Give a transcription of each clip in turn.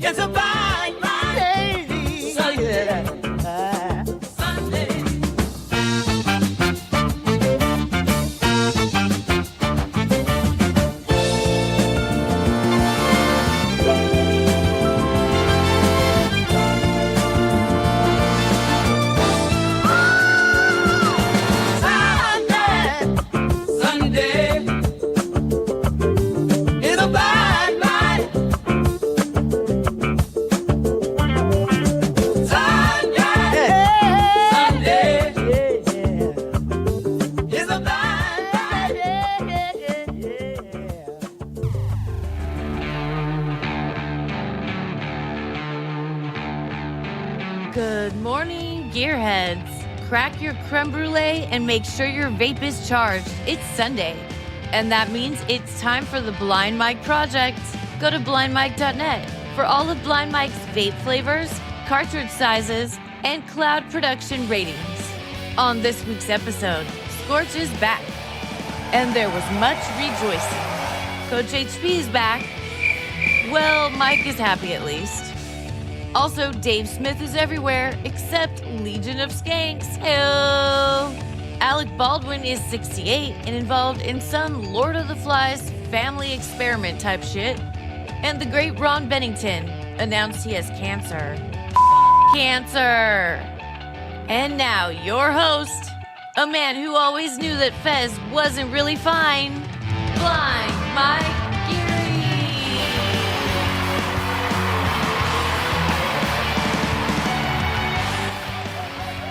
It's a blind day. Sunday. Sunday. Good morning, gearheads. Crack your creme brulee and make sure your vape is charged. It's Sunday, and that means it's time for the Blind Mike Project. Go to blindmike.net for all of Blind Mike's vape flavors, cartridge sizes, and cloud production ratings. On this week's episode, Scorch is back, and there was much rejoicing. Coach HP is back. Well, Mike is happy at least. Also, Dave Smith is everywhere except Legion of Skanks. Hello. Alec Baldwin is 68 and involved in some Lord of the Flies family experiment type shit. And the great Ron Bennington announced he has cancer. Cancer. And now, your host, a man who always knew that Fez wasn't really fine, Blind Mike.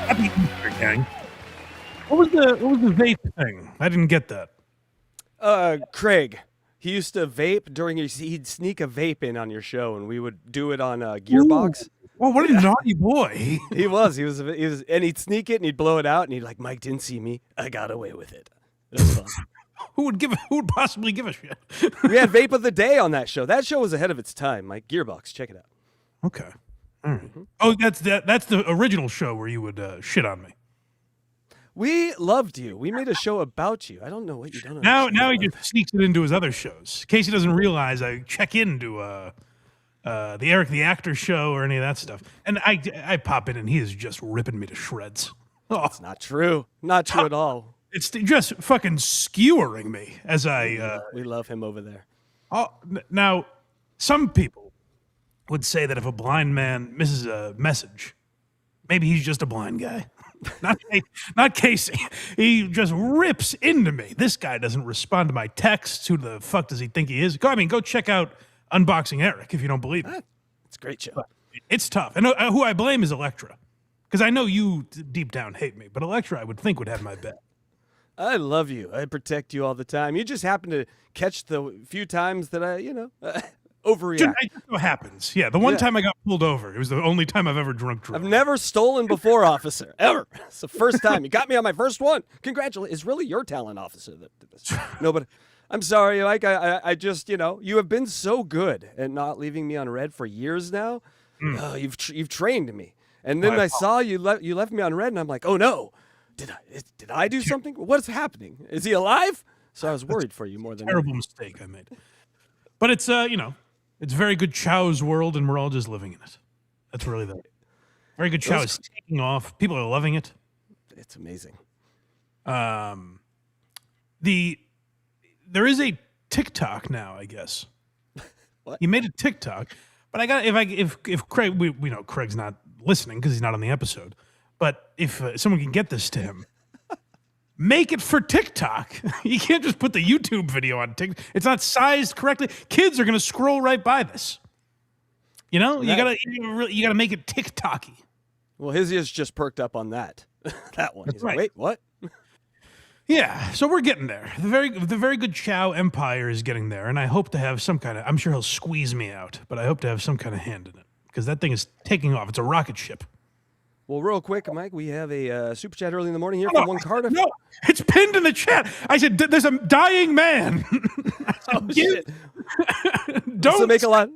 Happy Easter, gang. What was the vape thing? I didn't get that. Craig, he used to vape he'd sneak a vape in on your show, and we would do it on Gearbox. Ooh. Oh, what a naughty boy! He was, and he'd sneak it and he'd blow it out, and he'd like, Mike didn't see me, I got away with it. It was fun. Who would possibly give a shit? We had Vape of the Day on that show. That show was ahead of its time. Mike, Gearbox, check it out. Okay. All right. Mm-hmm. Oh, that's the original show where you would shit on me. We loved you. We made a show about you. I don't know what you don't know. Now he just sneaks it into his other shows. Casey doesn't realize I check into the Eric the Actor show or any of that stuff, and I pop in and he is just ripping me to shreds. Oh, it's not true. Not true at all. It's just fucking skewering me as I. We love him over there. Oh, now some people would say that if a blind man misses a message, maybe he's just a blind guy. Not Casey. He just rips into me. This guy doesn't respond to my texts. Who the fuck does he think he is? Go check out Unboxing Eric if you don't believe it. It's a great show. But it's tough. And who I blame is ELECTRA. Because I know you deep down hate me, but ELECTRA I would think would have my back. I love you. I protect you all the time. You just happen to catch the few times that I, overreact. It just so happens. Yeah, the one time I got pulled over, it was the only time I've ever drunk. I've never stolen before, officer. Ever. It's the first time. You got me on my first one. Congratulations. It's really your talent, officer, that did this. No, but I'm sorry, Mike. I just, you have been so good at not leaving me on red for years now. You've trained me. And then I saw you left me on red, and I'm like, oh, no. Did I do something? What's happening? Is he alive? So I was worried for you more than terrible mistake I made. But it's it's very good Chow's world, and we're all just living in it. That's really the very good Chow is taking off. People are loving it. It's amazing. There is a TikTok now, I guess. What? You made a TikTok, but if Craig, we know Craig's not listening because he's not on the episode. But if someone can get this to him, make it for TikTok. You can't just put the YouTube video on TikTok. It's not sized correctly. Kids are going to scroll right by this. You gotta make it TikTok-y. Well, his ears just perked up on that. That one. He's right. Like, wait, what? Yeah, so we're getting there. The very good Chow Empire is getting there, and I hope to have some kind of. I'm sure he'll squeeze me out, but I hope to have some kind of hand in it because that thing is taking off. It's a rocket ship. Well, real quick, Mike, we have a super chat early in the morning here from one Cardiff. No, it's pinned in the chat. I said, there's a dying man. Shit. Don't make a lot.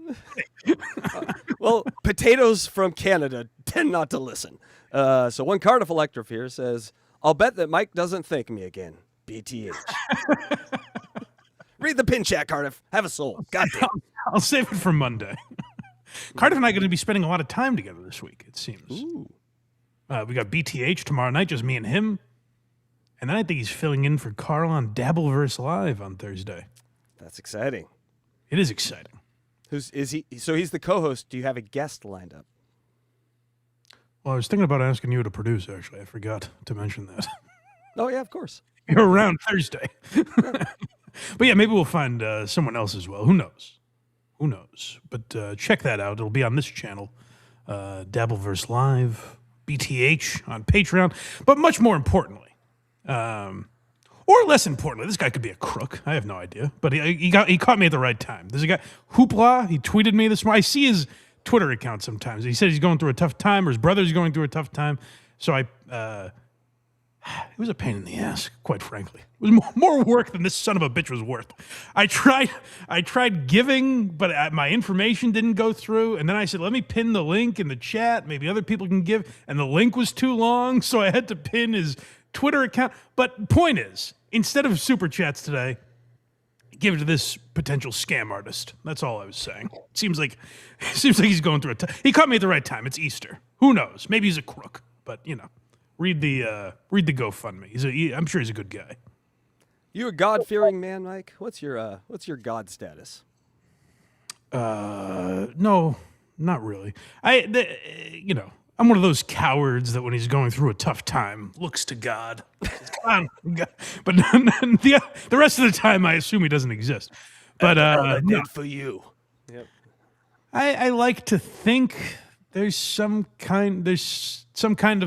Well, potatoes from Canada tend not to listen. So one Cardiff Electra here says, I'll bet that Mike doesn't thank me again. BTH. Read the pin chat, Cardiff. Have a soul. Goddamn. I'll save it for Monday. Cardiff and I are going to be spending a lot of time together this week, it seems. Ooh. We got BTH tomorrow night, just me and him. And then I think he's filling in for Carl on Dabbleverse Live on Thursday. That's exciting. It is exciting. Is he? So he's the co-host. Do you have a guest lined up? Well, I was thinking about asking you to produce, actually. I forgot to mention that. Oh, yeah, of course. You're around Thursday. But yeah, maybe we'll find someone else as well. Who knows? Who knows? But check that out. It'll be on this channel, Dabbleverse Live, BTH on Patreon. But much more importantly, or less importantly, this guy could be a crook. I have no idea. But he caught me at the right time. There's a guy, Hoopla, he tweeted me this morning. I see his Twitter account sometimes. He said he's going through a tough time, or his brother's going through a tough time. So it was a pain in the ass, quite frankly. It was more work than this son of a bitch was worth. I tried giving, but my information didn't go through. And then I said, let me pin the link in the chat. Maybe other people can give. And the link was too long, so I had to pin his Twitter account. But point is, instead of super chats today, give it to this potential scam artist. That's all I was saying. Seems like he's going through he caught me at the right time. It's Easter. Who knows? Maybe he's a crook. But read the GoFundMe. I'm sure he's a good guy. You a God-fearing man, Mike? What's your God status? No, not really. I'm one of those cowards that when he's going through a tough time, looks to God. Come on, God. But the rest of the time, I assume he doesn't exist. But good for you. Yep. I like to think there's some kind of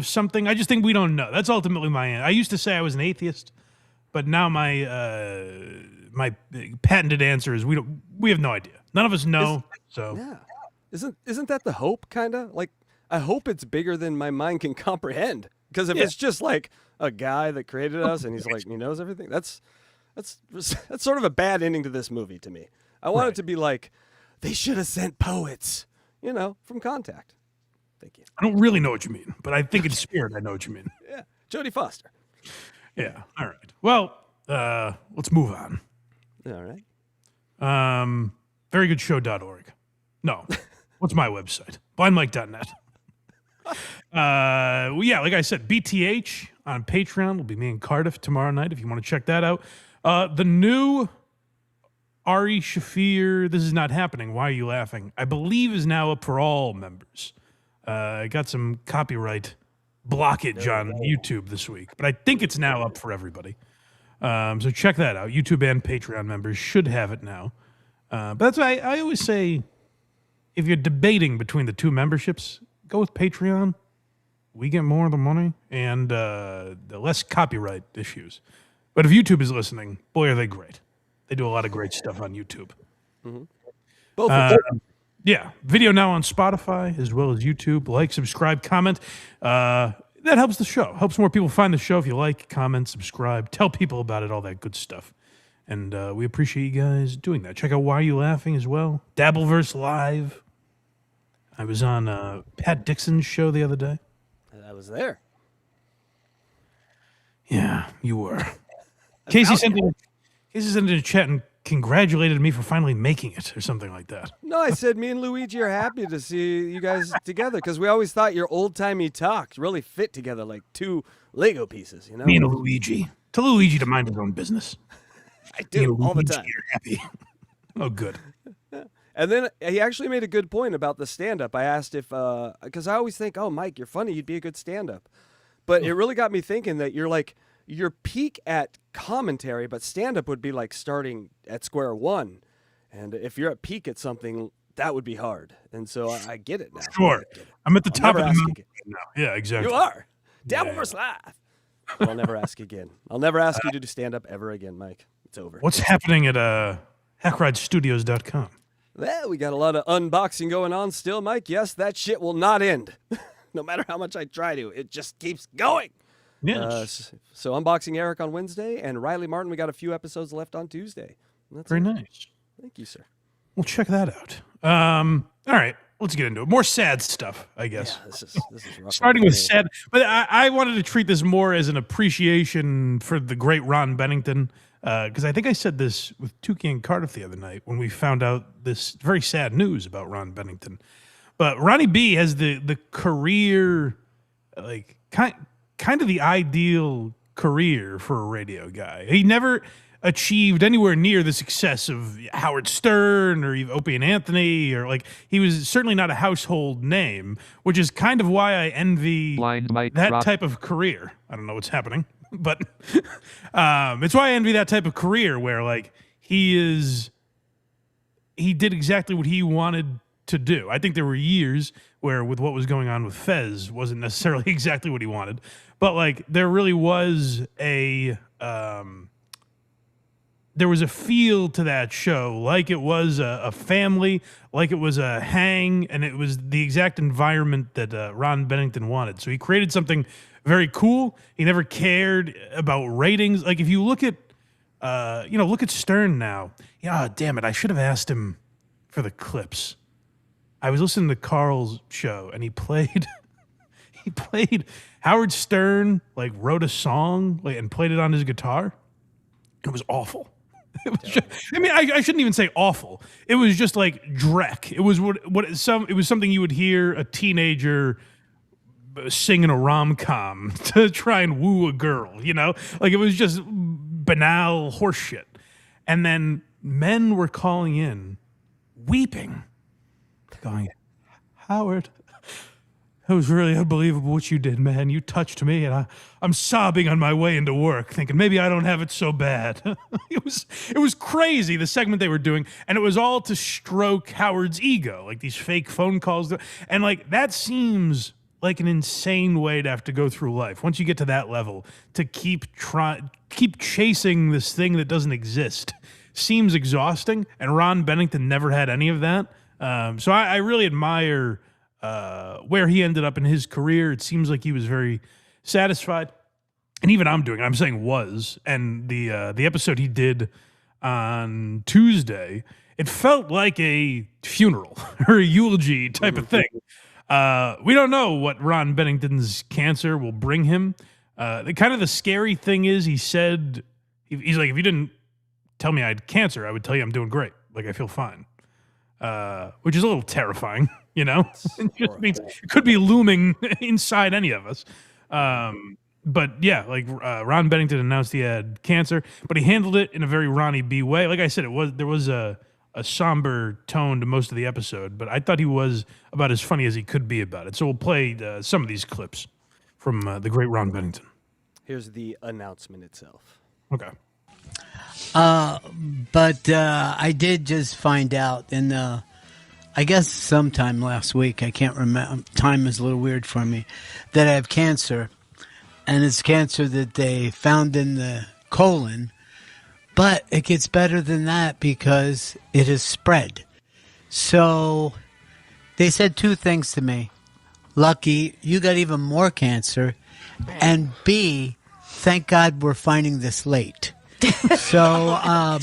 something. I just think we don't know. That's ultimately my answer. I used to say I was an atheist, but now my patented answer is we have no idea. None of us know. Yeah. Isn't that the hope, kind of? Like, I hope it's bigger than my mind can comprehend. Because if it's just like a guy that created us and he's like, he knows everything, that's sort of a bad ending to this movie to me. I want it to be like, they should have sent poets, from Contact. Thank you. I don't really know what you mean, but I think in spirit I know what you mean. Yeah. Jodie Foster. Yeah. All right. Well, let's move on. All right. Verygoodshow.org. No. What's my website? blindmike.net. Like I said, BTH on Patreon will be me and Cardiff tomorrow night if you want to check that out. The new Ari Shafir, This Is Not Happening, Why Are You Laughing? I believe is now up for all members. I got some copyright blockage on YouTube this week, but I think it's now up for everybody. So check that out. YouTube and Patreon members should have it now. But that's why I always say, if you're debating between the two memberships, go with Patreon. We get more of the money and the less copyright issues. But if YouTube is listening, boy, are they great. They do a lot of great stuff on YouTube. Mm-hmm. Both of them. Yeah. Video now on Spotify as well as YouTube. Like, subscribe, comment. That helps the show. Helps more people find the show. If you like, comment, subscribe, tell people about it, all that good stuff. And we appreciate you guys doing that. Check out Why Are You Laughing as well. Dabbleverse Live. I was on Pat Dixon's show the other day. I was there. Yeah, you were. Casey sent in a chat and congratulated me for finally making it or something like that. No, I said me and Luigi are happy to see you guys together because we always thought your old-timey talk really fit together like two Lego pieces, Me and Luigi. Tell Luigi to mind his own business. I do, all the time. You're happy. Oh, good. And then he actually made a good point about the stand-up. I asked if, because I always think, oh, Mike, you're funny. You'd be a good stand-up. But it really got me thinking that you're peak at commentary, but stand-up would be like starting at square one. And if you're at peak at something, that would be hard. And so I get it now. Sure. I'm at the top of the mountain now. Yeah, exactly. You are. Dabbleverse Live. Well, I'll never ask again. I'll never ask you to do stand-up ever again, Mike. It's over. What's happening at HackRideStudios.com? Well, we got a lot of unboxing going on still, Mike. Yes, that shit will not end. No matter how much I try to. It just keeps going. Yes. So unboxing Eric on Wednesday, and Riley Martin, we got a few episodes left on Tuesday. That's Very nice. Thank you, sir. Well, check that out. All right, let's get into it. More sad stuff, I guess. Yeah, this is rough. Starting with sad, but I wanted to treat this more as an appreciation for the great Ron Bennington. because I think I said this with Tukey and Cardiff the other night when we found out this very sad news about Ron Bennington. But Ronnie B has the career, like kind of the ideal career for a radio guy. He never achieved anywhere near the success of Howard Stern or even Opie and Anthony, or like he was certainly not a household name, which is kind of why I envy that type of career. I don't know what's happening, but it's why I envy that type of career where like he did exactly what he wanted to do. I think there were years where with what was going on with Fez wasn't necessarily exactly what he wanted, but like there really was a there was a feel to that show, like it was a family, like it was a hang, and it was the exact environment that Ron Bennington wanted. So he created something very cool. He never cared about ratings. Like if you look at, look at Stern now. Yeah, damn it, I should have asked him for the clips. I was listening to Carl's show, and he played Howard Stern, like wrote a song and played it on his guitar. It was awful. It was just, I shouldn't even say awful. It was just like dreck. It was it was something you would hear a teenager sing in a rom-com to try and woo a girl, Like it was just banal horseshit. And then men were calling in, weeping, going, Howard, it was really unbelievable what you did, man. You touched me, and I'm sobbing on my way into work, thinking maybe I don't have it so bad. It was crazy, the segment they were doing, and it was all to stroke Howard's ego, like these fake phone calls. And like that seems like an insane way to have to go through life. Once you get to that level, to keep chasing this thing that doesn't exist seems exhausting, and Ron Bennington never had any of that. So I really admire where he ended up in his career. It seems like he was very satisfied. And even I'm saying was. And the episode he did on Tuesday, it felt like a funeral or a eulogy type of thing. We don't know what Ron Bennington's cancer will bring him. The scary thing is he said, he's like, if you didn't tell me I had cancer, I would tell you I'm doing great. Like I feel fine. Which is a little terrifying, It just means it could be looming inside any of us. But yeah, like Ron Bennington announced he had cancer, but he handled it in a very Ronnie B way. Like I said, there was a somber tone to most of the episode, but I thought he was about as funny as he could be about it. So we'll play some of these clips from the great Ron Bennington. Here's the announcement itself. Okay. But I did just find out I guess sometime last week, I can't remember, time is a little weird for me, that I have cancer. And it's cancer that they found in the colon. But it gets better than that because it has spread. So they said two things to me. Lucky, you got even more cancer. And B, thank God we're finding this late. So I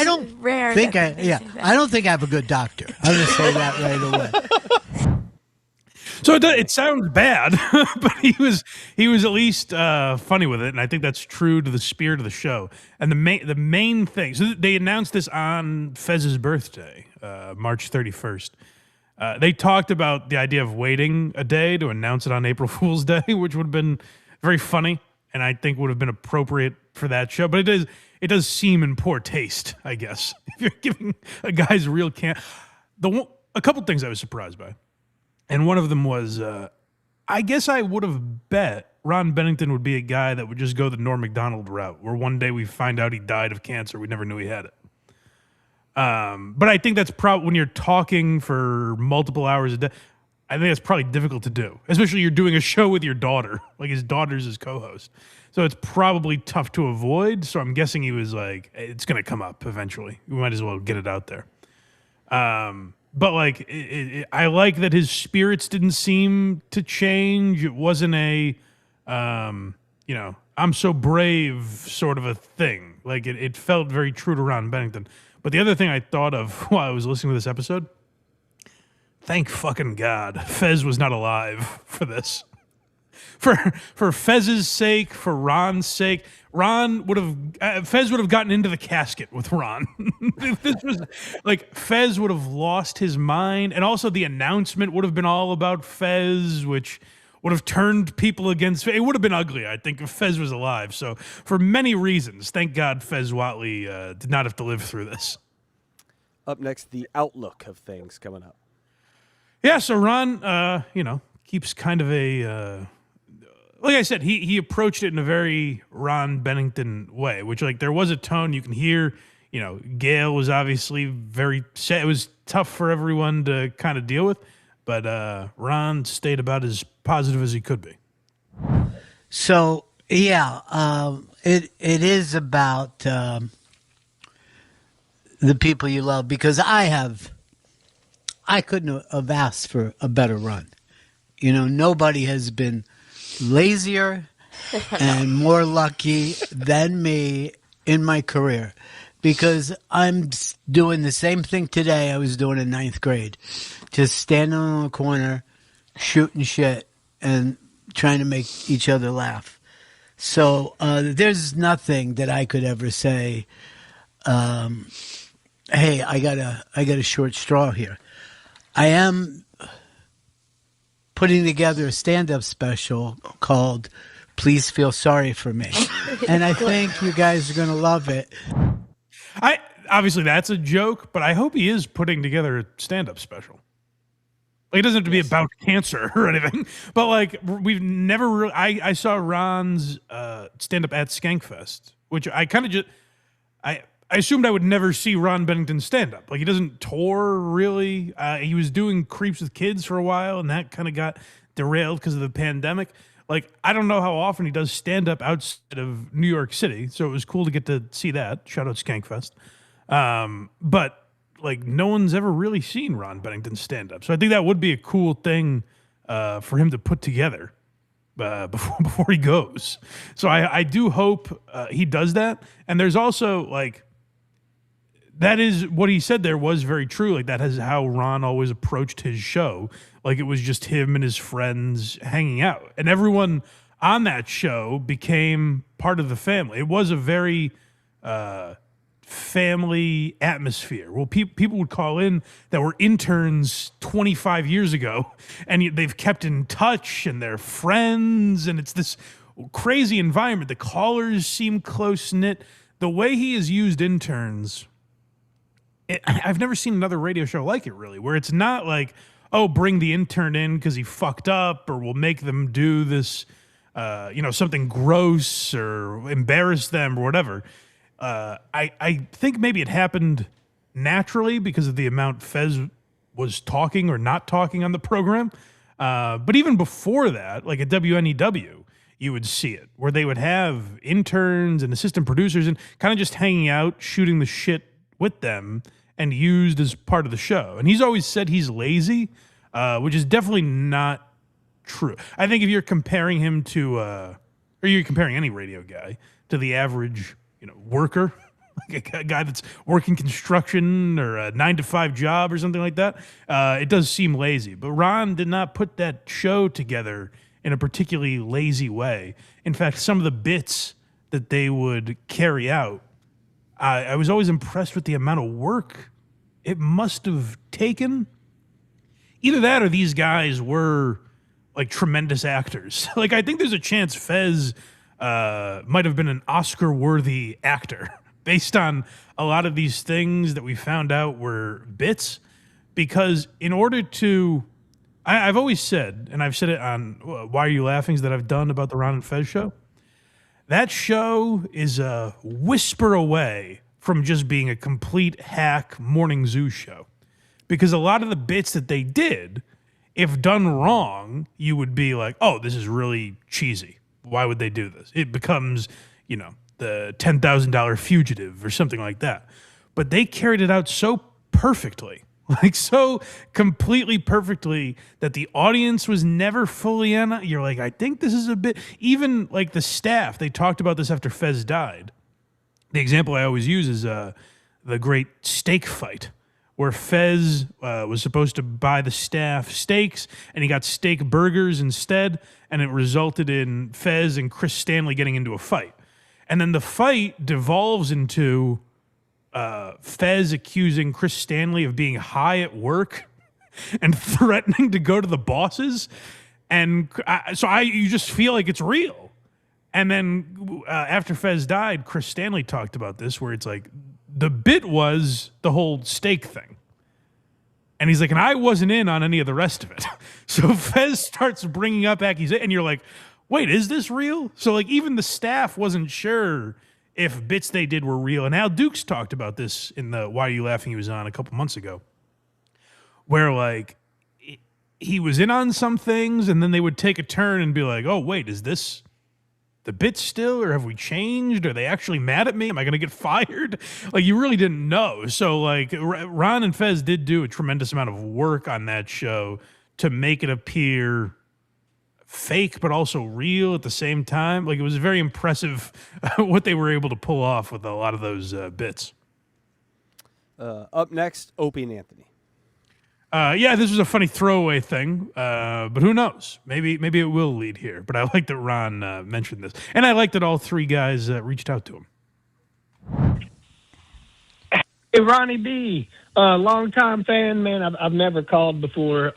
don't think I don't think I have a good doctor. I'll just say that right away. So it sounds bad, but he was at least funny with it, and I think that's true to the spirit of the show. And the main thing, so they announced this on Fez's birthday, March 31st. They talked about the idea of waiting a day to announce it on April Fool's Day, which would have been very funny, and I think would have been appropriate for that show. But it does seem in poor taste, I guess, if you're giving a guy's real cancer. A couple things I was surprised by. And one of them was, I guess I would have bet Ron Bennington would be a guy that would just go the Norm Macdonald route, where one day we find out he died of cancer. We never knew he had it. But I think that's probably, when you're talking for multiple hours a day, I think that's probably difficult to do, especially you're doing a show with your daughter, like his daughter's his co-host. So it's probably tough to avoid. So I'm guessing he was like, it's going to come up eventually. We might as well get it out there. But like, I like that his spirits didn't seem to change. It wasn't a, I'm so brave sort of a thing. Like it felt very true to Ron Bennington. But the other thing I thought of while I was listening to this episode, thank fucking God, Fez was not alive for this. For Fez's sake, for Ron's sake, Fez would have gotten into the casket with Ron. If this was like, Fez would have lost his mind, and also the announcement would have been all about Fez, which would have turned people against. It would have been ugly, I think, if Fez was alive. So for many reasons, thank God Fez Whatley did not have to live through this. Up next, the outlook of things coming up. Yeah, so Ron, keeps kind of a, like I said, he approached it in a very Ron Bennington way, which, like, there was a tone you can hear. Gail was obviously very sad. It was tough for everyone to kind of deal with, but Ron stayed about as positive as he could be. So, yeah, it is about the people you love, because I couldn't have asked for a better run. Nobody has been lazier and more lucky than me in my career, because I'm doing the same thing today I was doing in 9th grade, just standing on the corner, shooting shit, and trying to make each other laugh. So there's nothing that I could ever say, hey, I got a short straw here. I am putting together a stand-up special called Please Feel Sorry for Me. And I think you guys are going to love it. Obviously that's a joke, but I hope he is putting together a stand-up special. Like, it doesn't have to be about cancer or anything, but like, we've never really, I saw Ron's stand-up at Skankfest, which I kind of just, I assumed I would never see Ron Bennington stand up. Like, he doesn't tour really. He was doing Creeps with Kids for a while, and that kind of got derailed because of the pandemic. Like, I don't know how often he does stand up outside of New York City, so it was cool to get to see that. Shout out Skankfest. But like, no one's ever really seen Ron Bennington stand up, so I think that would be a cool thing for him to put together before he goes. So I do hope he does that. And there's also, like, that is what he said there was very true. Like, that is how Ron always approached his show. Like, it was just him and his friends hanging out. And everyone on that show became part of the family. It was a very family atmosphere. Well, people would call in that were interns 25 years ago, and they've kept in touch, and they're friends, and it's this crazy environment. The callers seem close-knit. The way he has used interns, I've never seen another radio show like it, really, where it's not like, oh, bring the intern in because he fucked up, or we'll make them do this, something gross or embarrass them or whatever. I think maybe it happened naturally because of the amount Fez was talking or not talking on the program. But even before that, like at WNEW, you would see it where they would have interns and assistant producers and kind of just hanging out, shooting the shit with them, and used as part of the show. And he's always said he's lazy, which is definitely not true. I think if you're comparing him to, or you're comparing any radio guy to the average, worker, like a guy that's working construction or a 9-to-5 job or something like that, it does seem lazy. But Ron did not put that show together in a particularly lazy way. In fact, some of the bits that they would carry out, I was always impressed with the amount of work it must have taken. Either that or these guys were like tremendous actors. Like, I think there's a chance Fez might have been an Oscar-worthy actor based on a lot of these things that we found out were bits. Because in order to, I've always said, and I've said it on Why Are You Laughing that I've done about the Ron and Fez show, that show is a whisper away from just being a complete hack morning zoo show. Because a lot of the bits that they did, if done wrong, you would be like, oh, this is really cheesy. Why would they do this? It becomes, the $10,000 fugitive or something like that. But they carried it out so perfectly, like so completely perfectly, that the audience was never fully in it. You're like, I think this is a bit, even like the staff, they talked about this after Fez died. The example I always use is the great steak fight, where Fez was supposed to buy the staff steaks, and he got steak burgers instead, and it resulted in Fez and Chris Stanley getting into a fight. And then the fight devolves into Fez accusing Chris Stanley of being high at work and threatening to go to the bosses. And you just feel like it's real. And then after Fez died, Chris Stanley talked about this, where it's like, the bit was the whole steak thing. And he's like, and I wasn't in on any of the rest of it. So Fez starts bringing up accusations, and you're like, wait, is this real? So like even the staff wasn't sure if bits they did were real. And Al Dukes talked about this in the Why Are You Laughing he was on a couple months ago, where like he was in on some things, and then they would take a turn and be like, oh, wait, is this the bits still, or have we changed? Are they actually mad at me? Am I going to get fired? Like, you really didn't know. So, like, Ron and Fez did do a tremendous amount of work on that show to make it appear fake, but also real at the same time. Like, it was very impressive what they were able to pull off with a lot of those bits. Up next, Opie and Anthony. Yeah, this was a funny throwaway thing, but who knows? Maybe it will lead here. But I like that Ron mentioned this, and I like that all three guys reached out to him. Hey, Ronnie B, longtime fan, man. I've never called before.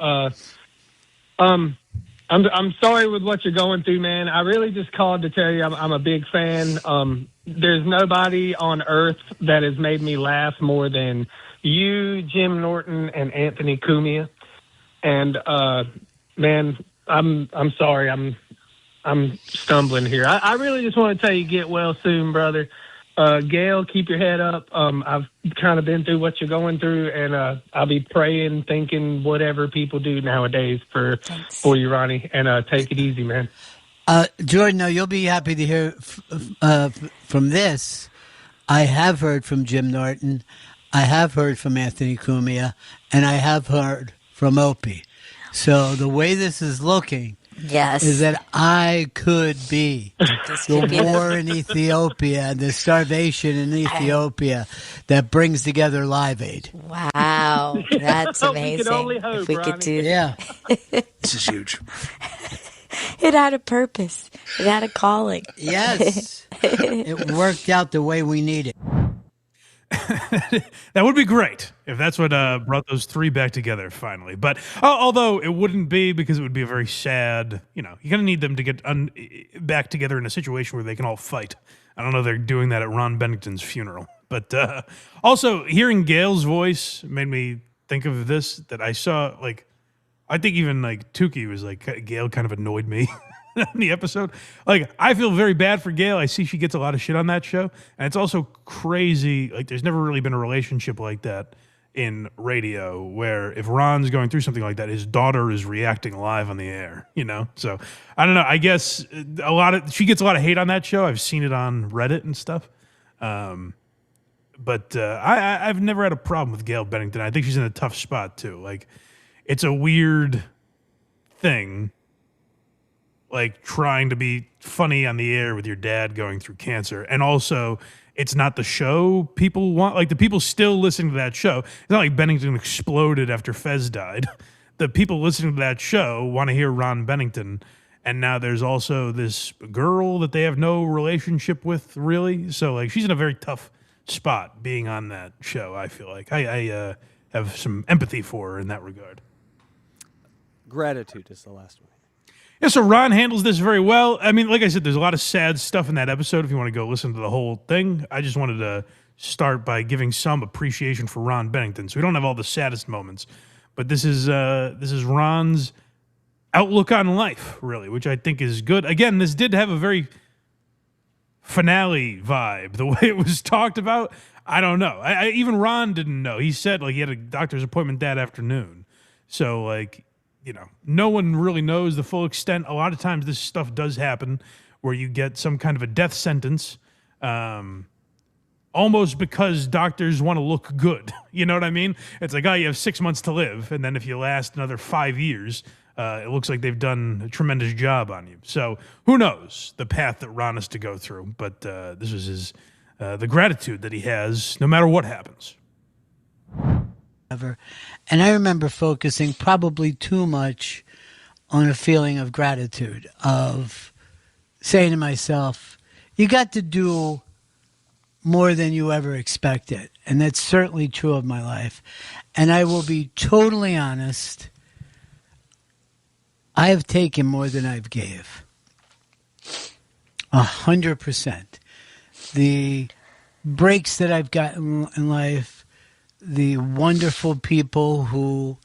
I'm sorry with what you're going through, man. I really just called to tell you I'm a big fan. There's nobody on earth that has made me laugh more than you, Jim Norton, and Anthony Cumia. And man, I'm sorry, I'm stumbling here. I really just want to tell you, get well soon, brother. Gail, keep your head up. I've kind of been through what you're going through, and I'll be praying, thinking, whatever people do nowadays for you, Ronnie. And take it easy, man. Jordan, no, you'll be happy to hear from this. I have heard from Jim Norton. I have heard from Anthony Cumia, and I have heard from Opie. So the way this is looking is that I could be the war in Ethiopia, the starvation in Ethiopia that brings together Live Aid. Wow, that's amazing. We could only hope, if we could do Yeah. This is huge. it had a purpose. It had a calling. Yes. It worked out the way we need it. That would be great if that's what brought those three back together finally. But although it wouldn't be, because it would be a very sad, you're going to need them to get back together in a situation where they can all fight. I don't know if they're doing that at Ron Bennington's funeral. But also, hearing Gail's voice made me think of this, that I saw, like, I think even, like, Tukey was like, Gail kind of annoyed me. In the episode, like, I feel very bad for Gail. I see she gets a lot of shit on that show, and it's also crazy. Like, there's never really been a relationship like that in radio, where if Ron's going through something like that, his daughter is reacting live on the air. So I don't know. I guess she gets a lot of hate on that show. I've seen it on Reddit and stuff. But I've never had a problem with Gail Bennington. I think she's in a tough spot too. Like, it's a weird thing, like trying to be funny on the air with your dad going through cancer. And also, it's not the show people want. Like, the people still listening to that show. It's not like Bennington exploded after Fez died. The people listening to that show want to hear Ron Bennington. And now there's also this girl that they have no relationship with, really. So, like, she's in a very tough spot being on that show, I feel like. I have some empathy for her in that regard. Gratitude is the last one. Yeah, so Ron handles this very well. I mean, like I said, there's a lot of sad stuff in that episode if you want to go listen to the whole thing. I just wanted to start by giving some appreciation for Ron Bennington. So we don't have all the saddest moments, but this is Ron's outlook on life, really, which I think is good. Again, this did have a very finale vibe. The way it was talked about, I don't know. Even Ron didn't know. He said, like, he had a doctor's appointment that afternoon. So, like, no one really knows the full extent. A lot of times this stuff does happen where you get some kind of a death sentence, almost because doctors want to look good. You know what I mean? It's like, oh, you have 6 months to live, and then if you last another 5 years, it looks like they've done a tremendous job on you. So who knows the path that Ron has to go through, but this was the gratitude that he has no matter what happens. And I remember focusing probably too much on a feeling of gratitude, of saying to myself, you got to do more than you ever expected. And that's certainly true of my life. And I will be totally honest, I have taken more than I've gave. 100%. The breaks that I've gotten in life, the wonderful people who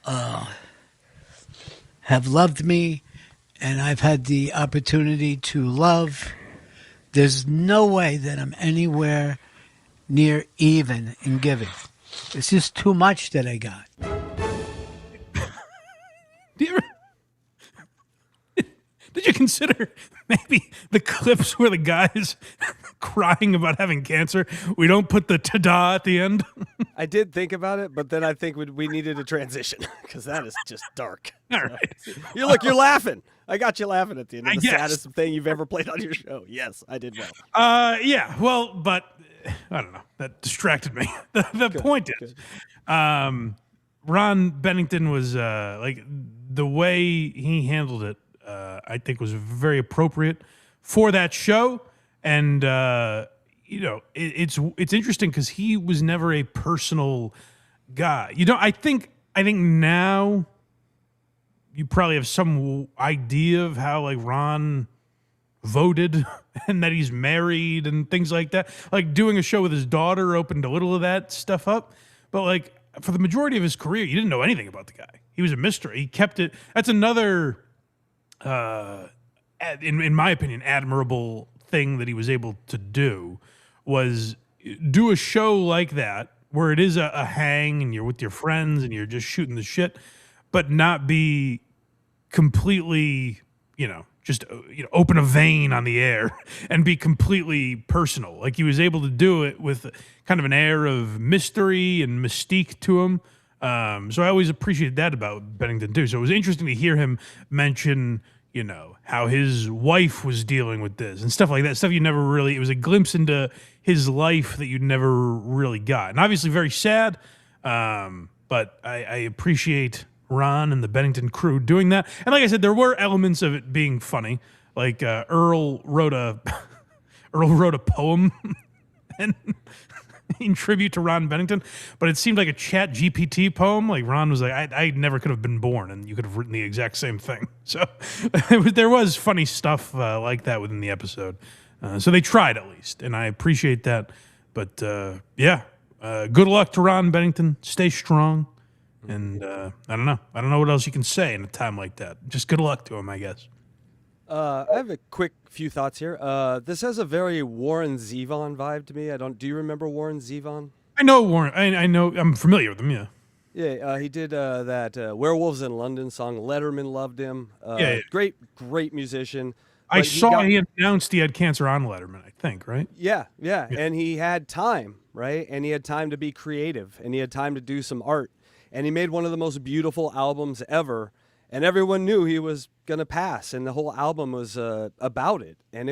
have loved me, and I've had the opportunity to love. There's no way that I'm anywhere near even in giving. It's just too much that I got. Did you consider maybe the clips where the guy's crying about having cancer, we don't put the ta-da at the end? I did think about it, but then I think we needed a transition because that is just dark. All right. You're laughing. I got you laughing at the end of the guess. saddest thing you've ever played on your show. Yes, I did well. Yeah, well, but I don't know. That distracted me. The point is, Ron Bennington was like the way he handled it. I think was very appropriate for that show, and it's interesting because he was never a personal guy. I think now you probably have some idea of how like Ron voted and that he's married and things like that. Like doing a show with his daughter opened a little of that stuff up, but like for the majority of his career, you didn't know anything about the guy. He was a mystery. He kept it. That's another. In my opinion, admirable thing that he was able to do was do a show like that where it is a hang and you're with your friends and you're just shooting the shit, but not be completely, just open a vein on the air and be completely personal. Like he was able to do it with kind of an air of mystery and mystique to him. So I always appreciated that about Bennington too. So it was interesting to hear him mention, how his wife was dealing with this and stuff like that. Stuff you never really, it was a glimpse into his life that you never really got. And obviously very sad. But I appreciate Ron and the Bennington crew doing that. And like I said, there were elements of it being funny. Like Earl wrote a poem and in tribute to Ron Bennington, but it seemed like a Chat GPT poem. Like Ron was like, I never could have been born, and you could have written the exact same thing. So there was funny stuff like that within the episode. So they tried at least, and I appreciate that. But good luck to Ron Bennington. Stay strong, and I don't know what else you can say in a time like that. Just good luck to him, I guess. I have a quick few thoughts here. This has a very Warren Zevon vibe to me. Do you remember Warren Zevon? I know Warren. I know. I'm familiar with him. Yeah. Yeah. He did that Werewolves in London song. Letterman loved him. Yeah. Great musician. I saw he announced he had cancer on Letterman, I think, right? Yeah. And he had time, right? And he had time to be creative, and he had time to do some art. And he made one of the most beautiful albums ever. And everyone knew he was going to pass, and the whole album was about it. And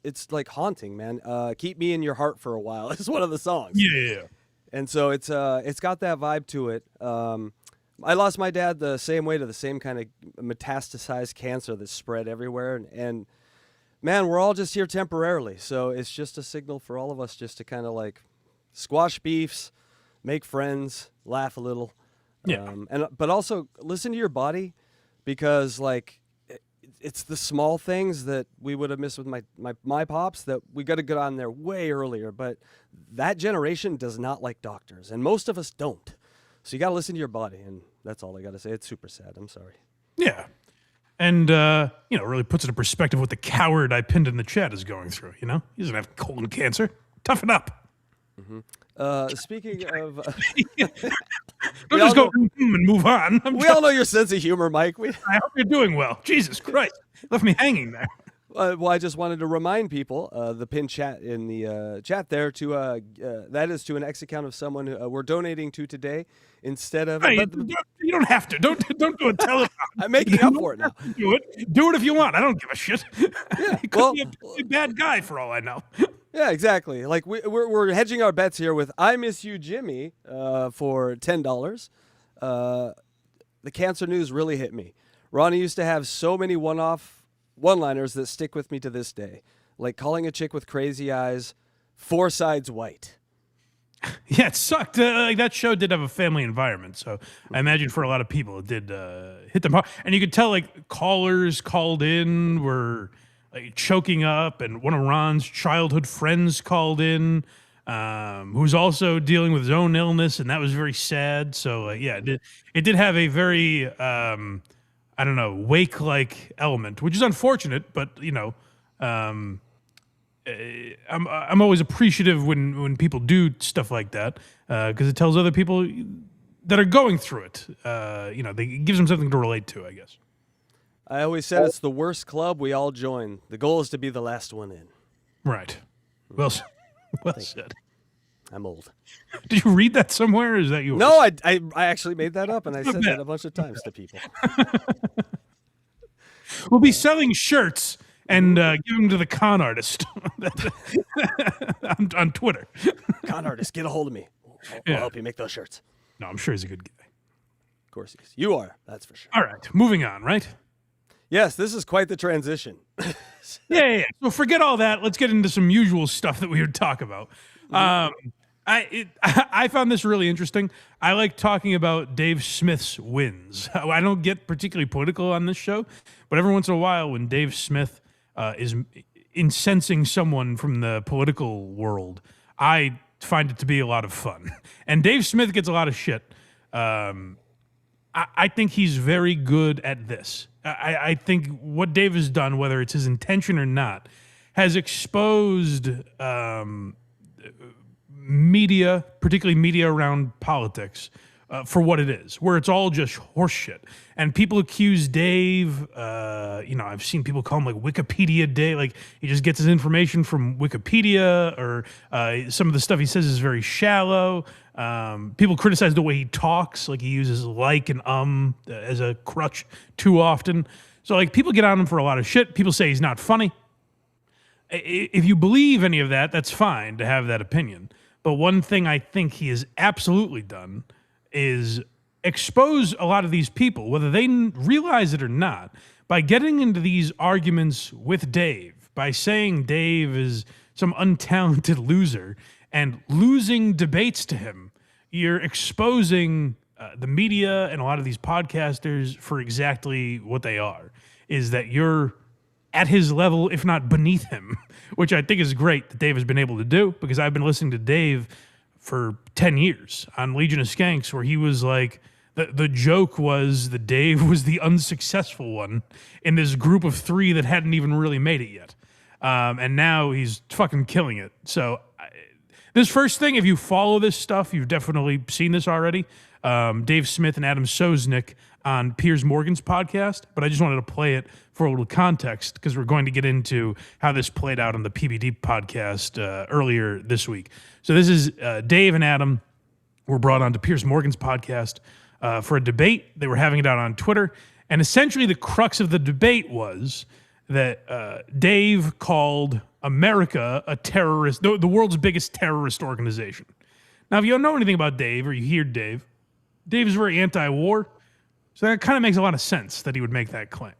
it's like haunting, man. Keep Me in Your Heart for a While is one of the songs. Yeah. And so it's got that vibe to it. I lost my dad the same way, to the same kind of metastasized cancer that spread everywhere. And man, we're all just here temporarily. So it's just a signal for all of us just to kind of like squash beefs, make friends, laugh a little. Yeah. But also listen to your body. Because like it's the small things that we would have missed with my pops that we got to get on there way earlier. But that generation does not like doctors, and most of us don't. So you got to listen to your body, and that's all I got to say. It's super sad. I'm sorry. Yeah, and really puts it in perspective what the coward I pinned in the chat is going through. He doesn't have colon cancer. Toughen up. Mm-hmm. Speaking of, don't just go and move on. We all know your sense of humor, Mike. I hope you're doing well. Jesus Christ, left me hanging there. Well, I just wanted to remind people, the pinned chat in the chat there, to that is to an X account of someone who we're donating to today instead of. Right, you don't have to. Don't do a telethon. I'm making up for it now. Do it if you want. I don't give a shit. Yeah, He could be a bad guy for all I know. Yeah, exactly. Like we're hedging our bets here with "I Miss You, Jimmy" for $10. The cancer news really hit me. Ronnie used to have so many one-off one-liners that stick with me to this day, like calling a chick with crazy eyes 4 sides white. Yeah, it sucked. Like that show did have a family environment, so I imagine for a lot of people it did hit them hard. And you could tell like callers called in were like choking up, and one of Ron's childhood friends called in, who's also dealing with his own illness, and that was very sad. So yeah, it did have a very I don't know, wake-like element, which is unfortunate, but you know. I'm always appreciative when people do stuff like that because it tells other people that are going through it. It gives them something to relate to, I guess. I always said it's the worst club we all join. The goal is to be the last one in. Right. Well said. I'm old. Did you read that somewhere? Or is that yours? No, I actually made that up, and I said that a bunch of times to people. We'll be selling shirts and give them to the con artist on Twitter. Con artist, get a hold of me. I'll help you make those shirts. No, I'm sure he's a good guy. Of course he is. You are, that's for sure. All right, moving on, right? Yes, this is quite the transition. Yeah. So forget all that. Let's get into some usual stuff that we would talk about. I found this really interesting. I like talking about Dave Smith's wins. I don't get particularly political on this show, but every once in a while when Dave Smith is incensing someone from the political world, I find it to be a lot of fun. And Dave Smith gets a lot of shit. I think he's very good at this. I think what Dave has done, whether it's his intention or not, has exposed media, particularly media around politics, for what it is, where it's all just horseshit. And people accuse Dave, I've seen people call him like Wikipedia Dave, like he just gets his information from Wikipedia, or some of the stuff he says is very shallow. People criticize the way he talks, like he uses like and as a crutch too often. So like people get on him for a lot of shit. People say he's not funny. If you believe any of that, that's fine to have that opinion. But one thing I think he has absolutely done is expose a lot of these people, whether they realize it or not, by getting into these arguments with Dave, by saying Dave is some untalented loser and losing debates to him. You're exposing the media and a lot of these podcasters for exactly what they are, is that you're at his level, if not beneath him, which I think is great that Dave has been able to do, because I've been listening to Dave for 10 years on Legion of Skanks, where he was like, the joke was that Dave was the unsuccessful one in this group of 3 that hadn't even really made it yet. And now he's fucking killing it. So this first thing, if you follow this stuff, you've definitely seen this already. Dave Smith and Adam Sosnick on Piers Morgan's podcast, but I just wanted to play it for a little context because we're going to get into how this played out on the PBD podcast earlier this week. So this is Dave and Adam were brought on to Piers Morgan's podcast for a debate. They were having it out on Twitter, and essentially the crux of the debate was that Dave called America a terrorist, the world's biggest terrorist organization. Now, if you don't know anything about Dave or you hear Dave is very anti-war, so that kind of makes a lot of sense that he would make that claim.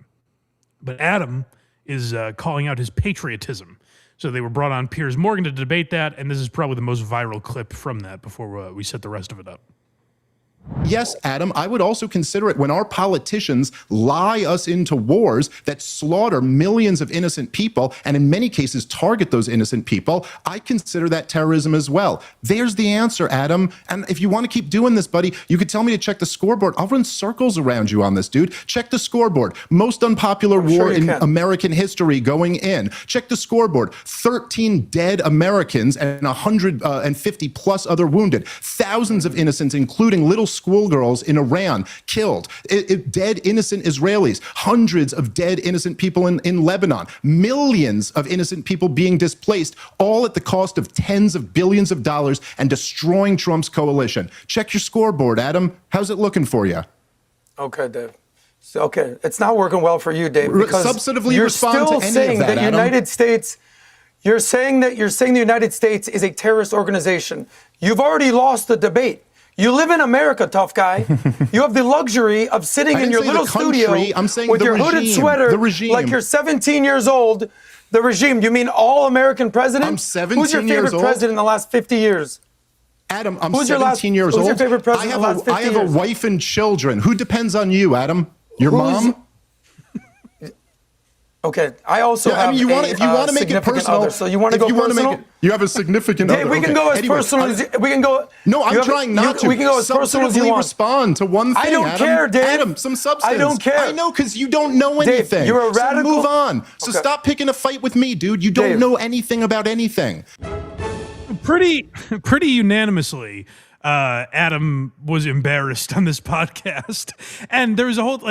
But Adam is calling out his patriotism. So they were brought on Piers Morgan to debate that, and this is probably the most viral clip from that before we set the rest of it up. Yes, Adam, I would also consider it when our politicians lie us into wars that slaughter millions of innocent people and in many cases target those innocent people. I consider that terrorism as well. There's the answer, Adam. And if you want to keep doing this, buddy, you could tell me to check the scoreboard. I'll run circles around you on this, dude. Check the scoreboard. Most unpopular war in American history going in. Check the scoreboard. 13 dead Americans and 150 plus other wounded. Thousands of innocents, including little schoolgirls in Iran killed, dead innocent Israelis, hundreds of dead innocent people in Lebanon, millions of innocent people being displaced, all at the cost of tens of billions of dollars and destroying Trump's coalition. Check your scoreboard, Adam. How's it looking for you? Okay, Dave. Okay, it's not working well for you, Dave, because Substantively you're respond still to any saying of that, the Adam. United States You're saying the United States is a terrorist organization. You've already lost the debate. You live in America, tough guy. You have the luxury of sitting in your little studio with your hooded sweater like you're 17 years old. The regime. You mean all American presidents? I'm 17 Who's your years favorite old? president in the last 50 years? Adam, I'm 17 years old. Who's your favorite president in the last 50 I have years? a wife and children. Who depends on you, Adam? Your mom? Okay, I also have if you want to make it personal, other, so you want to go personal? You have a significant Dave, other. we can go as personal as we can go. No, I'm trying not to. We can go as personal as you want. Respond to one thing. I don't care, Dave. Adam, some substance. I don't care. I know because you don't know anything. Dave, you're a radical. So move on. So stop picking a fight with me, dude. You don't know anything about anything. Pretty unanimously, Adam was embarrassed on this podcast, and there was a whole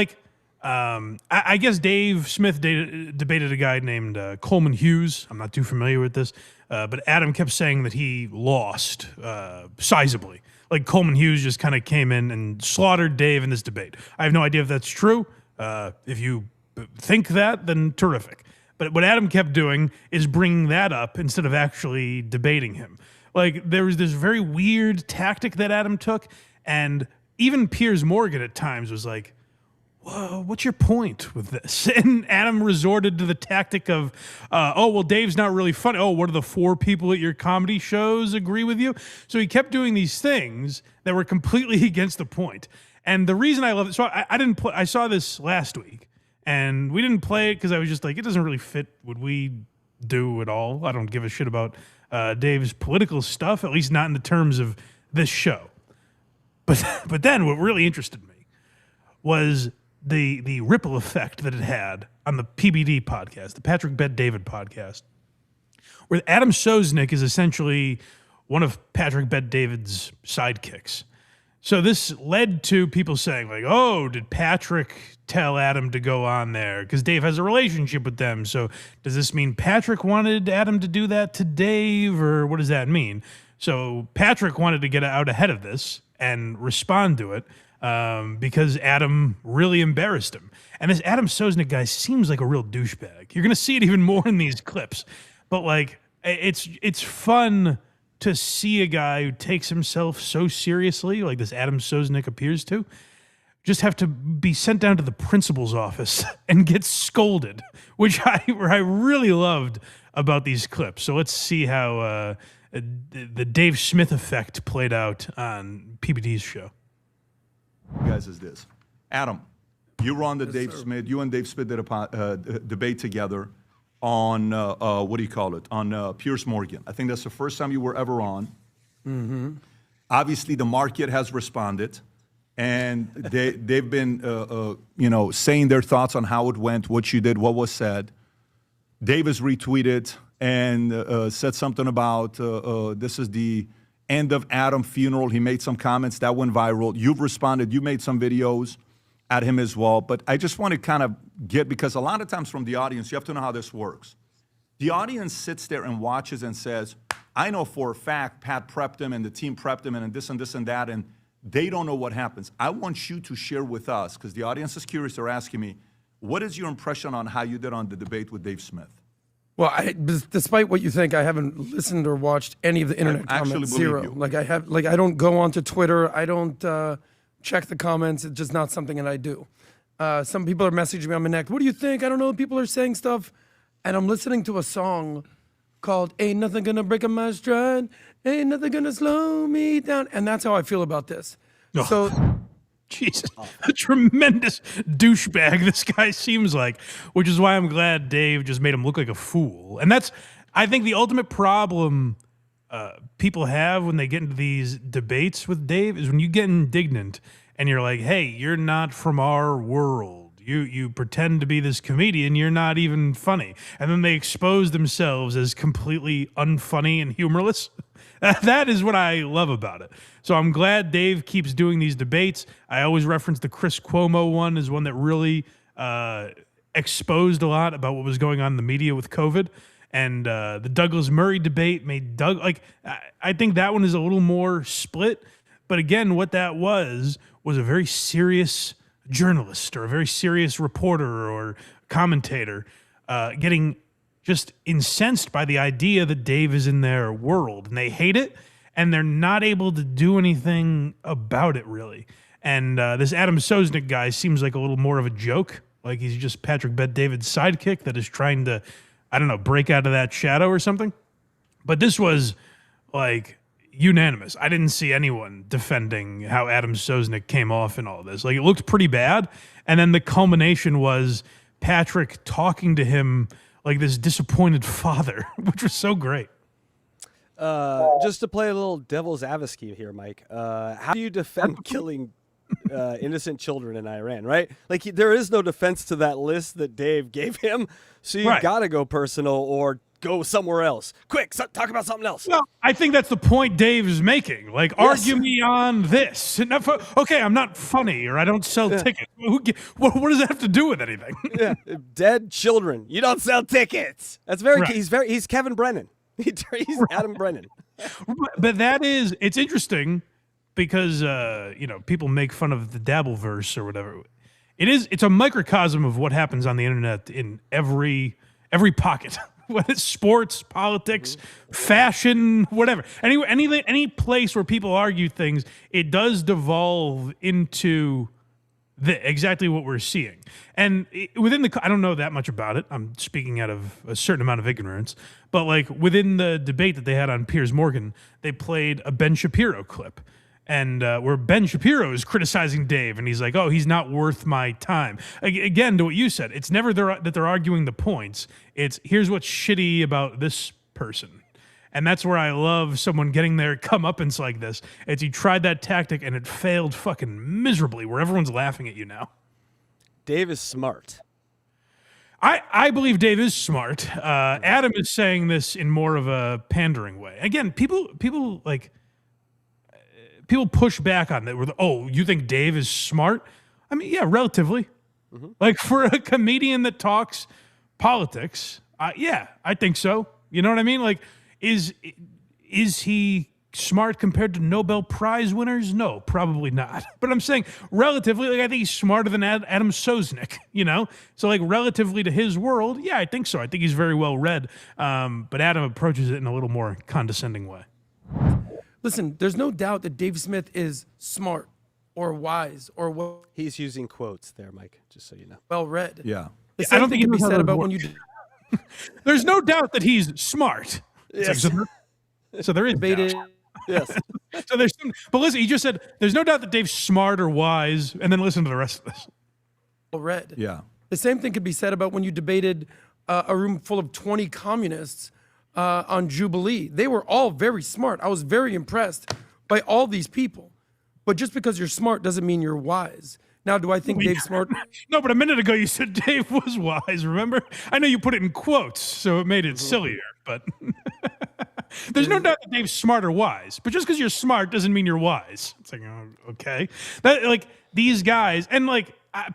I guess Dave Smith debated a guy named Coleman Hughes. I'm not too familiar with this, but Adam kept saying that he lost sizably. Like Coleman Hughes just kind of came in and slaughtered Dave in this debate. I have no idea if that's true. If you think that, then terrific. But what Adam kept doing is bringing that up instead of actually debating him. Like there was this very weird tactic that Adam took, and even Piers Morgan at times was like, whoa, what's your point with this? And Adam resorted to the tactic of, oh, well, Dave's not really funny. Oh, what are the 4 people at your comedy shows agree with you? So he kept doing these things that were completely against the point. And the reason I love it, so I didn't play, I saw this last week, and we didn't play it because I was just like, it doesn't really fit what we do at all. I don't give a shit about Dave's political stuff, at least not in the terms of this show. But then what really interested me was the ripple effect that it had on the PBD podcast, the Patrick Bet David podcast, where Adam Sosnick is essentially one of Patrick Bet David's sidekicks. So this led to people saying like, oh, did Patrick tell Adam to go on there? Because Dave has a relationship with them. So does this mean Patrick wanted Adam to do that to Dave, or what does that mean? So Patrick wanted to get out ahead of this and respond to it. Because Adam really embarrassed him. And this Adam Sosnick guy seems like a real douchebag. You're going to see it even more in these clips. But, like, it's fun to see a guy who takes himself so seriously, like this Adam Sosnick appears to, just have to be sent down to the principal's office and get scolded, which I really loved about these clips. So let's see how the Dave Smith effect played out on PBD's show. Guys, is this Adam? You were on the Dave Smith. You and Dave Smith did a debate together on what do you call it? On Piers Morgan. I think that's the first time you were ever on. Mm-hmm. Obviously, the market has responded, and they've been saying their thoughts on how it went, what you did, what was said. Dave has retweeted and said something about this is the end of Adam funeral. He made some comments that went viral. You've responded. You made some videos at him as well. But I just want to kind of because a lot of times from the audience, you have to know how this works. The audience sits there and watches and says, I know for a fact Pat prepped him and the team prepped him and this and that, and they don't know what happens. I want you to share with us, because the audience is curious. They're asking me, what is your impression on how you did on the debate with Dave Smith? Well, despite what you think, I haven't listened or watched any of the internet comments. Zero. You. I don't go onto Twitter. I don't check the comments. It's just not something that I do. Some people are messaging me on my neck. What do you think? I don't know. People are saying stuff, and I'm listening to a song called "Ain't Nothing Gonna Break a My Stride, Ain't Nothing Gonna Slow Me Down," and that's how I feel about this. Oh. So. Jesus, a tremendous douchebag this guy seems like, which is why I'm glad Dave just made him look like a fool. And that's, I think, the ultimate problem people have when they get into these debates with Dave is when you get indignant and you're like, hey, you're not from our world. You pretend to be this comedian, you're not even funny. And then they expose themselves as completely unfunny and humorless. That is what I love about it. So I'm glad Dave keeps doing these debates. I always reference the Chris Cuomo one as one that really exposed a lot about what was going on in the media with COVID. And the Douglas Murray debate made Doug, I think that one is a little more split. But again, what that was a very serious journalist or a very serious reporter or commentator getting just incensed by the idea that Dave is in their world, and they hate it, and they're not able to do anything about it, really. And this Adam Sosnick guy seems like a little more of a joke, like he's just Patrick Bet-David's sidekick that is trying to, I don't know, break out of that shadow or something. But this was, like, unanimous. I didn't see anyone defending how Adam Sosnick came off in all this. Like, it looked pretty bad, and then the culmination was Patrick talking to him like this disappointed father, which was so great. Just to play a little devil's advocate here, Mike, how do you defend killing innocent children in Iran, right? Like, there is no defense to that list that Dave gave him, so you got to go personal or go somewhere else. Quick, talk about something else. Well, I think that's the point Dave is making. Like, argue me on this. Okay, I'm not funny or I don't sell tickets. What does that have to do with anything? Dead children. You don't sell tickets. That's he's Kevin Brennan. He's Adam Brennan. But it's interesting because, people make fun of the Dabbleverse or whatever. It's a microcosm of what happens on the internet in every pocket. Whether it's sports, politics, fashion, whatever. Any place where people argue things, it does devolve into exactly what we're seeing. And I don't know that much about it. I'm speaking out of a certain amount of ignorance. But like within the debate that they had on Piers Morgan, they played a Ben Shapiro clip. And where Ben Shapiro is criticizing Dave, and he's like, "Oh, he's not worth my time." Again, to what you said, it's never that they're arguing the points. It's here's what's shitty about this person, and that's where I love someone getting their comeuppance like this. It's he tried that tactic and it failed fucking miserably, where everyone's laughing at you now. Dave is smart. I believe Dave is smart. Adam is saying this in more of a pandering way. Again, people like. People push back on that. You think Dave is smart? I mean, yeah, relatively. Mm-hmm. Like for a comedian that talks politics, yeah, I think so. You know what I mean? Like, is he smart compared to Nobel Prize winners? No, probably not. But I'm saying relatively, like I think he's smarter than Adam Sosnick. So like relatively to his world, yeah, I think so. I think he's very well read. But Adam approaches it in a little more condescending way. Listen, there's no doubt that Dave Smith is smart or wise or well. He's using quotes there, Mike, just so you know. Well read. Yeah. The same thing can be said about when you. There's no doubt that he's smart. Yes. So there is debated. Yes. So there's but listen, he just said there's no doubt that Dave's smart or wise, and then listen to the rest of this. Well read. Yeah. The same thing could be said about when you debated a room full of 20 communists on Jubilee. They were all very smart. I was very impressed by all these people. But just because you're smart doesn't mean you're wise. Now, do I think Dave's smart? No, but a minute ago you said Dave was wise, remember? I know you put it in quotes, so it made it sillier, but there's no doubt that Dave's smart or wise. But just because you're smart doesn't mean you're wise. It's like, okay. These guys, and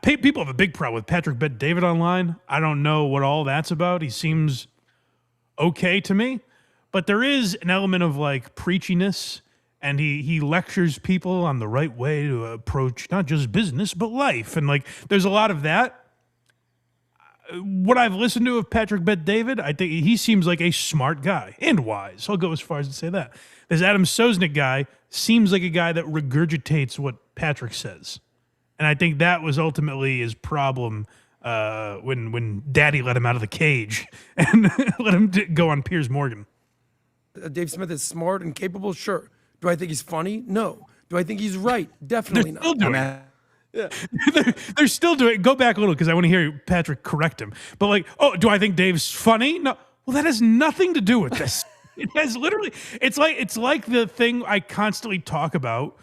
people have a big problem with Patrick Bet-David online. I don't know what all that's about. He seems okay to me, but there is an element of preachiness, and he lectures people on the right way to approach not just business but life, and there's a lot of that. What I've listened to of Patrick Bet-David, I think he seems like a smart guy and wise. I'll go as far as to say that. This Adam Sosnick guy seems like a guy that regurgitates what Patrick says, and I think that was ultimately his problem. When Daddy let him out of the cage and let him go on Piers Morgan. Dave Smith is smart and capable? Sure. Do I think he's funny? No. Do I think he's right? Definitely not. Still doing it. Yeah. They're still doing it. Go back a little because I want to hear Patrick correct him. But do I think Dave's funny? No. Well, that has nothing to do with this. It has literally, it's like the thing I constantly talk about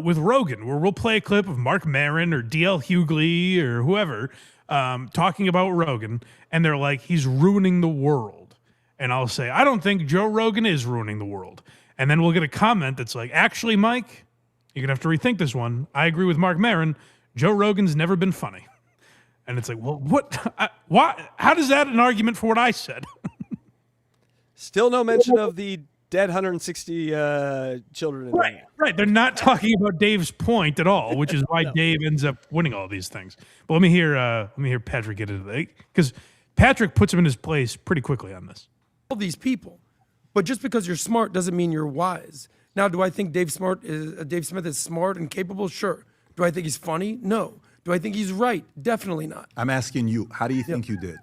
with Rogan, where we'll play a clip of Mark Maron or DL Hughley or whoever talking about Rogan, and they're like, he's ruining the world. And I'll say, I don't think Joe Rogan is ruining the world. And then we'll get a comment that's like, actually, Mike, you're going to have to rethink this one. I agree with Mark Maron. Joe Rogan's never been funny. And it's like, well, why? How does that an argument for what I said? Still no mention of the dead 160 children. Right. They're not talking about Dave's point at all, which is why Dave ends up winning all these things. But let me hear Patrick get into that, because Patrick puts him in his place pretty quickly on this. All these people, but just because you're smart doesn't mean you're wise. Now, do I think Dave Smith is smart and capable? Sure. Do I think he's funny? No. Do I think he's right? Definitely not. I'm asking you, how do you think you did?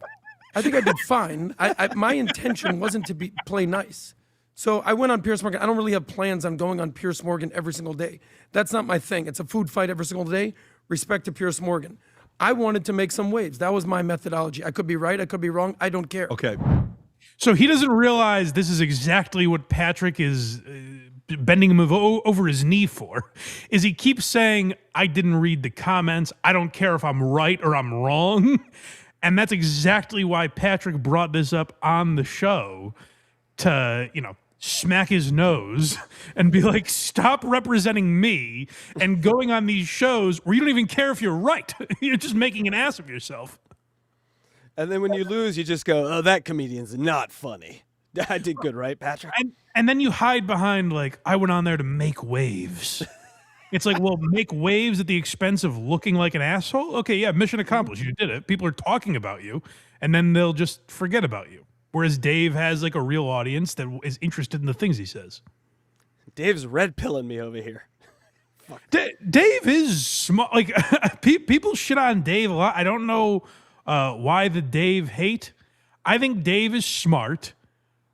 I think I did fine. My intention wasn't to play nice. So I went on Piers Morgan. I don't really have plans on going on Piers Morgan every single day. That's not my thing. It's a food fight every single day. Respect to Piers Morgan. I wanted to make some waves. That was my methodology. I could be right. I could be wrong. I don't care. Okay. So he doesn't realize this is exactly what Patrick is bending him over his knee for, is he keeps saying, I didn't read the comments. I don't care if I'm right or I'm wrong. And that's exactly why Patrick brought this up on the show to, smack his nose and be like, stop representing me and going on these shows where you don't even care if you're right. You're just making an ass of yourself. And then when you lose, you just go, oh, that comedian's not funny. I did good, right, Patrick? And then you hide behind, like, I went on there to make waves. It's like, well, make waves at the expense of looking like an asshole? Okay, yeah, mission accomplished. You did it. People are talking about you, and then they'll just forget about you. Whereas Dave has, like, a real audience that is interested in the things he says. Dave's red pilling me over here. Dave is smart. Like, people shit on Dave a lot. I don't know why the Dave hate. I think Dave is smart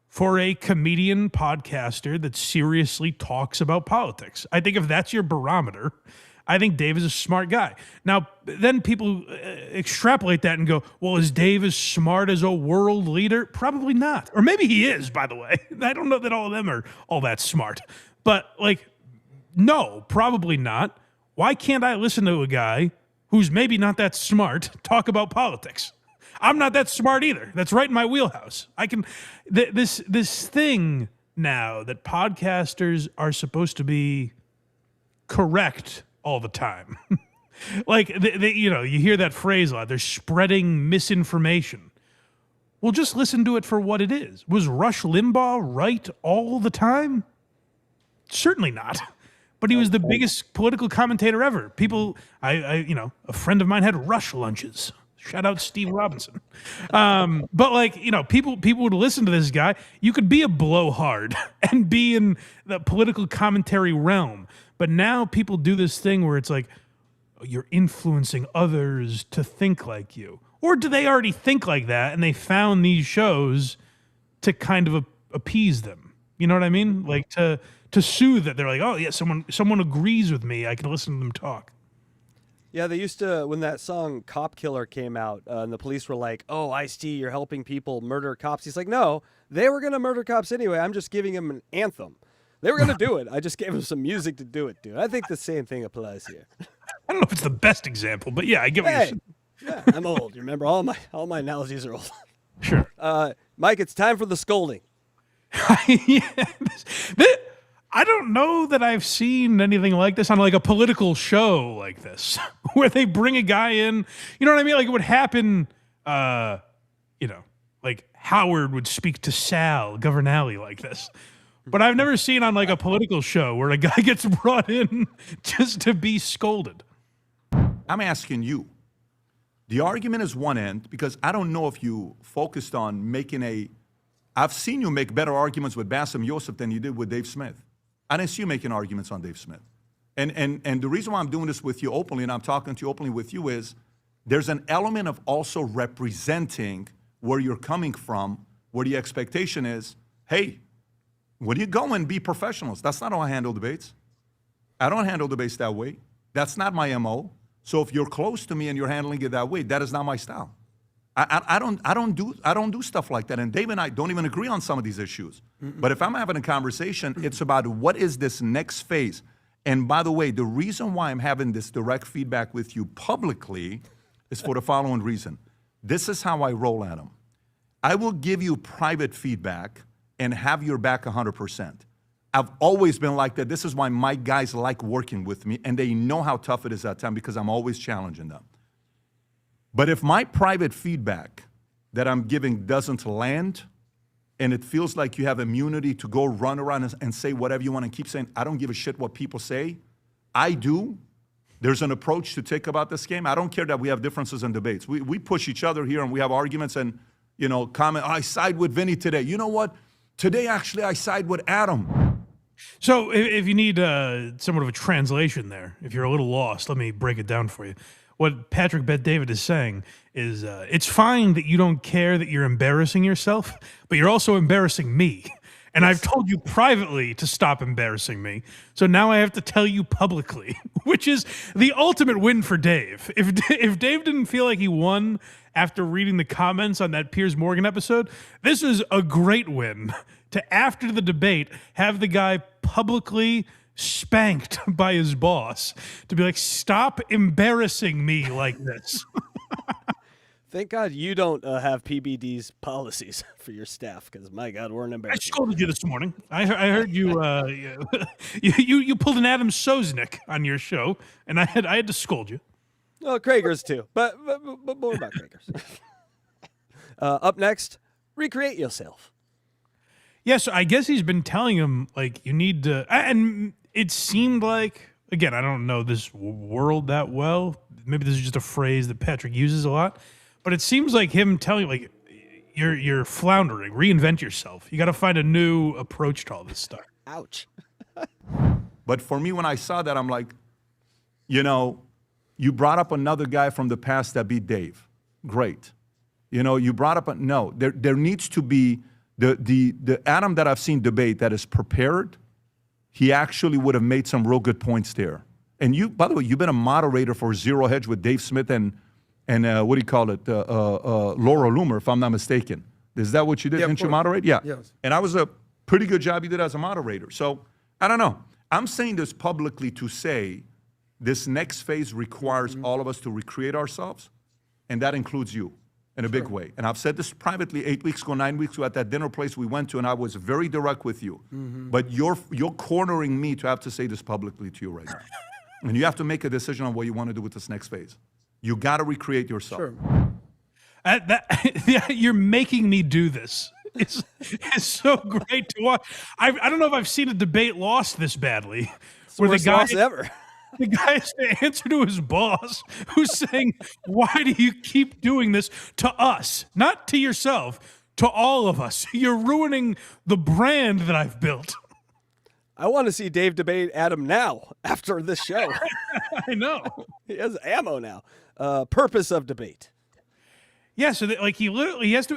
for a comedian podcaster that seriously talks about politics. I think if that's your barometer, I think Dave is a smart guy. Now, then people extrapolate that and go, well, is Dave as smart as a world leader? Probably not. Or maybe he is, by the way. I don't know that all of them are all that smart. But, like, no, probably not. Why can't I listen to a guy who's maybe not that smart talk about politics? I'm not that smart either. That's right in my wheelhouse. I can this thing now that podcasters are supposed to be correct all the time. Like you hear that phrase a lot. They're spreading misinformation. Well, just listen to it for what it is. Was Rush Limbaugh right all the time? Certainly not. But he was the biggest political commentator ever. People, a friend of mine had Rush lunches. Shout out Steve Robinson. But like, people would listen to this guy. You could be a blowhard and be in the political commentary realm. But now people do this thing where it's like, you're influencing others to think like you. Or do they already think like that and they found these shows to kind of appease them? You know what I mean? Like to soothe that. They're like, oh yeah, someone agrees with me. I can listen to them talk. Yeah, they used to, when that song Cop Killer came out, and the police were like, oh, Ice-T, you're helping people murder cops. He's like, no, they were going to murder cops anyway. I'm just giving them an anthem. They were going to do it. I just gave them some music to do it, dude. I think the same thing applies here. I don't know if it's the best example, but yeah, I get what you're saying. Yeah, I'm old. You remember, all my analogies are old. Sure. Mike, it's time for the scolding. I don't know that I've seen anything like this on like a political show like this, where they bring a guy in. You know what I mean? Like it would happen, like Howard would speak to Sal Governale like this. But I've never seen on like a political show where a guy gets brought in just to be scolded. I'm asking you. The argument is one end, because I don't know if you focused on making I've seen you make better arguments with Bassem Youssef than you did with Dave Smith. I didn't see you making arguments on Dave Smith. And the reason why I'm doing this with you openly, and I'm talking to you openly with you, is there's an element of also representing where you're coming from, where the expectation is, hey, when you go and be professionals, that's not how I handle debates. I don't handle debates that way. That's not my MO. So if you're close to me and you're handling it that way, that is not my style. I don't do stuff like that. And Dave and I don't even agree on some of these issues. But if I'm having a conversation, it's about what is this next phase. And by the way, the reason why I'm having this direct feedback with you publicly is for the following reason. This is how I roll, Adam. I will give you private feedback and have your back 100%. I've always been like that. This is why my guys like working with me, and they know how tough it is at times because I'm always challenging them. But if my private feedback that I'm giving doesn't land, and it feels like you have immunity to go run around and say whatever you want and keep saying, I don't give a shit what people say, I do, there's an approach to take about this game. I don't care that we have differences in debates. We push each other here and we have arguments and, comment, I side with Vinny today. You know what? Today, actually, I side with Adam. So if you need somewhat of a translation there, if you're a little lost, let me break it down for you. What Patrick Bet-David is saying is it's fine that you don't care that you're embarrassing yourself, but you're also embarrassing me. And I've told you privately to stop embarrassing me. So now I have to tell you publicly, which is the ultimate win for Dave. If Dave didn't feel like he won after reading the comments on that Piers Morgan episode, this is a great win to, after the debate, have the guy publicly spanked by his boss to be like, stop embarrassing me like this. Thank God you don't have PBD's policies for your staff, because my God, we're an I embarrassment. scolded you this morning. I heard you, you pulled an Adam Sosnick on your show, and I had to scold you. Oh, Kragers too, but more about Kragers. Up next, recreate yourself. Yeah, so I guess he's been telling him, like, you need to, and it seemed like, again, I don't know this world that well. Maybe this is just a phrase that Patrick uses a lot, but it seems like him telling you, like, you're floundering, reinvent yourself. You got to find a new approach to all this stuff. Ouch. But for me, when I saw that, I'm like, you brought up another guy from the past that beat Dave. Great. You brought up, no, there needs to be, the Adam that I've seen debate that is prepared, he actually would have made some real good points there. And you, by the way, you've been a moderator for Zero Hedge with Dave Smith and what do you call it, Laura Loomer, if I'm not mistaken. Is that what you did? Didn't you moderate? Yeah. Yes. And I was a pretty good job you did as a moderator. So I don't know. I'm saying this publicly to say this next phase requires all of us to recreate ourselves, and that includes you in a big way. And I've said this privately 8 weeks ago, 9 weeks ago at that dinner place we went to, and I was very direct with you. But you're cornering me to have to say this publicly to you right now. And you have to make a decision on what you want to do with this next phase. You got to recreate yourself. Sure. You're making me do this. It's so great to watch. I don't know if I've seen a debate lost this badly. It's the worst loss ever. The guy has to answer to his boss, who's saying, why do you keep doing this to us? Not to yourself, to all of us. You're ruining the brand that I've built. I want to see Dave debate Adam now after this show. I know. He has ammo now. Purpose of debate. Yeah, so that, like,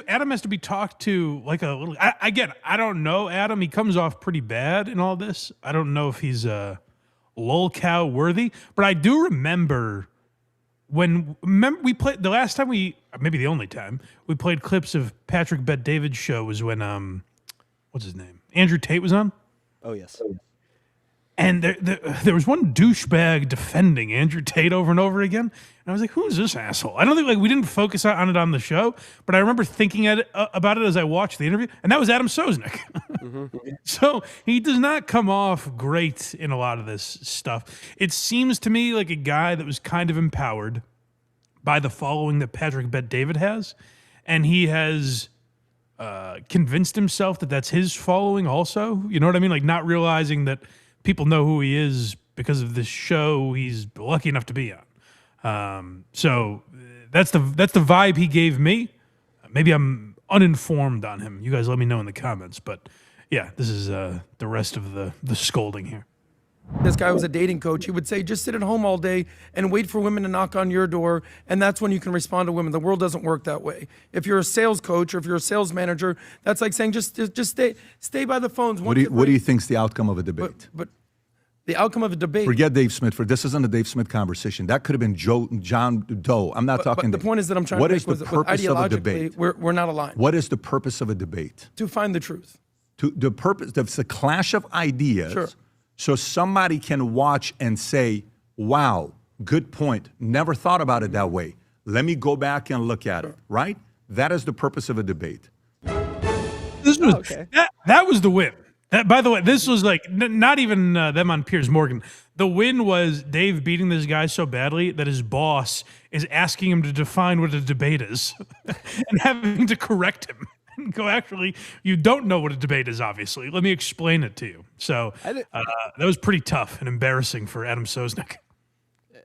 Adam has to be talked to like a little, again, I don't know Adam. He comes off pretty bad in all this. I don't know if he's lolcow worthy, but I do remember we played the last time maybe the only time we played clips of Patrick Bet-David's show was when what's his name? Andrew Tate was on. Oh yes. And there was one douchebag defending Andrew Tate over and over again. And I was like, who's this asshole? I don't think we didn't focus on it on the show, but I remember thinking about it as I watched the interview, and that was Adam Sosnick. So he does not come off great in a lot of this stuff. It seems to me like a guy that was kind of empowered by the following that Patrick Bet-David has, and he has convinced himself that that's his following also. You know what I mean? Like, not realizing that people know who he is because of this show he's lucky enough to be on. So that's the vibe he gave me. Maybe I'm uninformed on him. You guys let me know in the comments. But yeah, this is the rest of the scolding here. This guy was a dating coach. He would say, just sit at home all day and wait for women to knock on your door, and that's when you can respond to women. The world doesn't work that way. If you're a sales coach or if you're a sales manager, that's like saying just stay by the phones. What do you think's the outcome of a debate? But the outcome of a debate. Forget Dave Smith. This isn't a Dave Smith conversation. That could have been John Doe. I'm not talking. But the point is that I'm trying what to is make the with purpose of a ideologically, debate? we're not aligned. What is the purpose of a debate? To find the truth. The purpose. It's a clash of ideas. Sure. So somebody can watch and say, wow, good point. Never thought about it that way. Let me go back and look at it, right? That is the purpose of a debate. This was, that was the win. By the way, this was like not even them on Piers Morgan. The win was Dave beating this guy so badly that his boss is asking him to define what a debate is and having to correct him. Go, actually, you don't know what a debate is, obviously. Let me explain it to you. So that was pretty tough and embarrassing for Adam Sosnick.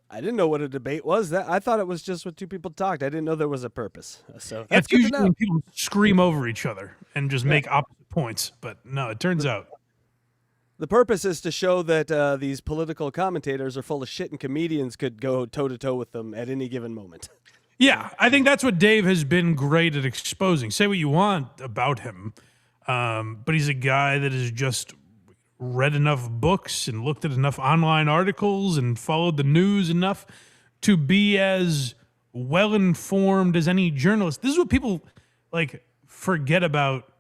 I didn't know what a debate was. I thought it was just when two people talked. I didn't know there was a purpose. So that's good to usually know. when people scream over each other and just make opposite points. But no, it turns out the purpose is to show that these political commentators are full of shit and comedians could go toe-to-toe with them at any given moment. Yeah, I think that's what Dave has been great at exposing. Say what you want about him, but he's a guy that has just read enough books and looked at enough online articles and followed the news enough to be as well-informed as any journalist. This is what people forget about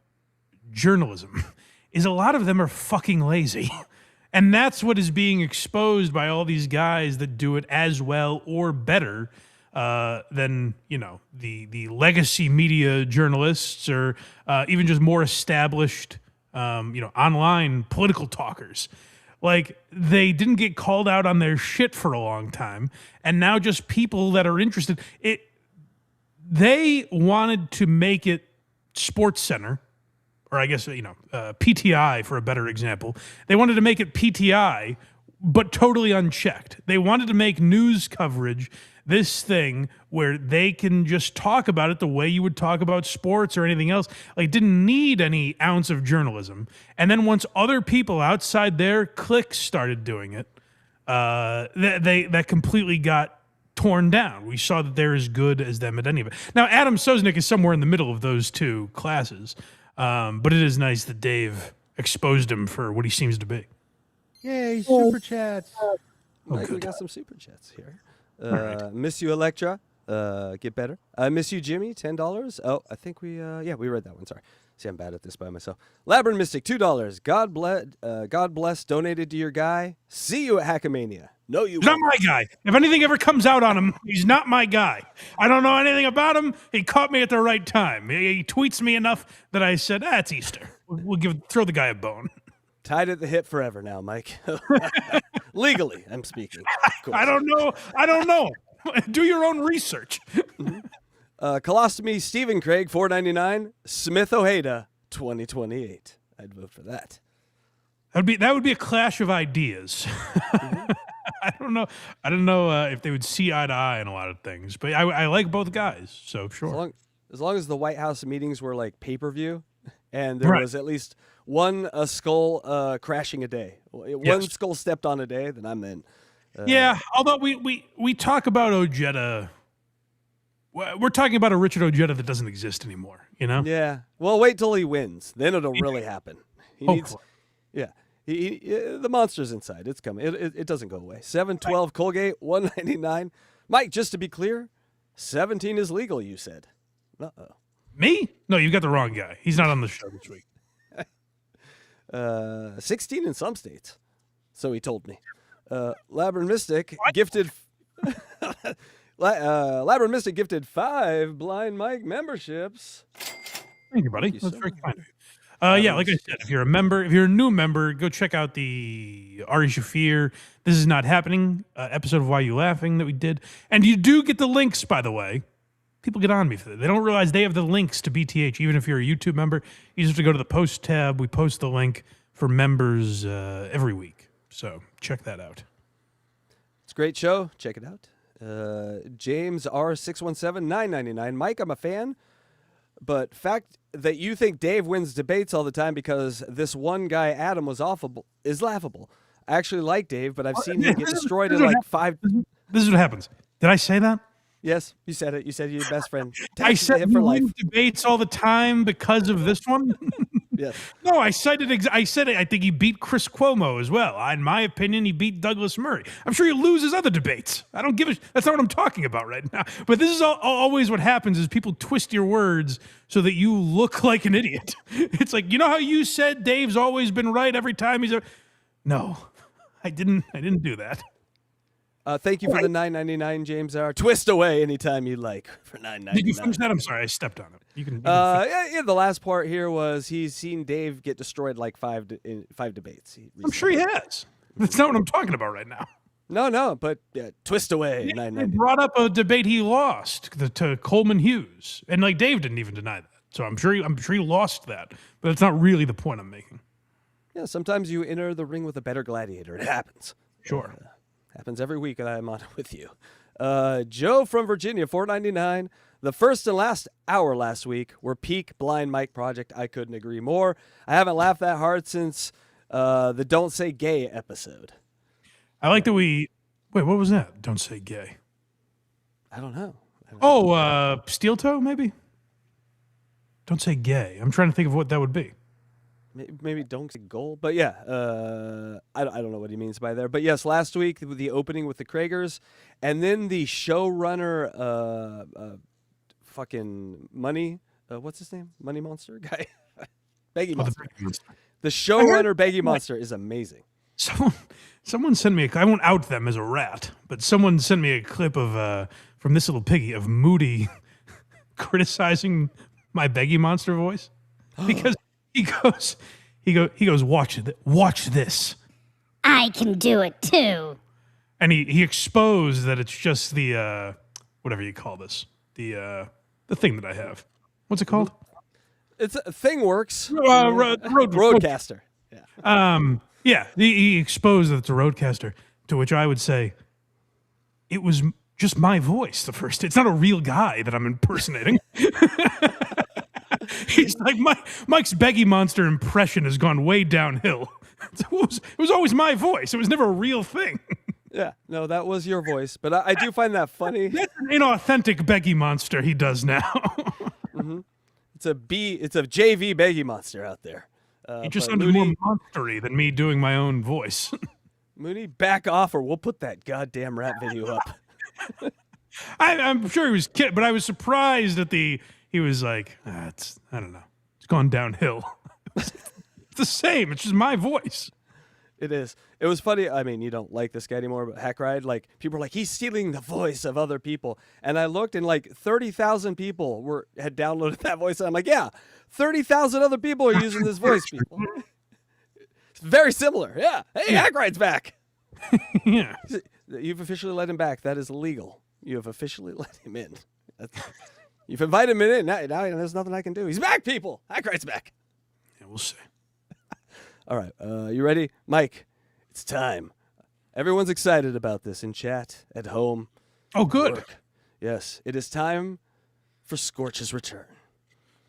journalism, is a lot of them are fucking lazy. And that's what is being exposed by all these guys that do it as well or better than, the legacy media journalists or even just more established online political talkers. Like, they didn't get called out on their shit for a long time, and now just people that are interested. They wanted to make it Sports Center, or I guess, PTI for a better example. They wanted to make it PTI, but totally unchecked. They wanted to make news coverage this thing where they can just talk about it the way you would talk about sports or anything else. Like, didn't need any ounce of journalism. And then once other people outside their cliques started doing it, that completely got torn down. We saw that they're as good as them at any of it. Now, Adam Sosnick is somewhere in the middle of those two classes, but it is nice that Dave exposed him for what he seems to be. Yay, super chats. Mike, we good. got some super chats here. right. Miss you, Electra. Get better. I miss you, Jimmy. $10. Oh, I think we read that one. Sorry. See, I'm bad at this by myself. Labyrinth Mystic, $2. God bless. Donated to your guy. See you at Hackamania. No, you. He's not my guy. If anything ever comes out on him, he's not my guy. I don't know anything about him. He caught me at the right time. He tweets me enough that I said, it's Easter. We'll throw the guy a bone. Tied at the hip forever now, Mike. Legally, I'm speaking. I don't know. Do your own research. Colostomy Stephen Craig, $4.99. Smith Ojeda, 2028. I'd vote for that. That would be a clash of ideas. I don't know if they would see eye to eye on a lot of things, but I like both guys, so sure. As long as the White House meetings were like pay-per-view, and there was at least one skull crashing a day, one skull stepped on a day, then I'm in. Yeah, although we talk about Ojeda, we're talking about a Richard Ojeda that doesn't exist anymore, Yeah. Well, wait till he wins, then it'll really happen. He needs. Yeah. The monster's inside. It's coming. It doesn't go away. 712 Colgate, $1.99. Mike, just to be clear, 17 is legal, you said. Uh-oh. Me? No, you got the wrong guy. He's not on the show this week. 16 in some states. So he told me. Labyrinth Mystic gifted Labyrinth Mystic gifted 5 Blind Mike memberships. Thank you, buddy. That's very kind of you. Yeah, like I said, if you're a new member, go check out the Ari Shafir This Is Not Happening episode of Why You Laughing that we did. And you do get the links, by the way. People get on me for that. They don't realize they have the links to BTH. Even if you're a YouTube member, you just have to go to the post tab. We post the link for members every week. So check that out. It's a great show. Check it out. James R617, $9.99. Mike, I'm a fan. But fact that you think Dave wins debates all the time because this one guy, Adam, was awful is laughable. I actually like Dave, but I've seen him get destroyed in like 5. This is what happens. Did I say that? Yes, you said it. You said you're your best friend. I said him you for life. win debates all the time because of this one. Yes. No, I said it. I think he beat Chris Cuomo as well. In my opinion, he beat Douglas Murray. I'm sure he loses other debates. I don't give a. That's not what I'm talking about right now. But this is always what happens: is people twist your words so that you look like an idiot. It's like, you know how you said Dave's always been right every time he's. No, I didn't do that. Thank you for the $9.99, James R. Twist away anytime you like for $9.99. Did you finish that? I'm sorry, I stepped on it. You can yeah, the last part here was he's seen Dave get destroyed like 5 debates. I'm sure he has. That's not what I'm talking about right now. No, but twist away. He brought up a debate he lost to Coleman Hughes, and like Dave didn't even deny that. So I'm sure he lost that, but that's not really the point I'm making. Yeah, sometimes you enter the ring with a better gladiator. It happens. Sure. Happens every week that I'm on it with you. Joe from Virginia, $4.99. The first and last hour last week were peak Blind Mike Project. I couldn't agree more. I haven't laughed that hard since the Don't Say Gay episode. I like that we... Wait, what was that? Don't say gay. I don't know. Steel toe, maybe? Don't say gay. I'm trying to think of what that would be. Maybe don't say goal. But yeah, I don't know what he means by there. But yes, last week, the opening with the Kragers, and then the showrunner, fucking Money, what's his name? Money Monster guy? Beggy Monster. The showrunner Beggy Monster is amazing. Someone sent me I won't out them as a rat, but someone sent me a clip of from this little piggy of Moody criticizing my Beggy Monster voice because he goes, watch this. I can do it too. And he exposed that it's just the whatever you call this, the thing that I have. What's it called? It's a ThingWorks. Roadcaster. Yeah. Yeah, he exposed that it's a Roadcaster, to which I would say, it was just my voice the first. It's not a real guy that I'm impersonating. He's like, Mike's Beggy Monster impression has gone way downhill. It was always my voice. It was never a real thing. Yeah, no, that was your voice. But I do find that funny. That's an inauthentic Beggy Monster he does now. Mm-hmm. It's a JV Beggy Monster out there. He just sounded more monstery than me doing my own voice. Mooney, back off or we'll put that goddamn rap video up. I'm sure he was kidding, but I was surprised that he was like, I don't know. It's gone downhill. It's the same. It's just my voice. It is. It was funny. I mean, you don't like this guy anymore, but HACKRIDE, like, people were like, he's stealing the voice of other people. And I looked and like 30,000 people had downloaded that voice. And I'm like, yeah, 30,000 other people are using this voice, people. It's very similar. Yeah. Hey, HACKRIDE's back. Yeah. You've officially let him back. That is illegal. You have officially let him in. You've invited him in. Now there's nothing I can do. He's back, people. HACKRIDE's back. Yeah, we'll see. All right. You ready? Mike, it's time. Everyone's excited about this in chat, at home. Oh, good. Work. Yes. It is time for Scorch's return.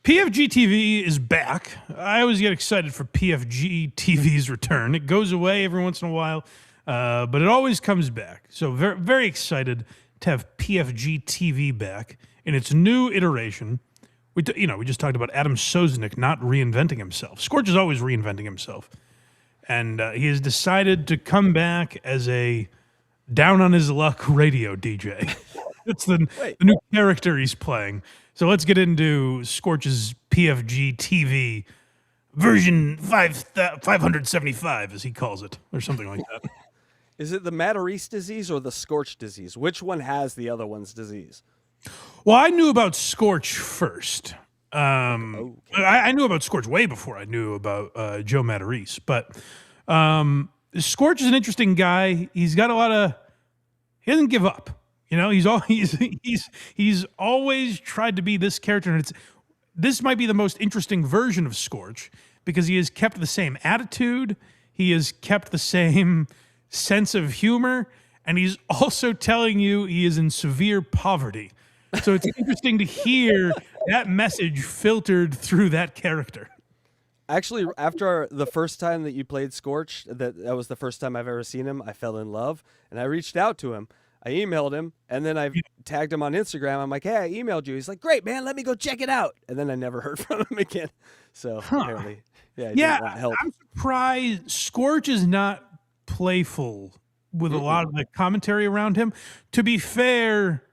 PFG TV is back. I always get excited for PFG TV's return. It goes away every once in a while, but it always comes back. So very, very excited to have PFG TV back in its new iteration. We just talked about Adam Sosnick not reinventing himself. Scorch is always reinventing himself. And he has decided to come back as a down-on-his-luck radio DJ. That's the new character he's playing. So let's get into Scorch's PFG TV version 575, as he calls it, or something like that. Is it the Matarese disease or the Scorch disease? Which one has the other one's disease? Well, I knew about Scorch first. I knew about Scorch way before I knew about Joe Matarese. But Scorch is an interesting guy. He's got a lot of... He doesn't give up. You know, he's always tried to be this character. And this might be the most interesting version of Scorch because he has kept the same attitude. He has kept the same sense of humor. And he's also telling you he is in severe poverty. So it's interesting to hear that message filtered through that character. Actually, after the first time that you played Scorch, that was the first time I've ever seen him, I fell in love. And I reached out to him. I emailed him, and then I tagged him on Instagram. I'm like, hey, I emailed you. He's like, great, man, let me go check it out. And then I never heard from him again. So apparently, he didn't want help. I'm surprised Scorch is not playful with a lot of the commentary around him. To be fair,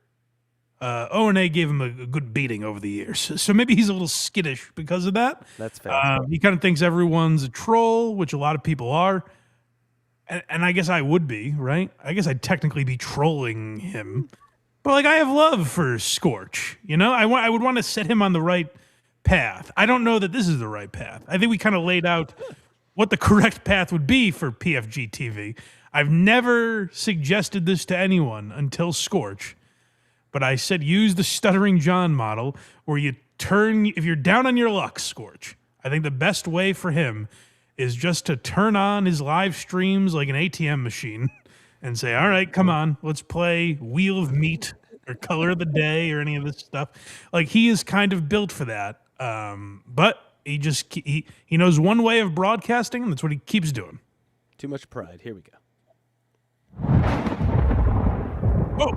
O&A gave him a good beating over the years. So maybe he's a little skittish because of that. That's fair. He kind of thinks everyone's a troll, which a lot of people are. And I guess I would be, right? I guess I'd technically be trolling him. But, like, I have love for Scorch. You know, I would want to set him on the right path. I don't know that this is the right path. I think we kind of laid out what the correct path would be for PFG TV. I've never suggested this to anyone until Scorch. But I said use the Stuttering John model where you turn, if you're down on your luck, Scorch, I think the best way for him is just to turn on his live streams like an ATM machine and say, all right, come on, let's play Wheel of Meat or Color of the Day or any of this stuff. Like, he is kind of built for that. But he knows one way of broadcasting, and that's what he keeps doing. Too much pride. Here we go. Oh,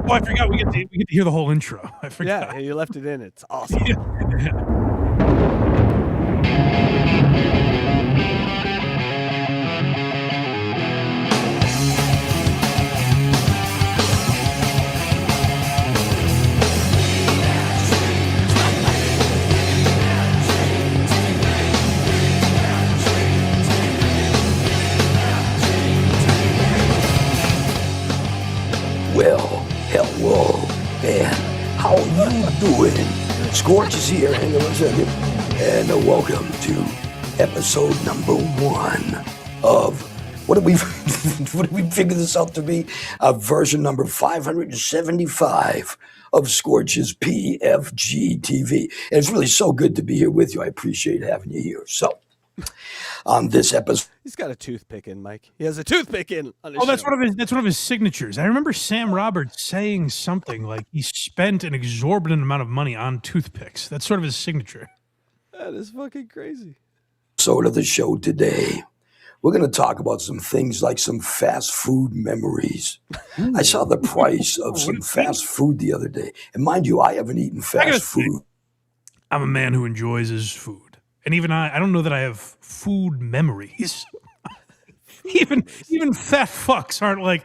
I forgot we get to hear the whole intro. I forgot. Yeah, you left it in. It's awesome. Well, hello, and how you doing? Scorch is here, hang on a second, and welcome to episode number 1 of, what did we figure this out to be? Version number 575 of Scorch's PFG TV. And it's really so good to be here with you. I appreciate having you here. So, on this episode, he's got a toothpick in, Mike. He has a toothpick in. On his that's one of his signatures. I remember Sam Roberts saying something like he spent an exorbitant amount of money on toothpicks. That's sort of his signature. That is fucking crazy. Episode of the show today, we're going to talk about some things like some fast food memories. I saw the price of some fast food the other day, and mind you, I haven't eaten fast food. I'm a man who enjoys his food. And even I don't know that I have food memories. even fat fucks aren't like,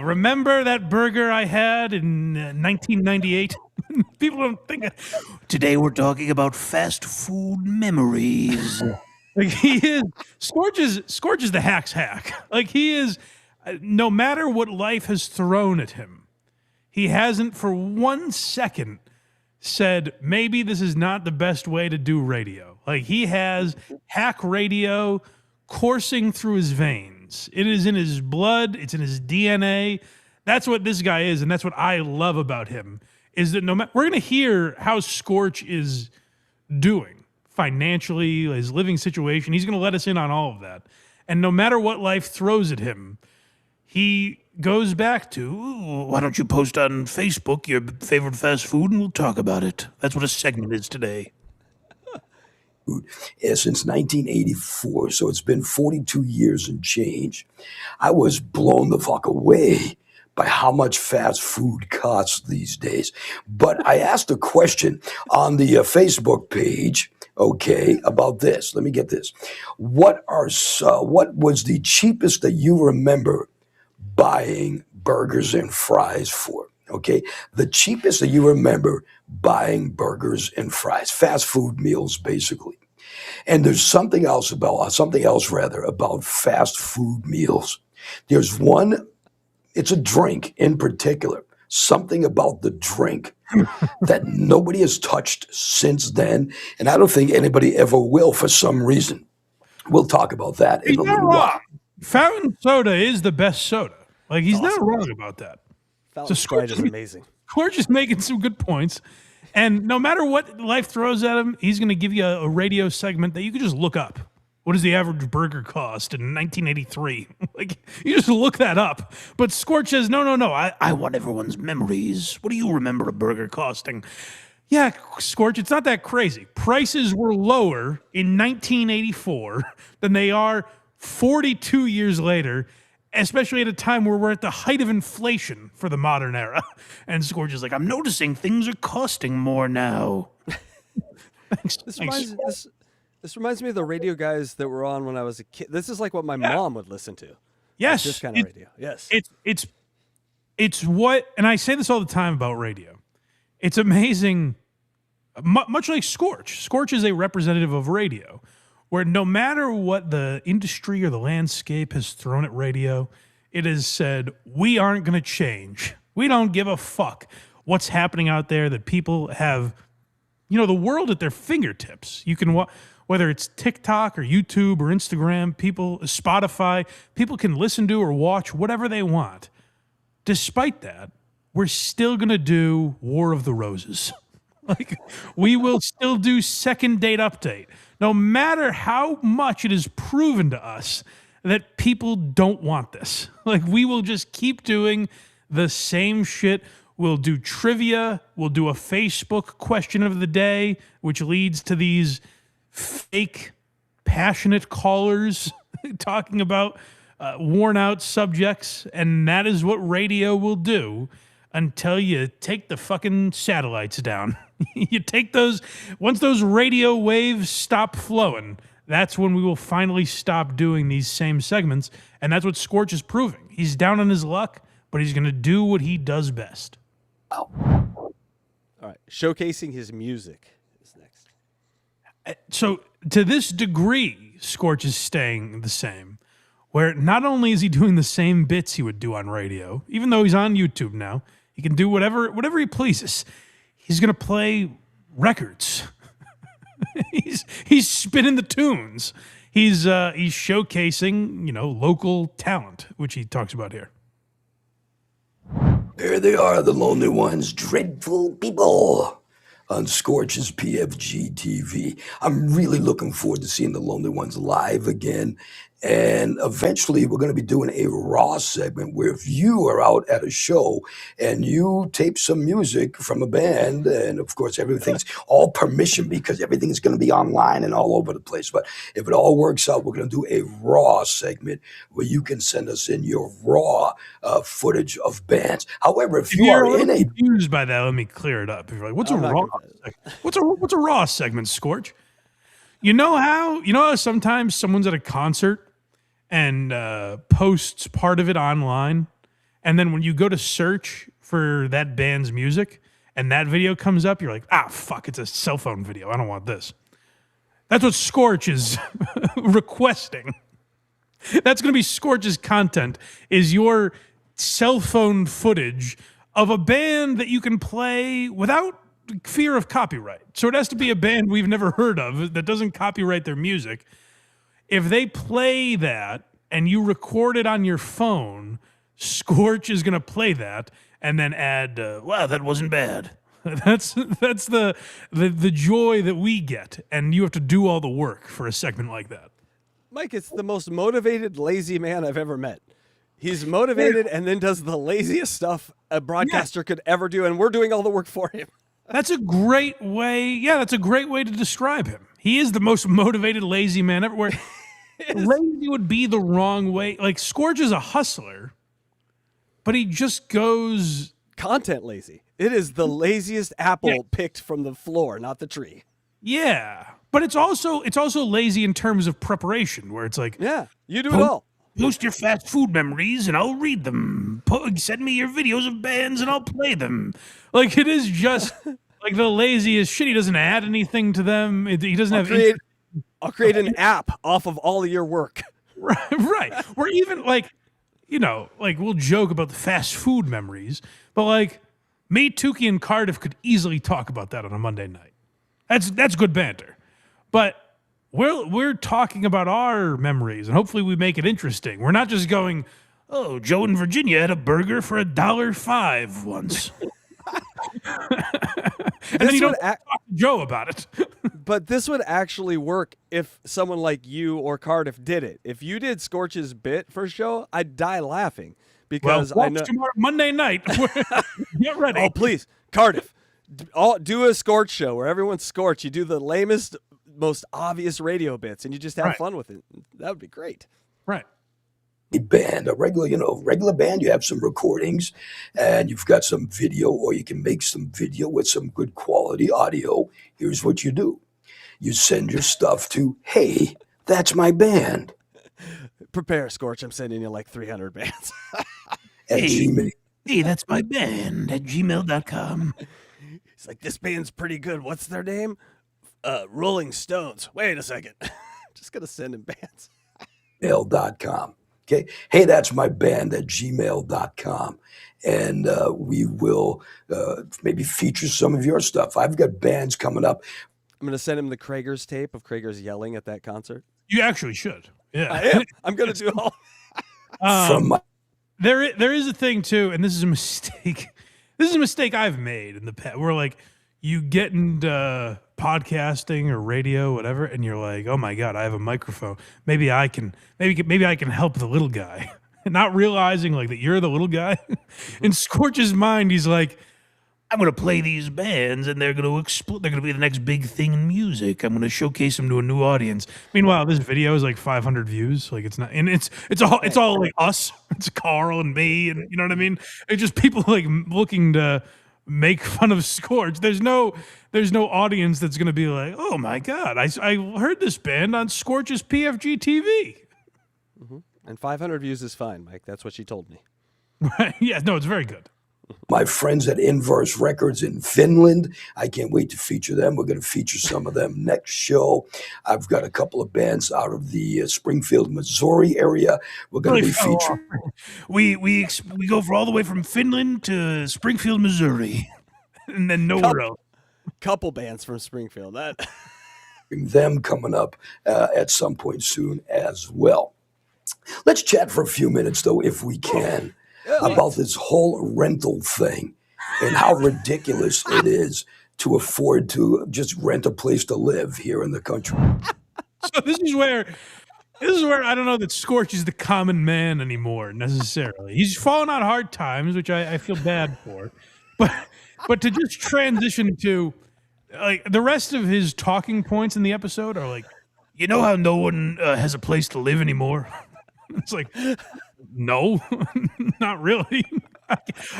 remember that burger I had in 1998? People don't think. Today we're talking about fast food memories. Like he is, Scorch is the hack's hack. Like he is, no matter what life has thrown at him, he hasn't for 1 second said, maybe this is not the best way to do radio. Like he has hack radio coursing through his veins. It is in his blood. It's in his DNA. That's what this guy is. And that's what I love about him is that we're going to hear how Scorch is doing financially, his living situation. He's going to let us in on all of that. And no matter what life throws at him, he goes back to, why don't you post on Facebook your favorite fast food and we'll talk about it. That's what a segment is today. Since 1984, so it's been 42 years and change. I was blown the fuck away by how much fast food costs these days. But I asked a question on the Facebook page, okay, about this. Let me get this. What was the cheapest that you remember buying burgers and fries for? Okay, the cheapest that you remember buying burgers and fries, fast food meals, basically. And there's something else about fast food meals. There's one, it's a drink in particular, something about the drink that nobody has touched since then, and I don't think anybody ever will for some reason. We'll talk about that in a little while. Fountain soda is the best soda. Like he's not wrong about that. Fountain Sprite is amazing. Scorch is making some good points. And no matter what life throws at him, he's going to give you a radio segment that you can just look up. What does the average burger cost in 1983? Like, you just look that up. But Scorch says, no. I want everyone's memories. What do you remember a burger costing? Yeah, Scorch, it's not that crazy. Prices were lower in 1984 than they are 42 years later, especially at a time where we're at the height of inflation for the modern era. And Scorch is like, I'm noticing things are costing more now. Thanks. This reminds me of the radio guys that were on when I was a kid. This is like what my mom would listen to. Yes. Like this kind of radio. Yes. It's what, and I say this all the time about radio. It's amazing, much like Scorch. Scorch is a representative of radio, where no matter what the industry or the landscape has thrown at radio, it has said, we aren't going to change. We don't give a fuck what's happening out there, that people have, the world at their fingertips. You can, whether it's TikTok or YouTube or Instagram, Spotify, people can listen to or watch whatever they want. Despite that, we're still going to do War of the Roses. Like, we will still do Second Date Update. No matter how much it is proven to us that people don't want this. Like, we will just keep doing the same shit. We'll do trivia. We'll do a Facebook question of the day, which leads to these fake, passionate callers talking about worn out subjects. And that is what radio will do until you take the fucking satellites down. You take those, once those radio waves stop flowing, that's when we will finally stop doing these same segments. And that's what Scorch is proving. He's down on his luck, but he's going to do what he does best. All right. Showcasing his music is next. So to this degree, Scorch is staying the same, where not only is he doing the same bits he would do on radio, even though he's on YouTube now, he can do whatever he pleases. He's going to play records. he's spinning the tunes. He's showcasing, local talent, which he talks about here. There they are, the lonely ones, dreadful people on Scorch's PFG TV. I'm really looking forward to seeing the lonely ones live again. And eventually we're going to be doing a Raw segment where if you are out at a show and you tape some music from a band, and of course everything's all permission because everything's going to be online and all over the place. But if it all works out, we're going to do a Raw segment where you can send us in your raw footage of bands. However, if you are confused by that, let me clear it up. If you're like, what's a Raw segment, Scorch? You know how sometimes someone's at a concert and posts part of it online, and then when you go to search for that band's music and that video comes up, you're like, fuck, it's a cell phone video. I don't want this. That's what Scorch is requesting. That's going to be Scorch's content, is your cell phone footage of a band that you can play without fear of copyright. So it has to be a band we've never heard of that doesn't copyright their music. If they play that and you record it on your phone, Scorch is going to play that and then add, wow, that wasn't bad. That's the joy that we get, and you have to do all the work for a segment like that. Mike, it's the most motivated, lazy man I've ever met. He's motivated and then does the laziest stuff a broadcaster could ever do, and we're doing all the work for him. That's a great way. Yeah, that's a great way to describe him. He is the most motivated, lazy man everywhere. Lazy would be the wrong way. Like, Scorch is a hustler, but he just goes content lazy. It is the laziest apple picked from the floor, not the tree. Yeah, but it's also lazy in terms of preparation, where it's like, you do it all. Post your fast food memories and I'll read them. Send me your videos of bands and I'll play them. Like, it is just like the laziest shit. He doesn't add anything to them. He doesn't I'll create an app off of all of your work. Right. We're even like we'll joke about the fast food memories, but like me, Tukey, and Cardiff could easily talk about that on a Monday night. That's good banter. But we're talking about our memories, and hopefully we make it interesting. We're not just going, oh, Joe in Virginia had a burger for $1.05 once. And then you don't talk to Joe about it. But this would actually work if someone like you or Cardiff did it. If you did Scorch's bit for a show, I'd die laughing. Because I know tomorrow, Monday night. Get ready. Oh, please, Cardiff, do a Scorch show where everyone's Scorch. You do the lamest, most obvious radio bits, and you just have fun with it. That would be great. Right. A band, a regular band, you have some recordings and you've got some video, or you can make some video with some good quality audio. Here's what you do. You send your stuff to, hey, that's my band. Prepare, Scorch. I'm sending you like 300 bands. Hey, that's my band at gmail.com. He's like, this band's pretty good. What's their name? Rolling Stones. Wait a second. Just going to send him bands. Gmail.com. Okay. Hey, that's my band at gmail.com. And we will maybe feature some of your stuff. I've got bands coming up. I'm going to send him the Krager's tape of Krager's yelling at that concert. You actually should. Yeah. I am. I'm going to do all. There is a thing, too, and this is a mistake. This is a mistake I've made in the past, where, like, you get into podcasting or radio, whatever, and you're like, oh my God, I have a microphone. Maybe I can help the little guy. Not realizing like that you're the little guy. In Scorch's mind, he's like, I'm going to play these bands and they're going to explode. They're going to be the next big thing in music. I'm going to showcase them to a new audience. Meanwhile, this video is like 500 views. Like it's not, and it's all like us. It's Carl and me, and you know what I mean? It's just people like looking to make fun of Scorch. There's no audience that's going to be like, oh my God, I heard this band on Scorch's PFG TV. And 500 views is fine, Mike. That's what she told me. Right? Yeah, no, it's very good. My friends at Inverse Records in Finland, I can't wait to feature them. We're going to feature some of them next show. I've got a couple of bands out of the Springfield, Missouri area. We're going to be featuring. We go all the way from Finland to Springfield, Missouri, and then nowhere else. Couple bands from Springfield. Them coming up at some point soon as well. Let's chat for a few minutes, though, if we can, about this whole rental thing and how ridiculous it is to afford to just rent a place to live here in the country. So this is where I don't know that Scorch is the common man anymore necessarily. He's fallen on hard times, which I feel bad for, but to just transition to like the rest of his talking points in the episode are like, you know how no one has a place to live anymore. It's like, no, not really.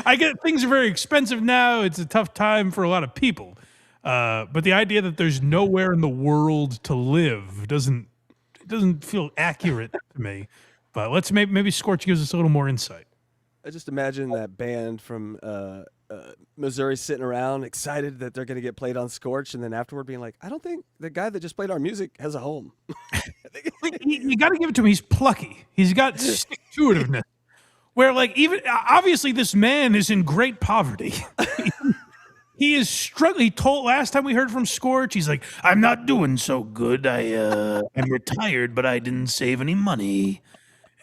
I get things are very expensive now. It's a tough time for a lot of people. But the idea that there's nowhere in the world to live doesn't feel accurate to me. But let's maybe Scorch gives us a little more insight. I just imagine that band from Missouri sitting around excited that they're going to get played on Scorch, and then afterward being like, I don't think the guy that just played our music has a home. You got to give it to him. He's plucky. He's got stick-to-itiveness. Where, like, even obviously this man is in great poverty. He is struggling. He told last time we heard from Scorch, he's like, I'm not doing so good. I'm retired, but I didn't save any money.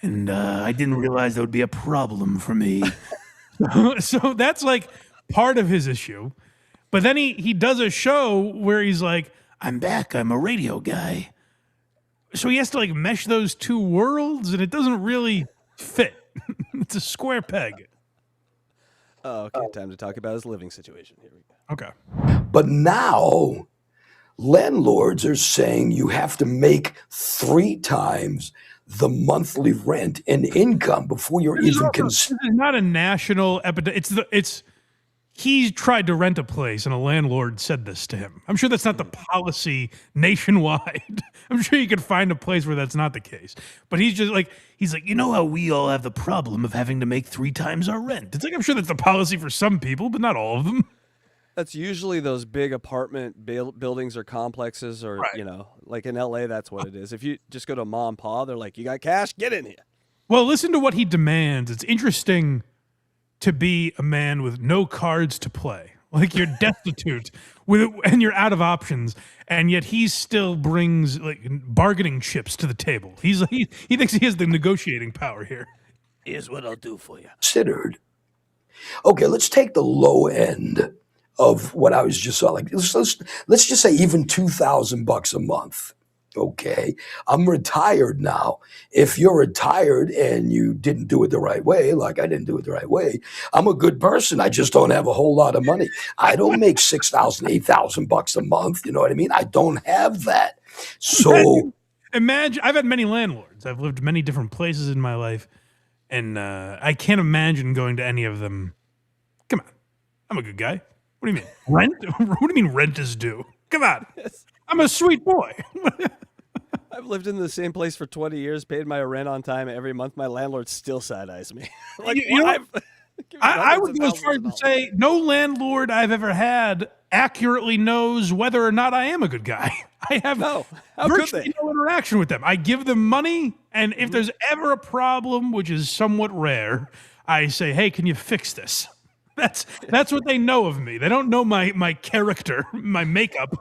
And I didn't realize that would be a problem for me. So that's like part of his issue. But then he does a show where he's like, I'm back. I'm a radio guy. So he has to like mesh those two worlds, and it doesn't really fit. It's a square peg. Oh, okay. Time to talk about his living situation. Here we go. Okay. But now landlords are saying you have to make 3 times the rent and income before you're even considered. This is not a national epidemic. He tried to rent a place and a landlord said this to him. I'm sure that's not the policy nationwide. I'm sure you could find a place where that's not the case. But he's like, you know how we all have the problem of having to make 3 times our rent. It's like, I'm sure that's the policy for some people, but not all of them. That's usually those big apartment buildings or complexes, or, right. You know, like in LA, that's what it is. If you just go to mom and pa, they're like, you got cash? Get in here. Well, listen to what he demands. It's interesting to be a man with no cards to play. Like you're destitute and you're out of options, and yet he still brings like bargaining chips to the table. He thinks he has the negotiating power here. Here's what I'll do for you. Considered. Okay, let's take the low end of what I was just like. Let's just say even $2,000 a month. Okay, I'm retired now. If you're retired and you didn't do it the right way, like I didn't do it the right way, I'm a good person. I just don't have a whole lot of money. I don't make $6,000, $8,000 a month. You know what I mean? I don't have that. So imagine, I've had many landlords. I've lived many different places in my life, and I can't imagine going to any of them. Come on, I'm a good guy. What do you mean? Rent? What do you mean rent is due? Come on. I'm a sweet boy. I've lived in the same place for 20 years, paid my rent on time every month. My landlord still side-eyes me. Like, you know, I would go as far as to say no landlord I've ever had accurately knows whether or not I am a good guy. I have virtually no interaction with them. I give them money, and if there's ever a problem, which is somewhat rare, I say, hey, can you fix this? That's what they know of me. They don't know my character, my makeup.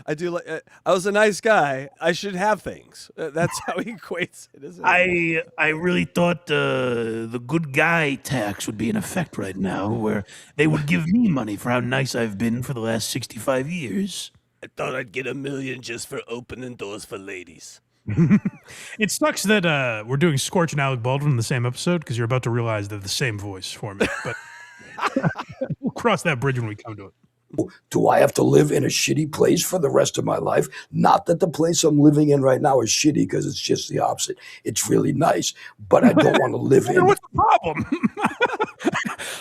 I do like. I was a nice guy. I should have things. That's how he equates it. Isn't it? I really thought the good guy tax would be in effect right now, where they would give me money for how nice I've been for the last 65 years. I thought I'd get $1 million just for opening doors for ladies. It sucks that we're doing Scorch and Alec Baldwin in the same episode because you're about to realize they're the same voice for me. But we'll cross that bridge when we come to it. Do I have to live in a shitty place for the rest of my life? Not that the place I'm living in right now is shitty, because it's just the opposite. It's really nice, but I don't want to live in. What's the problem?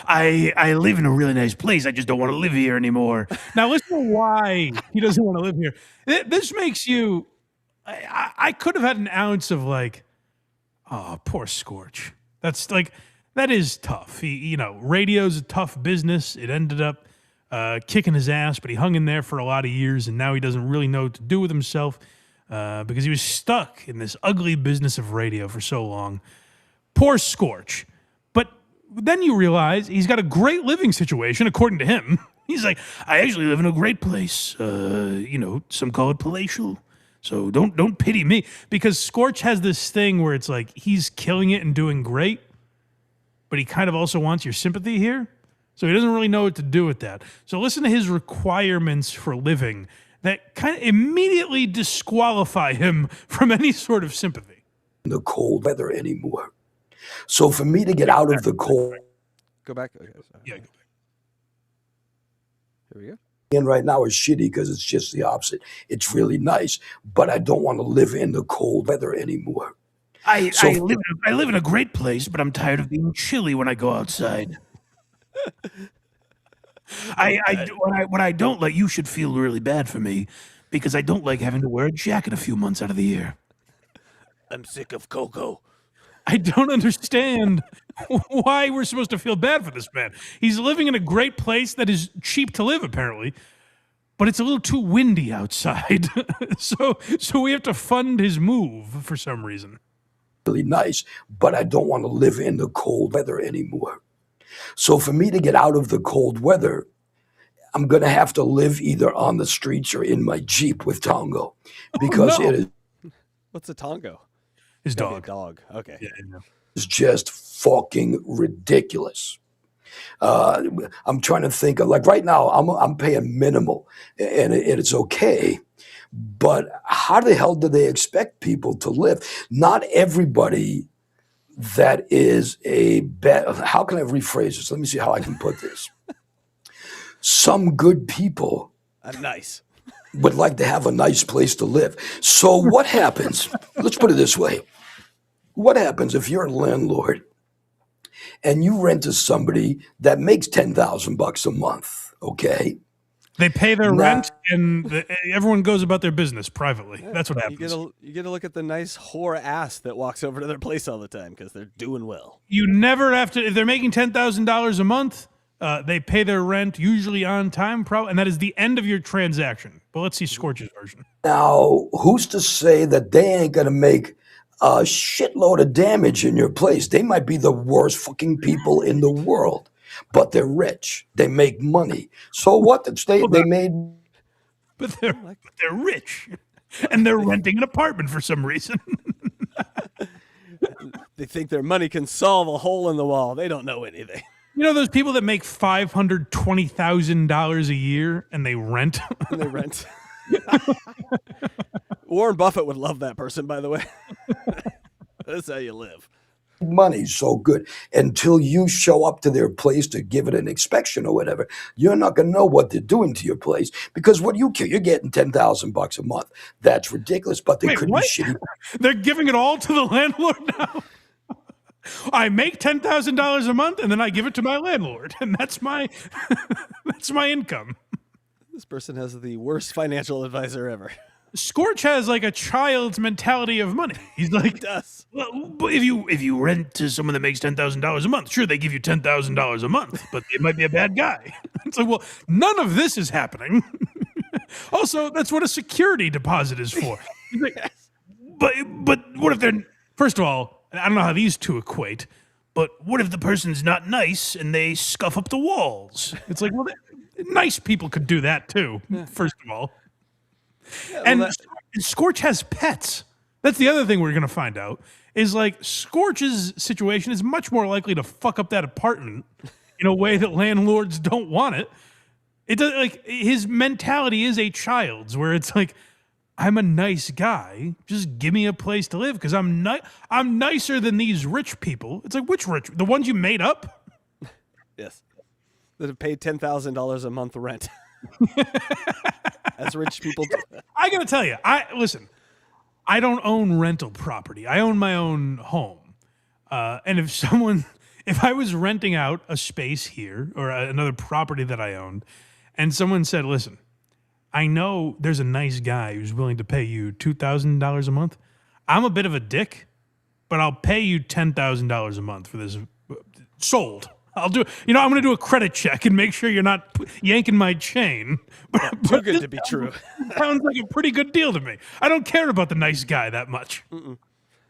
I live in a really nice place. I just don't want to live here anymore. Now listen to why he doesn't want to live here. This makes you. I could have had an ounce of like, oh, poor Scorch. That's like, that is tough. Radio's a tough business. It ended up kicking his ass, but he hung in there for a lot of years, and now he doesn't really know what to do with himself because he was stuck in this ugly business of radio for so long. Poor Scorch. But then you realize he's got a great living situation, according to him. He's like, I actually live in a great place. Some call it palatial. So don't pity me, because Scorch has this thing where it's like he's killing it and doing great, but he kind of also wants your sympathy here. So he doesn't really know what to do with that. So listen to his requirements for living that kind of immediately disqualify him from any sort of sympathy. The cold weather anymore. So for me to get out of the cold. Go back. Okay, yeah, go back. Here we go. In right now is shitty because it's just the opposite. It's really nice, but I don't want to live in the cold weather anymore. I live in a great place, but I'm tired of being chilly when I go outside. What I don't like, you should feel really bad for me, because I don't like having to wear a jacket a few months out of the year. I'm sick of cocoa. I don't understand why we're supposed to feel bad for this man. He's living in a great place that is cheap to live, apparently, but it's a little too windy outside. So we have to fund his move for some reason. Really nice, but I don't want to live in the cold weather anymore. So for me to get out of the cold weather, I'm going to have to live either on the streets or in my Jeep with Tongo, because it is. What's a Tongo? His dog. Dog. Okay. Yeah, I know. It's just fucking ridiculous. I'm trying to think of, like, right now I'm paying minimal, and it's okay. But how the hell do they expect people to live? Not everybody that is how can I rephrase this? Let me see how I can put this. Some good people nice would like to have a nice place to live. So what happens? Let's put it this way. What happens if you're a landlord and you rent to somebody that makes $10,000 a month? Okay. They pay their rent, and everyone goes about their business privately. That's what happens. You get to look at the nice whore ass that walks over to their place all the time because they're doing well. You never have to. If they're making $10,000 a month, they pay their rent usually on time, and that is the end of your transaction. But let's see Scorch's version. Now, who's to say that they ain't gonna make a shitload of damage in your place? They might be the worst fucking people in the world, but they're rich. They make money. So what? They made. But they're rich, and they're renting an apartment for some reason. They think their money can solve a hole in the wall. They don't know anything. You know those people that make $520,000 a year and they rent? And they rent. Warren Buffett would love that person, by the way. That's how you live. Money so good. Until you show up to their place to give it an inspection or whatever, you're not going to know what they're doing to your place, because what do you care? You're getting $10,000 a month. That's ridiculous, but they could be shitty. They're giving it all to the landlord now? I make $10,000 a month, and then I give it to my landlord, and that's my income. This person has the worst financial advisor ever. Scorch has like a child's mentality of money. He's like, he does. Well, but if you rent to someone that makes $10,000 a month, sure, they give you $10,000 a month, but they might be a bad guy. It's like, well, none of this is happening. Also, that's what a security deposit is for. Like, but what if they're, first of all, I don't know how these two equate, but what if the person's not nice and they scuff up the walls? It's like, well, nice people could do that too, first of all. And Scorch has pets. That's the other thing we're going to find out is like Scorch's situation is much more likely to fuck up that apartment in a way that landlords don't want it. It does, like, his mentality is a child's, where it's like, I'm a nice guy. Just give me a place to live because I'm nicer than these rich people. It's like, which rich? The ones you made up? Yes. That have paid $10,000 a month rent. As rich people do. I got to tell you, listen, I don't own rental property. I own my own home. And if I was renting out a space here or another property that I owned, and someone said, listen, I know there's a nice guy who's willing to pay you $2,000 a month. I'm a bit of a dick, but I'll pay you $10,000 a month for this. Sold. I'll do. I'm going to do a credit check and make sure you're not yanking my chain. But too good to be true. Sounds like a pretty good deal to me. I don't care about the nice guy that much.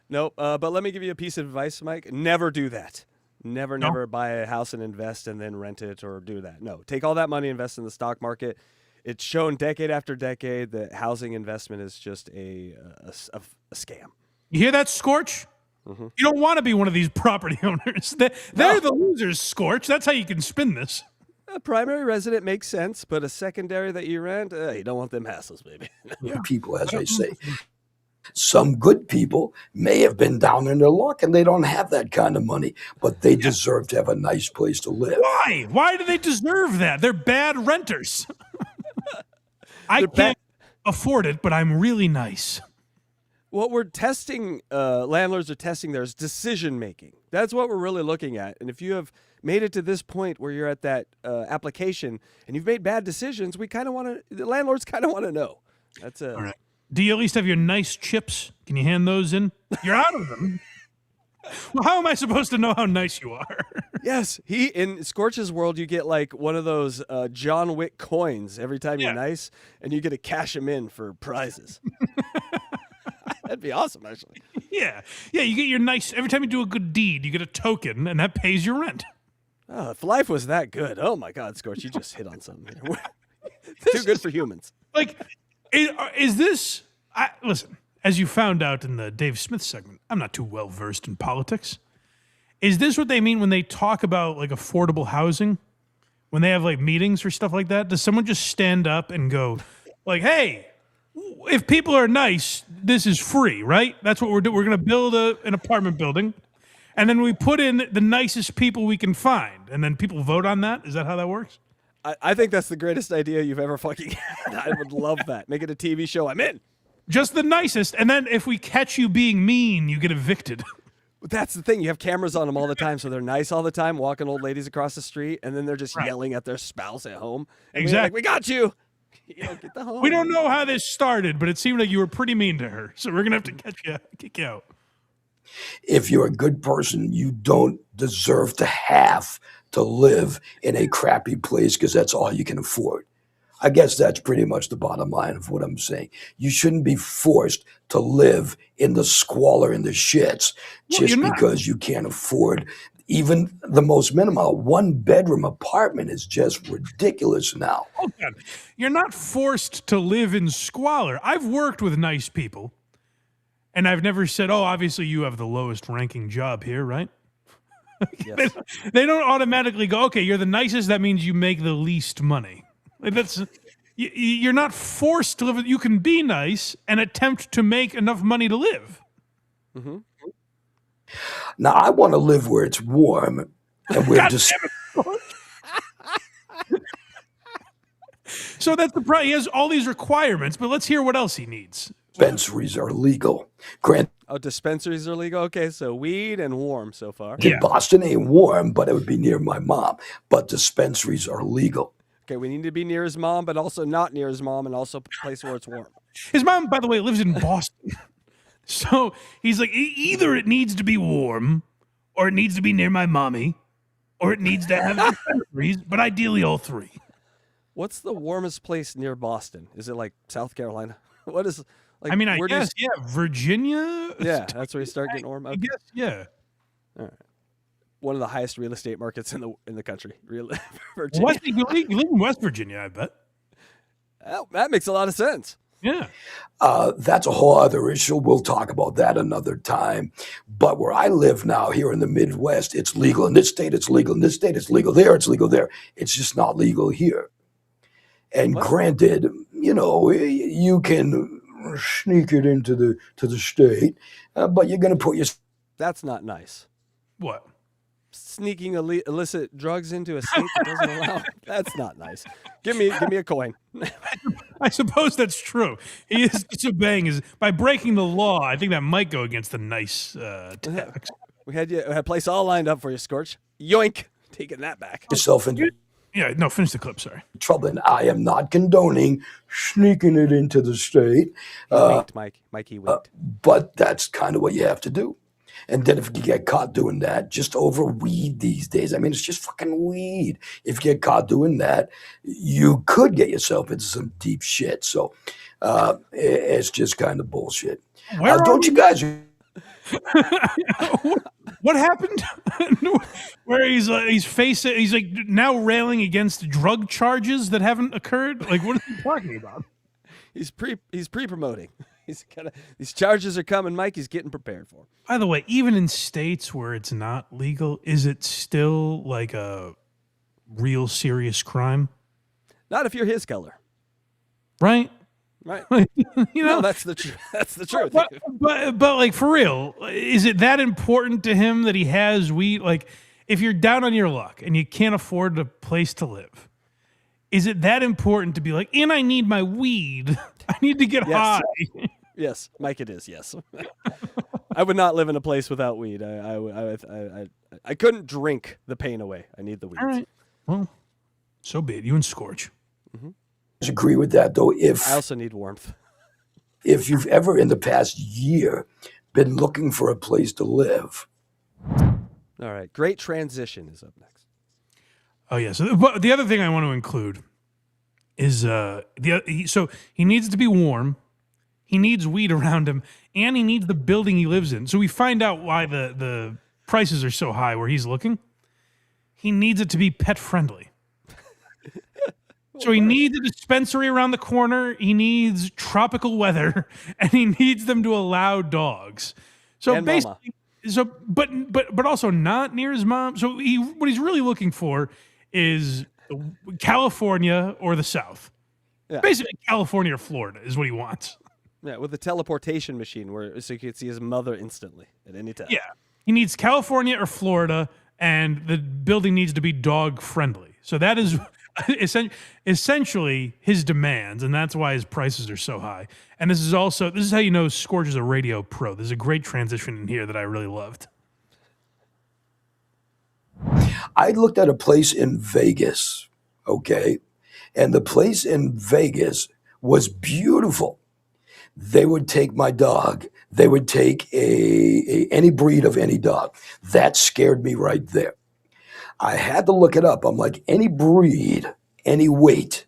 Nope. But let me give you a piece of advice, Mike. Never do that. Never buy a house and invest and then rent it or do that. No, take all that money, invest in the stock market. It's shown decade after decade that housing investment is just a scam. You hear that, Scorch? Mm-hmm. You don't want to be one of these property owners. They're the losers, Scorch. That's how you can spin this. A primary resident makes sense, but a secondary that you rent, you don't want them hassles, baby. People, as I say. Some good people may have been down in their luck and they don't have that kind of money, but they deserve to have a nice place to live. Why? Why do they deserve that? They're bad renters. I can't afford it, but I'm really nice. What we're testing, landlords are testing there is decision making. That's what we're really looking at. And if you have made it to this point where you're at that application and you've made bad decisions, the landlords kind of want to know. That's all right. Do you at least have your nice chips? Can you hand those in? You're out of them. Well, how am I supposed to know how nice you are? Yes, in Scorch's world, you get like one of those John Wick coins every time you're nice, and you get to cash them in for prizes. That'd be awesome, actually. Yeah, you get your nice, every time you do a good deed, you get a token, and that pays your rent. Oh, if life was that good, oh my God, Scorch, you just hit on something here. Too good for humans. Like, is this, listen, as you found out in the Dave Smith segment, I'm not too well versed in politics. Is this what they mean when they talk about like affordable housing? When they have like meetings or stuff like that? Does someone just stand up and go like, hey, if people are nice, this is free, right? That's what we're doing. We're going to build an apartment building, and then we put in the nicest people we can find, and then people vote on that? Is that how that works? I think that's the greatest idea you've ever fucking had. I would love that. Make it a TV show. I'm in. Just the nicest, and then if we catch you being mean, you get evicted. That's the thing. You have cameras on them all the time, so they're nice all the time, walking old ladies across the street, and then they're just yelling at their spouse at home. And exactly. Like, we got you. Get the home. We don't know how this started, but it seemed like you were pretty mean to her, so we're going to have to kick you out. If you're a good person, you don't deserve to have to live in a crappy place because that's all you can afford. I guess that's pretty much the bottom line of what I'm saying. You shouldn't be forced to live in the squalor and the shits just because you can't afford even the most minimal. 1-bedroom apartment is just ridiculous now. Oh, God. You're not forced to live in squalor. I've worked with nice people, and I've never said, oh, obviously you have the lowest ranking job here, right? Yes. They don't automatically go, okay, you're the nicest, that means you make the least money. Like you're not forced to live. You can be nice and attempt to make enough money to live. Mm-hmm. Now, I want to live where it's warm and we're just. So that's the problem. He has all these requirements, but let's hear what else he needs. Dispensaries are legal. Dispensaries are legal. Okay, so weed and warm so far. Boston ain't warm, but it would be near my mom. But dispensaries are legal. Okay, we need to be near his mom, but also not near his mom, and also a place where it's warm. His mom, by the way, lives in Boston. So he's like, either it needs to be warm, or it needs to be near my mommy, or it needs to have dispensaries, but ideally all three. What's the warmest place near Boston? Is it like South Carolina? What is like? I mean, I guess Virginia. Yeah, that's where you start getting warm. Okay. I guess, yeah. All right. One of the highest real estate markets in the country. Virginia. You live in West Virginia, I bet. Well, that makes a lot of sense. Yeah. That's a whole other issue. We'll talk about that another time. But where I live now, here in the Midwest, it's legal. In this state, it's legal. In this state, it's legal. There, it's legal. There, it's just not legal here. And granted, you know, you can sneak it into the state, but you're going to put your. That's not nice. What? Sneaking illicit drugs into a state that doesn't allow. That's not nice. Give me a coin. I suppose that's true. He is disobeying by breaking the law. I think that might go against the nice tax. We had a place all lined up for you, Scorch. Yoink, taking that back. Yourself into. Yeah, no, finish the clip. Sorry. Trouble, and I am not condoning sneaking it into the state. Winked, Mike. Mikey winked. But that's kind of what you have to do. And then if you get caught doing that, just over weed these days, I mean, it's just fucking weed. If you get caught doing that, you could get yourself into some deep shit. So it's just kind of bullshit. Don't you guys? What happened? Where he's like now railing against drug charges that haven't occurred? Like, what is he talking about? He's pre-promoting. These charges are coming, Mike. He's getting prepared for them. By the way, even in states where it's not legal, is it still like a real serious crime? Not if you're his color. Right? Right. You know, no, that's the truth. That's the truth. But like, for real, is it that important to him that he has weed? Like, if you're down on your luck and you can't afford a place to live, is it that important to be like, and I need my weed? I need to get high. Yes, Mike, it is. Yes, I would not live in a place without weed. I couldn't drink the pain away. I need the weed. All right. Well, so be it. You and Scorch. Mm-hmm. I agree with that, though. I also need warmth. If you've ever in the past year been looking for a place to live. All right. Great transition is up next. Oh yeah. So, but the other thing I want to include is so he needs to be warm. He needs weed around him, and he needs the building he lives in. So we find out why the prices are so high where he's looking. He needs it to be pet friendly. So he needs a dispensary around the corner. He needs tropical weather, and he needs them to allow dogs. So and basically, but also not near his mom. So what he's really looking for is California or the South. Yeah. Basically, California or Florida is what he wants. Yeah, with the teleportation machine, so you can see his mother instantly at any time. Yeah, he needs California or Florida, and the building needs to be dog friendly. So that is essentially his demands, and that's why his prices are so high. And this is how you know Scorch is a radio pro. There's a great transition in here that I really loved. I looked at a place in Vegas, okay, and the place in Vegas was beautiful. They would take my dog. They would take any breed of any dog. That scared me right there. I had to look it up. I'm like, any breed, any weight,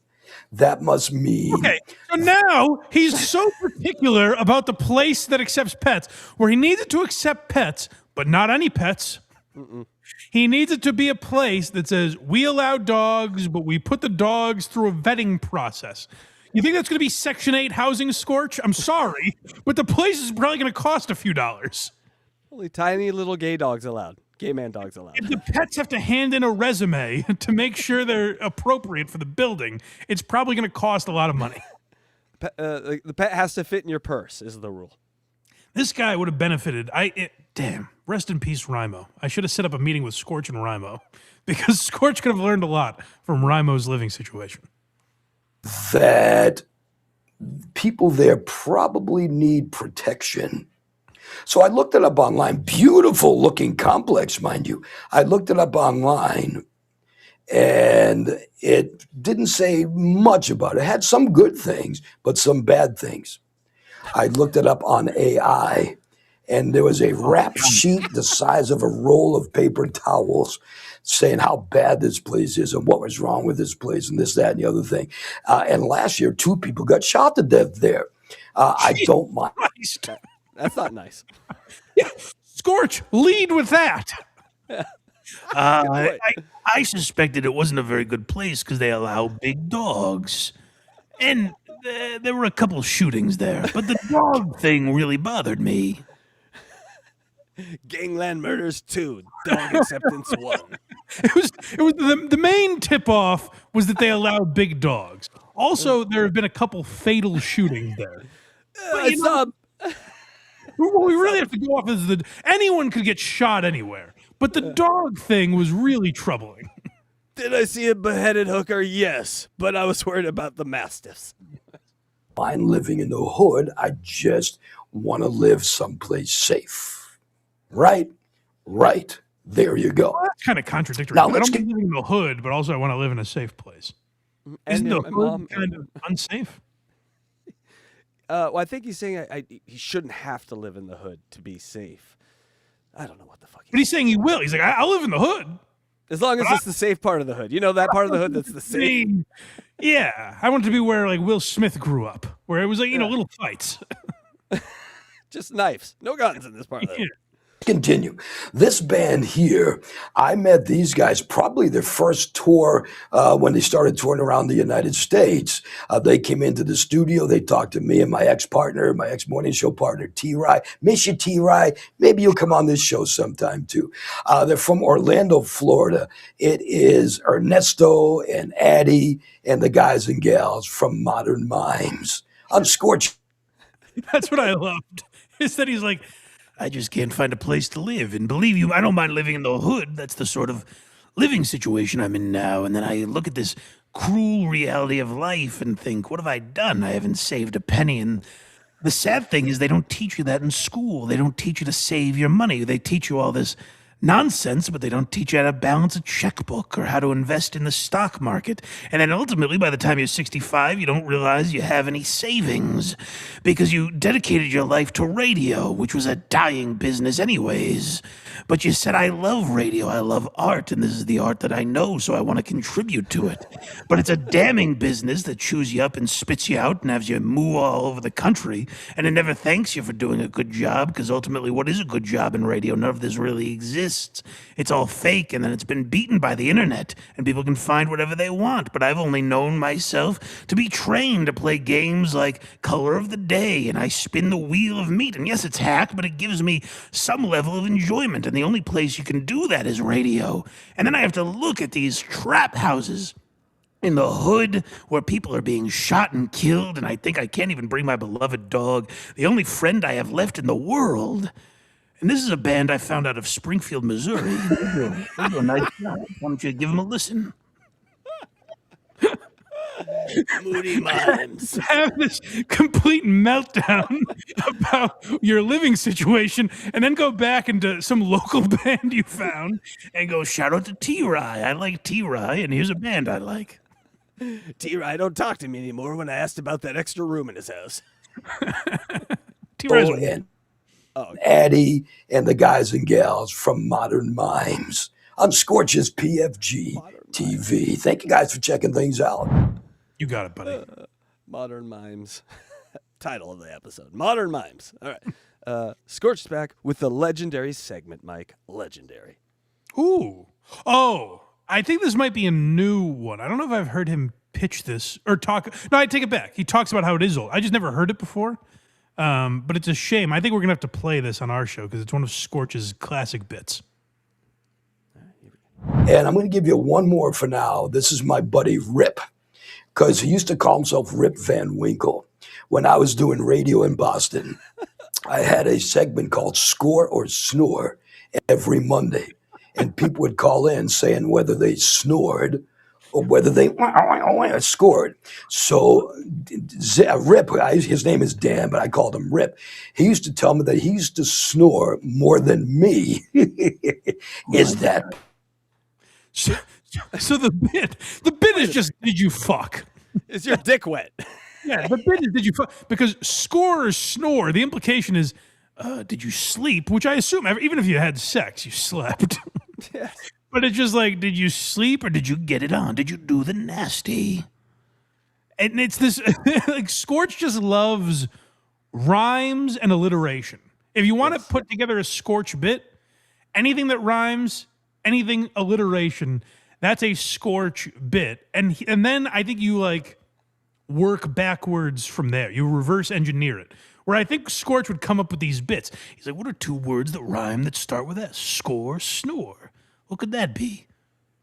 that must mean. Okay, so now he's so particular about the place that accepts pets, where he needs it to accept pets, but not any pets. Mm-mm. He needs it to be a place that says, we allow dogs, but we put the dogs through a vetting process. You think that's going to be Section 8 housing, Scorch? I'm sorry, but the place is probably going to cost a few dollars. Only tiny little gay dogs allowed. Gay man dogs allowed. If the pets have to hand in a resume to make sure they're appropriate for the building, it's probably going to cost a lot of money. The pet has to fit in your purse is the rule. This guy would have benefited. Damn, rest in peace, Rimo. I should have set up a meeting with Scorch and Rimo, because Scorch could have learned a lot from Rimo's living situation. That people there probably need protection. So I looked it up online. Beautiful looking complex, mind you. I looked it up online, and it didn't say much about it. It had some good things, but some bad things. I looked it up on AI, and there was a rap sheet the size of a roll of paper towels saying how bad this place is and what was wrong with this place and this, that, and the other thing. And last year, 2 people got shot to death there. I don't mind. That's not nice. Yeah. Scorch, lead with that. I suspected it wasn't a very good place because they allow big dogs. And there were a couple shootings there, but the dog thing really bothered me. Gangland murders 2, dog acceptance 1. It was the main tip off was that they allowed big dogs. Also, there have been a couple fatal shootings there. But, what we really have to go off is that anyone could get shot anywhere, but the dog thing was really troubling. Did I see a beheaded hooker? Yes, but I was worried about the mastiffs. I'm living in the hood. I just want to live someplace safe. Right? There you go. Well, that's kind of contradictory. Now I don't live in the hood, but also I want to live in a safe place. Isn't the hood kind of unsafe? Well, I think he's saying he shouldn't have to live in the hood to be safe. I don't know what the fuck. But he's saying he will. He's like, I'll live in the hood. As long as it's the safe part of the hood. You know that part of the hood that's the safe? Yeah. I want it to be where like Will Smith grew up, where it was like, little fights. Just knives. No guns in this part of the hood. Continue. This band here, I met these guys probably their first tour when they started touring around the United States. They came into the studio. They talked to me and my ex-partner, my ex-morning show partner, T-Rye. Miss you, T-Rye. Maybe you'll come on this show sometime too. They're from Orlando, Florida. It is Ernesto and Addie and the guys and gals from Modern Mimes. I'm Scorch. That's what I loved. Is that he's like, I just can't find a place to live. And believe you, I don't mind living in the hood. That's the sort of living situation I'm in now. And then I look at this cruel reality of life and think, what have I done? I haven't saved a penny. And the sad thing is they don't teach you that in school. They don't teach you to save your money. They teach you all this nonsense, but they don't teach you how to balance a checkbook or how to invest in the stock market. And then ultimately, by the time you're 65, you don't realize you have any savings because you dedicated your life to radio, which was a dying business anyways. But you said, I love radio, I love art, and this is the art that I know, so I want to contribute to it. But it's a damning business that chews you up and spits you out and has you moo all over the country, and it never thanks you for doing a good job, because ultimately, what is a good job in radio? None of this really exists. It's all fake, and then it's been beaten by the internet, and people can find whatever they want. But I've only known myself to be trained to play games like Color of the Day, and I spin the wheel of meat. And yes, it's hack, but it gives me some level of enjoyment, and the only place you can do that is radio. And then I have to look at these trap houses in the hood where people are being shot and killed, and I think I can't even bring my beloved dog, the only friend I have left in the world. And this is a band I found out of Springfield, Missouri. They do a nice job. Why don't you give them a listen? Moody Mimes. Have this complete meltdown about your living situation and then go back into some local band you found and go, shout out to T-Rye. I like T-Rye, and here's a band I like. T-Rye don't talk to me anymore when I asked about that extra room in his house. And Addie and the guys and gals from Modern Mimes. I'm Scorch's PFG TV. Thank you guys for checking things out. You got it, buddy. Modern Mimes. Title of the episode. Modern Mimes. All right. Scorch is back with the legendary segment, Mike. Legendary. Ooh. Oh, I think this might be a new one. I don't know if I've heard him pitch this or talk. No, I take it back. He talks about how it is old. I just never heard it before. But it's a shame. I think we're going to have to play this on our show because it's one of Scorch's classic bits. And I'm going to give you one more for now. This is my buddy Rip, because he used to call himself Rip Van Winkle. When I was doing radio in Boston, I had a segment called Score or Snore every Monday. And people would call in saying whether they snored or whether they scored. So Rip, his name is Dan, but I called him Rip. He used to tell me that he used to snore more than me. Is that... So the bit is just, did you fuck? Is your dick wet? Yeah, the bit is, did you fuck? Because score or snore, the implication is, did you sleep? Which I assume, even if you had sex, you slept. Yes. But it's just like, did you sleep or did you get it on? Did you do the nasty? And it's this, like, Scorch just loves rhymes and alliteration. If you want to put together a Scorch bit, anything that rhymes, anything alliteration, that's a Scorch bit. And then I think you, like, work backwards from there. You reverse engineer it. Where I think Scorch would come up with these bits. He's like, what are 2 words that rhyme that start with S? Score, snore. What could that be?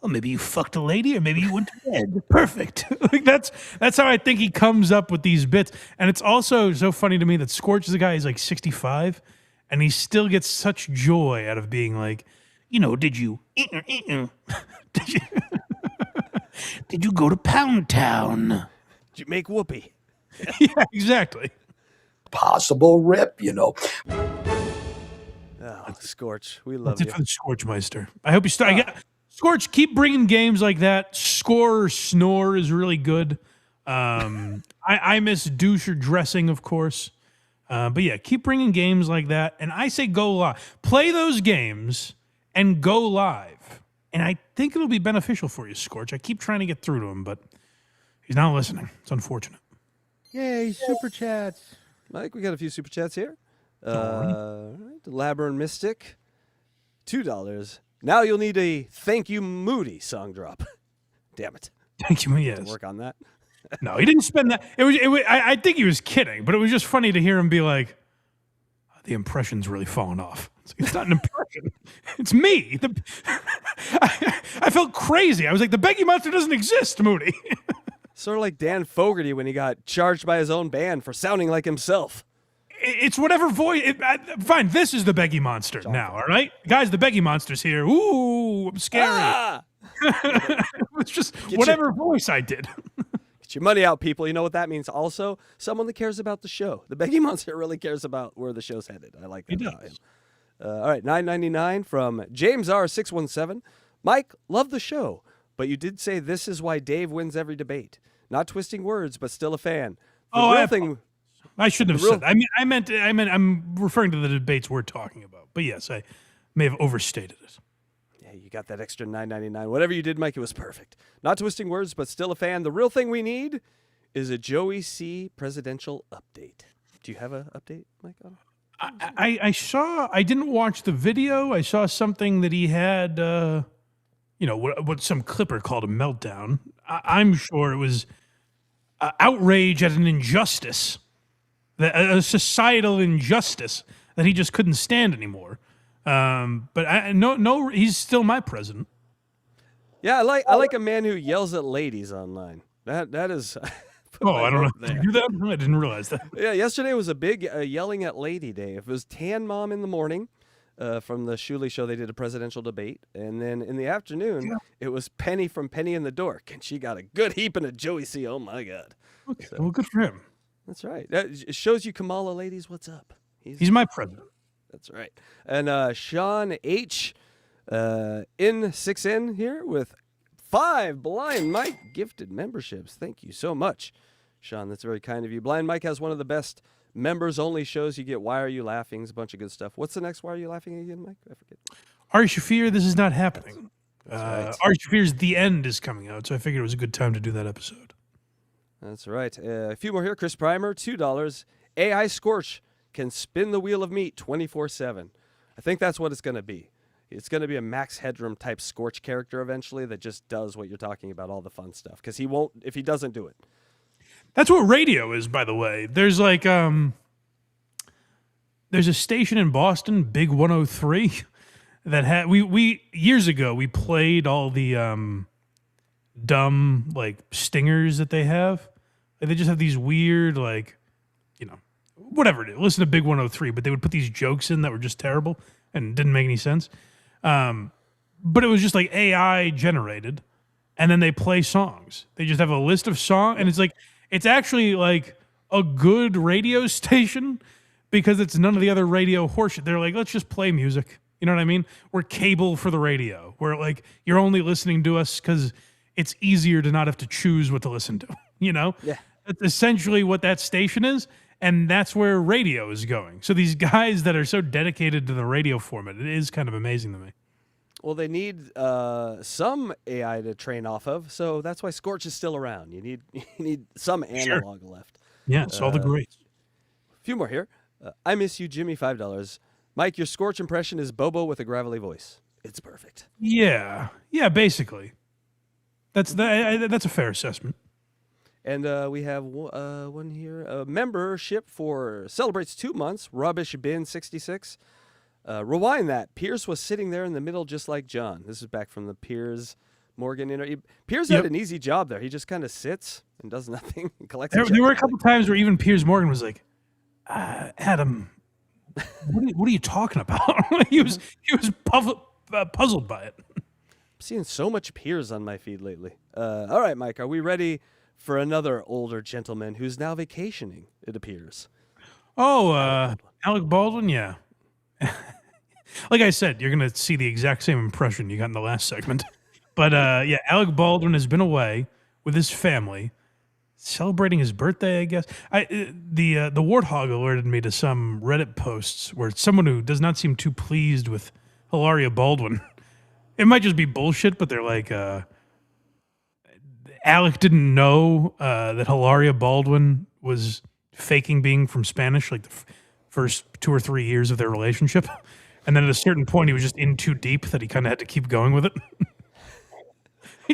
Well, maybe you fucked a lady or maybe you went to bed. Perfect. Like that's how I think he comes up with these bits. And it's also so funny to me that Scorch is a guy who's like 65 and he still gets such joy out of being like, did you did you go to Pound Town? Did you make whoopee? Yeah, exactly. Possible rip, Oh, Scorch, we love That's you. it for the Scorchmeister. I hope you start. Scorch, keep bringing games like that. Score or snore is really good. I miss douche or dressing, of course. But yeah, keep bringing games like that. And I say go live. Play those games and go live. And I think it'll be beneficial for you, Scorch. I keep trying to get through to him, but he's not listening. It's unfortunate. Yay, super chats. Mike, we got a few super chats here. Labyrinth Mystic, $2. Now you'll need a Thank You Moody song drop. Damn it. Thank you, yes. Work on that. No, he didn't spend that. It was. I think he was kidding, but it was just funny to hear him be like, the impression's really fallen off. It's not an impression. It's me. I felt crazy. I was like, the Becky Monster doesn't exist, Moody. Sort of like Dan Fogarty when he got charged by his own band for sounding like himself. It's whatever voice. Fine, this is the Becky Monster now, all right? Guys, the Becky Monster's here. Ooh, I'm scary. Ah! It's just whatever voice I did. Get your money out, people. You know what that means? Also, someone that cares about the show. The Becky Monster really cares about where the show's headed. I like that about him. All right, $9.99 from James R617. Mike, love the show, but you did say this is why Dave wins every debate. Not twisting words, but still a fan. I shouldn't have said that. I meant I'm referring to the debates we're talking about. But yes, I may have overstated it. Yeah, you got that extra $9.99. Whatever you did, Mike, it was perfect. Not twisting words, but still a fan. The real thing we need is a Joey C. presidential update. Do you have an update, Mike? I didn't watch the video. I saw something that he had, what some clipper called a meltdown. I'm sure it was outrage at an injustice, a societal injustice that he just couldn't stand anymore. But no, he's still my president. Yeah, I like a man who yells at ladies online. That is. I don't know. Did you do that? I didn't realize that. Yeah, yesterday was a big yelling at lady day. It was Tan Mom in the morning. From the Shuley show, they did a presidential debate. And then in the afternoon, it was Penny from Penny in the Dork. And she got a good heaping of Joey C. Oh, my God. Okay, well, good for him. That's right. It shows you Kamala ladies, what's up. He's my president. That's right. And Sean H. N6N here with 5 Blind Mike gifted memberships. Thank you so much, Sean. That's very kind of you. Blind Mike has one of the best members-only shows. You get Why Are You Laughing? It's a bunch of good stuff. What's the next Why Are You Laughing again, Mike? I forget. Ari Shafir, This Is Not Happening. Right. Ari Shafir's The End is coming out, so I figured it was a good time to do that episode. That's right. A few more here. Chris Primer, $2. AI Scorch can spin the wheel of meat 24/7. I think that's what it's going to be. It's going to be a Max Headroom type Scorch character eventually that just does what you're talking about, all the fun stuff. Because he won't, if he doesn't do it. That's what radio is, by the way. There's like, there's a station in Boston, Big 103, that had, we years ago, we played all the dumb, like, stingers that they have. Like, they just have these weird, like, whatever it is. Listen to Big 103, but they would put these jokes in that were just terrible and didn't make any sense. But it was just like AI generated, and then they play songs. They just have a list of songs, and it's actually like a good radio station because it's none of the other radio horseshit. They're like, let's just play music. You know what I mean? We're cable for the radio. We're like, you're only listening to us because it's easier to not have to choose what to listen to. Yeah. That's essentially what that station is. And that's where radio is going. So these guys that are so dedicated to the radio format, it is kind of amazing to me. Well, they need some AI to train off of, so that's why Scorch is still around. You need some analog left. Yeah, it's all the greats. A few more here. I miss you, Jimmy, $5. Mike, your Scorch impression is Bobo with a gravelly voice. It's perfect. Yeah, basically. That's a fair assessment. And we have one here. Membership for celebrates 2 months. Rubbish Bin 66. Rewind that. Pierce was sitting there in the middle just like John. This is back from the Piers Morgan interview. Piers had an easy job there. He just kind of sits and does nothing and collects. There were a couple times where even Piers Morgan was like, Adam, what are you talking about? he was puzzled by it. I'm seeing so much Piers on my feed lately. All right, Mike, are we ready for another older gentleman who's now vacationing, it appears? Oh, Alec Baldwin, yeah. Like I said, you're going to see the exact same impression you got in the last segment. But yeah, Alec Baldwin has been away with his family, celebrating his birthday, I guess. The Warthog alerted me to some Reddit posts where someone who does not seem too pleased with Hilaria Baldwin. It might just be bullshit, but they're like, Alec didn't know that Hilaria Baldwin was faking being from Spanish, like the first 2 or 3 years of their relationship. And then at a certain point, he was just in too deep that he kind of had to keep going with it.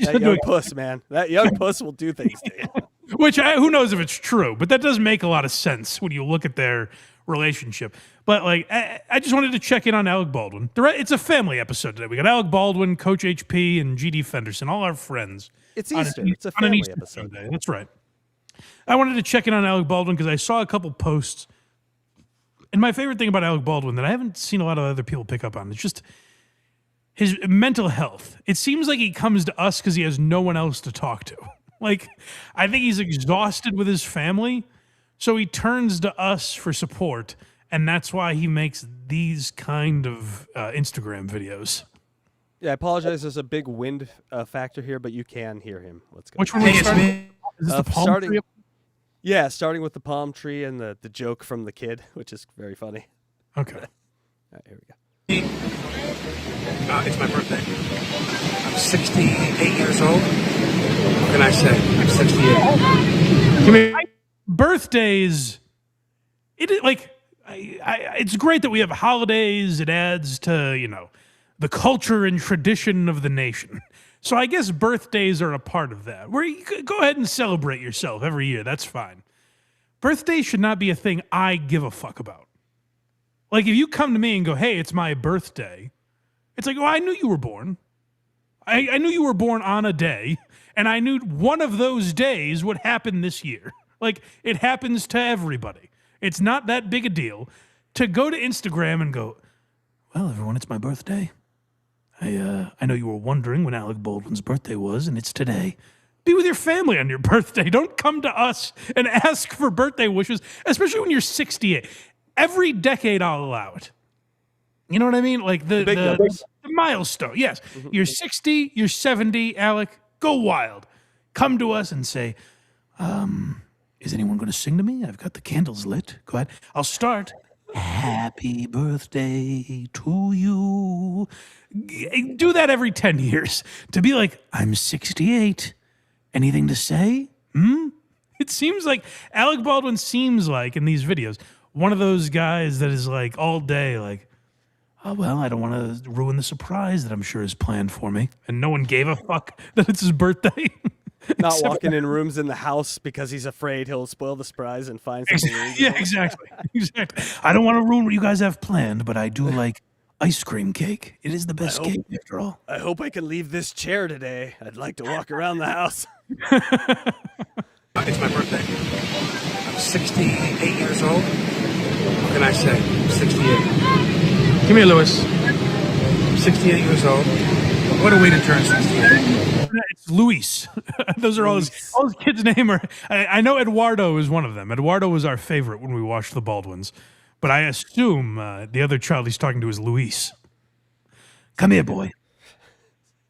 That young puss, man. That young puss will do things to you. Which, who knows if it's true, but that does make a lot of sense when you look at their relationship. But like, I just wanted to check in on Alec Baldwin. It's a family episode today. We got Alec Baldwin, Coach HP, and GD Fenderson, all our friends. It's Easter. It's a family episode. Sunday. That's right. I wanted to check in on Alec Baldwin because I saw a couple posts. And my favorite thing about Alec Baldwin that I haven't seen a lot of other people pick up on is just his mental health. It seems like he comes to us because he has no one else to talk to. Like, I think he's exhausted with his family, so he turns to us for support, and that's why he makes these kind of Instagram videos. Yeah, I apologize. There's a big wind factor here, but you can hear him. Let's go. Which one? Is this the palm tree? Yeah, starting with the palm tree and the joke from the kid, which is very funny. Okay. All right, here we go. It's my birthday. I'm 68 years old. What can I say? I'm 68. Give me birthdays. It is like it's great that we have holidays. It adds to the culture and tradition of the nation. So I guess birthdays are a part of that. Where you go ahead and celebrate yourself every year. That's fine. Birthdays should not be a thing I give a fuck about. Like if you come to me and go, "Hey, it's my birthday," it's like, "Oh, I knew you were born. I knew you were born on a day, and I knew one of those days would happen this year." Like it happens to everybody. It's not that big a deal to go to Instagram and go, "Well, everyone, it's my birthday. I know you were wondering when Alec Baldwin's birthday was, and it's today." Be with your family on your birthday. Don't come to us and ask for birthday wishes, especially when you're 68. Every decade, I'll allow it. You know what I mean? Like the milestone. Yes. Mm-hmm. You're 60, you're 70, Alec, go wild. Come to us and say, is anyone going to sing to me? I've got the candles lit. Go ahead. I'll start. Happy birthday to you. Do that every 10 years. To be like, I'm 68. Anything to say? It seems like Alec Baldwin seems like in these videos one of those guys that is like all day like, oh, well, I don't want to ruin the surprise that I'm sure is planned for me. And no one gave a fuck that it's his birthday. Not walking in rooms in the house because he's afraid he'll spoil the surprise and find something. Yeah, exactly. I don't want to ruin what you guys have planned, but I do like ice cream cake. It is the best cake after all. I hope I can leave this chair today. I'd like to walk around the house. It's my birthday. I'm 68 years old. What can I say? I'm 68. Give me a Lewis. I'm 68 years old. What a way to turn 68. It's Luis. Those are all his kids' name. I know Eduardo is one of them. Eduardo was our favorite when we watched the Baldwins. But I assume the other child he's talking to is Luis. Come here, boy.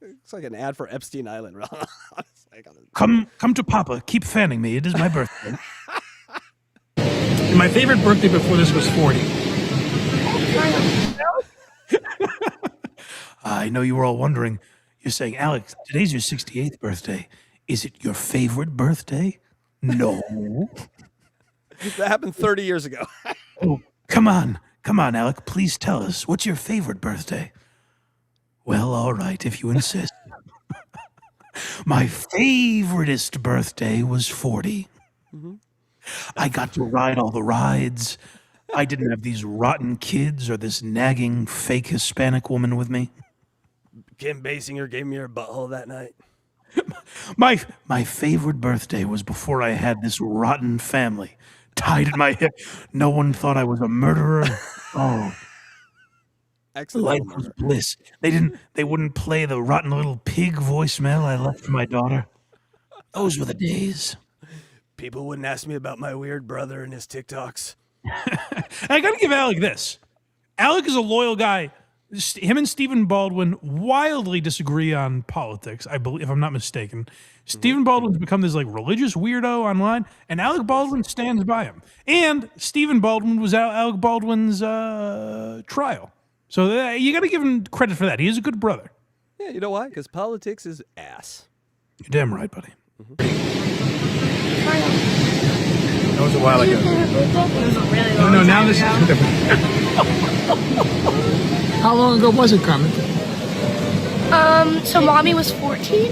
Looks like an ad for Epstein Island. Come to Papa. Keep fanning me. It is my birthday. My favorite birthday before this was 40. I know you were all wondering. You're saying, Alex, today's your 68th birthday. Is it your favorite birthday? No. That happened 30 years ago. Oh, come on, Alec. Please tell us. What's your favorite birthday? Well, all right, if you insist. My favoriteest birthday was 40. I got to ride all the rides. I didn't have these rotten kids or this nagging fake Hispanic woman with me. Kim Basinger gave me her butthole that night. My favorite birthday was before I had this rotten family tied at my hip. No one thought I was a murderer. Oh, excellent. Life was bliss. They wouldn't play the rotten little pig voicemail I left for my daughter. Those were the days. People wouldn't ask me about my weird brother and his TikToks. I got to give Alec this. Alec is a loyal guy. Him and Stephen Baldwin wildly disagree on politics, I believe, if I'm not mistaken. Stephen Baldwin's become this like religious weirdo online, and Alec Baldwin stands by him. And Stephen Baldwin was Alec Baldwin's trial. So you got to give him credit for that. He is a good brother. Yeah, you know why? Because politics is ass. You're damn right, buddy. That was a while ago. No, now this is How long ago was it, Carmen? So mommy was 14?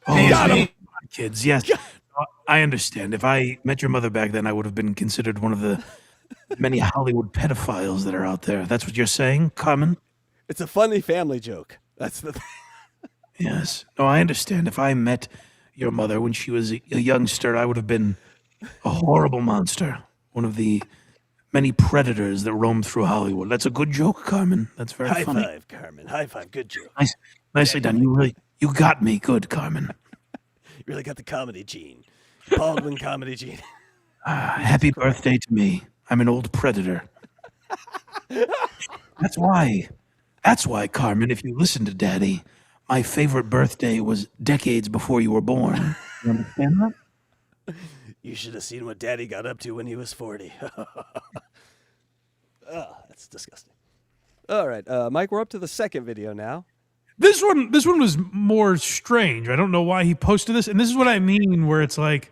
Got him. Kids, yes. I understand. If I met your mother back then, I would have been considered one of the many Hollywood pedophiles that are out there. That's what you're saying, Carmen? It's a funny family joke. That's the thing. Yes. No, I understand. If I met your mother when she was a youngster, I would have been a horrible monster. One of the many predators that roam through Hollywood. That's a good joke, Carmen. That's very funny. High five, Carmen. High five. Good joke. Nicely done. You got me good, Carmen. You really got the comedy gene. Baldwin comedy gene. Happy birthday to me. I'm an old predator. That's why, Carmen, if you listen to Daddy, my favorite birthday was decades before you were born. You understand that? You should have seen what Daddy got up to when he was 40. That's disgusting. All right, Mike, we're up to the second video now. This one was more strange. I don't know why he posted this, and this is what I mean, where it's like,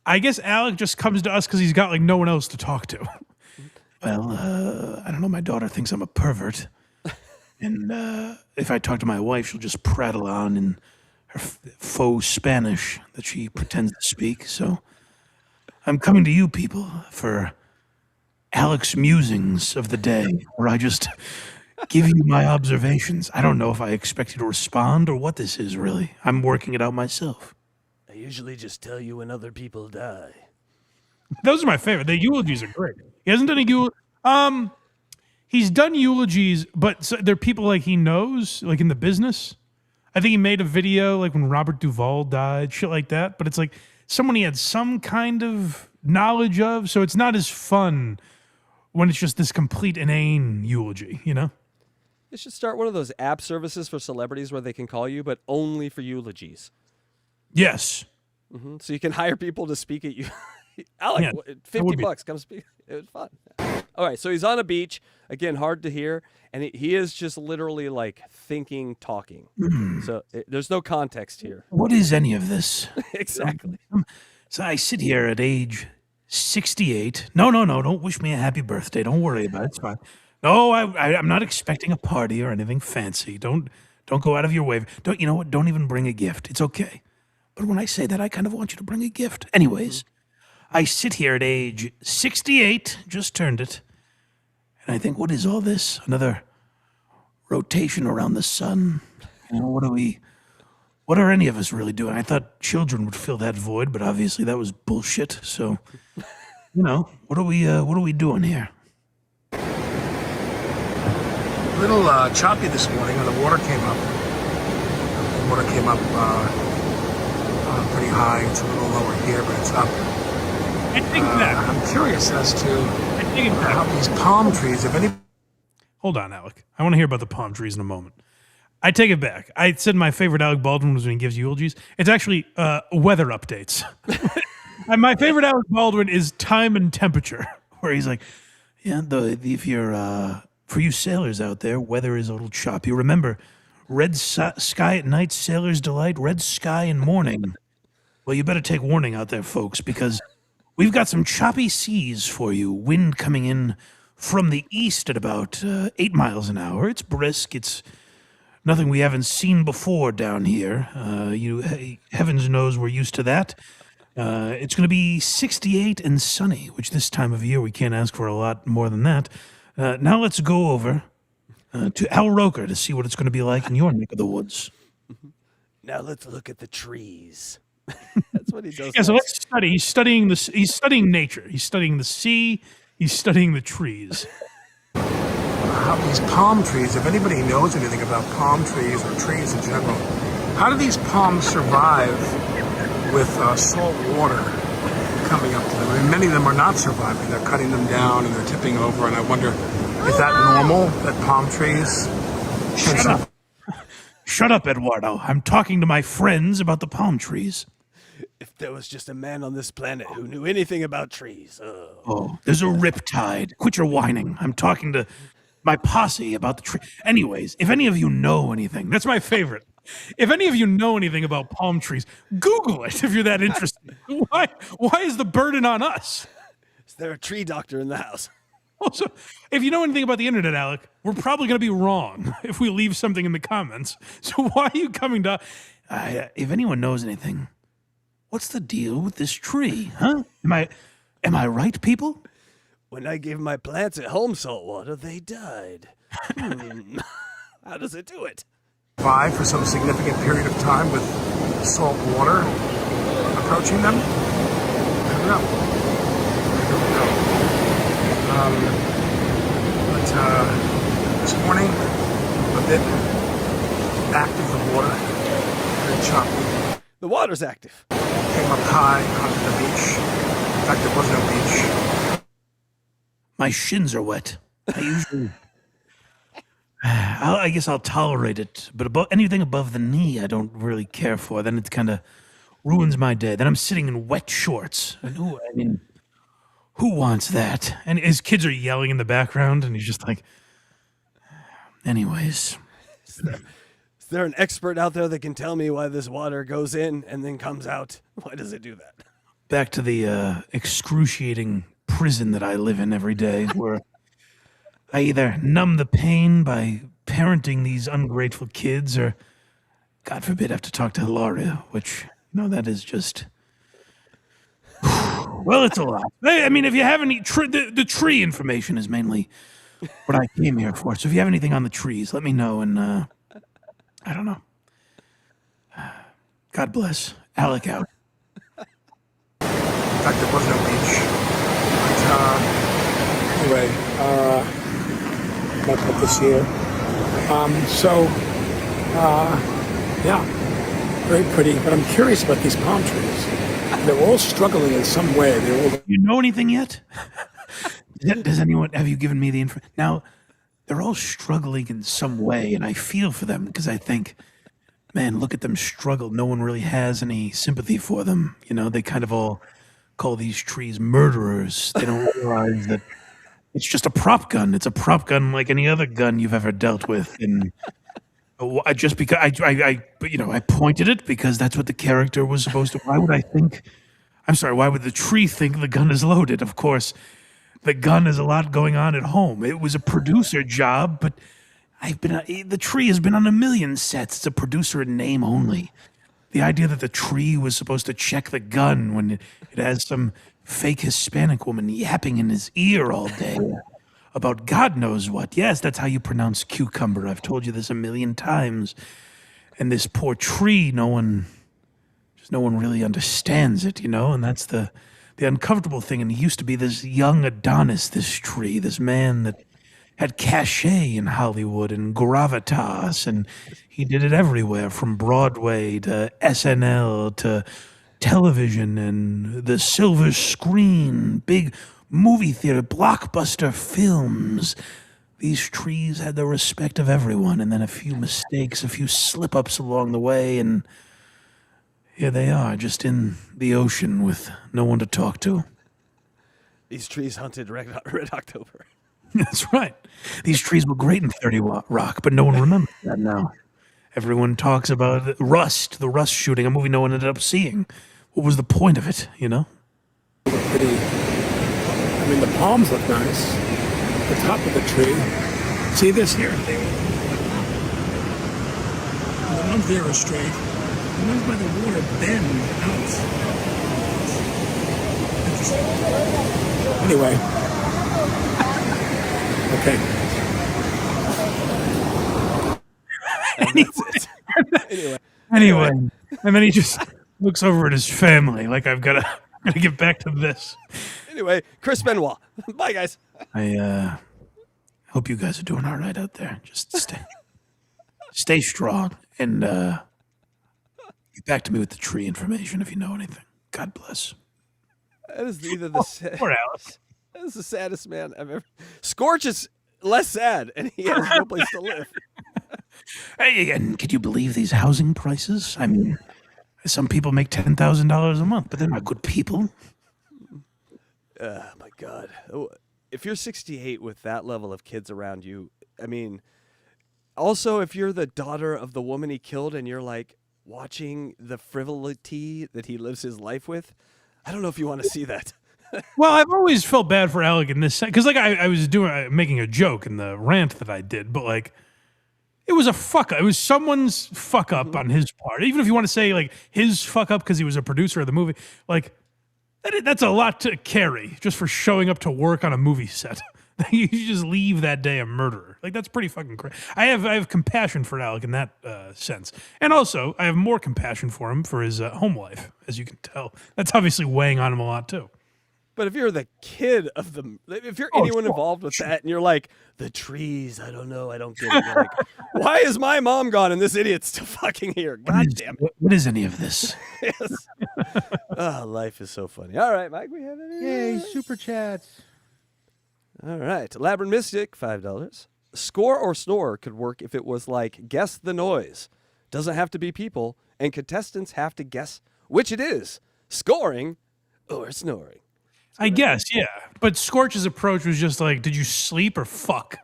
I guess Alec just comes to us because he's got like no one else to talk to. Well, I don't know. My daughter thinks I'm a pervert. And if I talk to my wife, she'll just prattle on in her faux Spanish that she pretends to speak. So I'm coming to you people for Alec's musings of the day, where I just give you my observations. I don't know if I expect you to respond or what this is, really. I'm working it out myself. I usually just tell you when other people die. Those are my favorite. The eulogies are great. He hasn't done a eulogy. He's done eulogies, but they're people like he knows, like in the business. I think he made a video like when Robert Duvall died, shit like that. But it's like someone he had some kind of knowledge of, so it's not as fun when it's just this complete inane eulogy, you know? They should start one of those app services for celebrities where they can call you, but only for eulogies. Yes. Mm-hmm. So you can hire people to speak at you. Alec, yeah, $50, come speak. It was fun. All right, so he's on a beach. Again, hard to hear. And he is just literally like thinking, talking. So there's no context here. What is any of this? Exactly. So I sit here at age 68. No, don't wish me a happy birthday. Don't worry about it. It's fine. No, I'm not expecting a party or anything fancy. Don't go out of your way. You know what? Don't even bring a gift. It's okay. But when I say that, I kind of want you to bring a gift. Anyways, I sit here at age 68, just turned it, and I think, what is all this? Another rotation around the sun? You know, what are any of us really doing? I thought children would fill that void, but obviously that was bullshit. So, you know, what are we doing here? A little choppy this morning when the water came up. The water came up pretty high. It's a little lower here, but it's up. I think that. I'm curious as to how these palm trees, if any... Hold on, Alec. I want to hear about the palm trees in a moment. I take it back. I said my favorite Alec Baldwin was when he gives eulogies. It's actually weather updates. And my favorite Alec Baldwin is time and temperature, where he's like, yeah, if you're... for you sailors out there, weather is a little choppy. Remember, red sky at night, sailor's delight, red sky in morning. Well, you better take warning out there, folks, because we've got some choppy seas for you. Wind coming in from the east at about 8 miles an hour. It's brisk. It's nothing we haven't seen before down here. Heavens knows we're used to that. It's going to be 68 and sunny, which this time of year we can't ask for a lot more than that. Now let's go over to Al Roker to see what it's going to be like in your neck of the woods. Now let's look at the trees. That's what he does. Yeah, so let's study. He's studying nature. He's studying the sea. He's studying the trees. How these palm trees, if anybody knows anything about palm trees or trees in general, how do these palms survive with salt water coming up to them? I mean, many of them are not surviving. They're cutting them down and they're tipping over, and I wonder, is that normal, that palm trees can Shut up. Shut up, Eduardo. I'm talking to my friends about the palm trees. If there was just a man on this planet who knew anything about trees. Oh, there's a riptide. Quit your whining. I'm talking to my posse about the tree. Anyways, if any of you know anything, that's my favorite. If any of you know anything about palm trees, Google it if you're that interested. Why is the burden on us? Is there a tree doctor in the house? Also, if you know anything about the internet, Alec, we're probably going to be wrong if we leave something in the comments. So why are you coming to... if anyone knows anything, what's the deal with this tree, huh? Am I right, people? When I gave my plants at home salt water, they died. How does it do it? survive for some significant period of time with salt water approaching them? I don't know. But this morning, a bit active, the water, very choppy. The water's active. Came up high onto the beach. In fact, there was no beach. My shins are wet. I usually... I guess I'll tolerate it, but anything above the knee I don't really care for. Then it kind of ruins my day. Then I'm sitting in wet shorts. And who wants that? And his kids are yelling in the background, and he's just like... Anyways. Is there an expert out there that can tell me why this water goes in and then comes out? Why does it do that? Back to the excruciating prison that I live in every day, where I either numb the pain by parenting these ungrateful kids, or, God forbid, have to talk to Hilaria, which, that is just... Well, it's a lot. I mean, if you have any... the tree information is mainly what I came here for. So if you have anything on the trees, let me know, and, I don't know. God bless. Alec out. In fact, there was no beach. But, anyway, I'm going to put this here. Yeah, very pretty. But I'm curious about these palm trees. They're all struggling in some way. You know anything yet? Does anyone, have you given me the info? Now, they're all struggling in some way, and I feel for them because I think, man, look at them struggle. No one really has any sympathy for them. They kind of all call these trees murderers. They don't realize that it's just a prop gun. It's a prop gun like any other gun you've ever dealt with. And I pointed it because that's what the character was supposed to. Why would the tree think the gun is loaded? Of course, the gun is a lot going on at home. It was a producer job, but the tree has been on a million sets. It's a producer in name only. The idea that the tree was supposed to check the gun when it has some fake Hispanic woman yapping in his ear all day about God knows what. Yes, that's how you pronounce cucumber. I've told you this a million times. And this poor tree, no one really understands it, and that's the uncomfortable thing. And he used to be this young Adonis, this tree, this man that had cachet in Hollywood and gravitas, and he did it everywhere, from Broadway to SNL to television and the silver screen, big movie theater, blockbuster films. These trees had the respect of everyone, and then a few mistakes, a few slip-ups along the way, and here they are, just in the ocean with no one to talk to. These trees hunted Red October. That's right. These trees were great in 30 Rock, but no one remembers that now. Everyone talks about Rust, the Rust shooting, a movie no one ended up seeing. What was the point of it, Pretty. I mean, the palms look nice. The top of the tree. See this here? One's very straight. The ones by the water bend out. Interesting. Anyway. Okay. Anyway. And then he just looks over at his family like I've got to get back to this. Anyway, Chris Benoit. Bye, guys. I hope you guys are doing all right out there. Just stay strong and get back to me with the tree information if you know anything. God bless. That is either the Poor Alex. That is the saddest man I've ever. Scorch is less sad, and he has no place to live. Hey, and can you believe these housing prices? I mean, some people make $10,000 a month, but they're not good people. My God. If you're 68 with that level of kids around you, I mean, also if you're the daughter of the woman he killed and you're like watching the frivolity that he lives his life with, I don't know if you want to see that. Well, I've always felt bad for Alec in this, because like I was making a joke in the rant that I did, but like it was a fuck up. It was someone's fuck up on his part. Even if you want to say like his fuck up because he was a producer of the movie, like that's a lot to carry just for showing up to work on a movie set. You just leave that day a murderer. Like that's pretty fucking crazy. I have compassion for Alec in that sense, and also I have more compassion for him for his home life, as you can tell. That's obviously weighing on him a lot too. But if you're the kid of if you're anyone involved with that and you're like, the trees, I don't know, I don't get it. You're like, why is my mom gone and this idiot's still fucking here? God damn it. What is any of this? Yes. Oh, life is so funny. All right, Mike, we have any? Yay, super chats. All right. Labyrinth Mystic, $5. Score or snore could work if it was like guess the noise. Doesn't have to be people, and contestants have to guess which it is, scoring or snoring. I guess, yeah. But Scorch's approach was just like, did you sleep or fuck?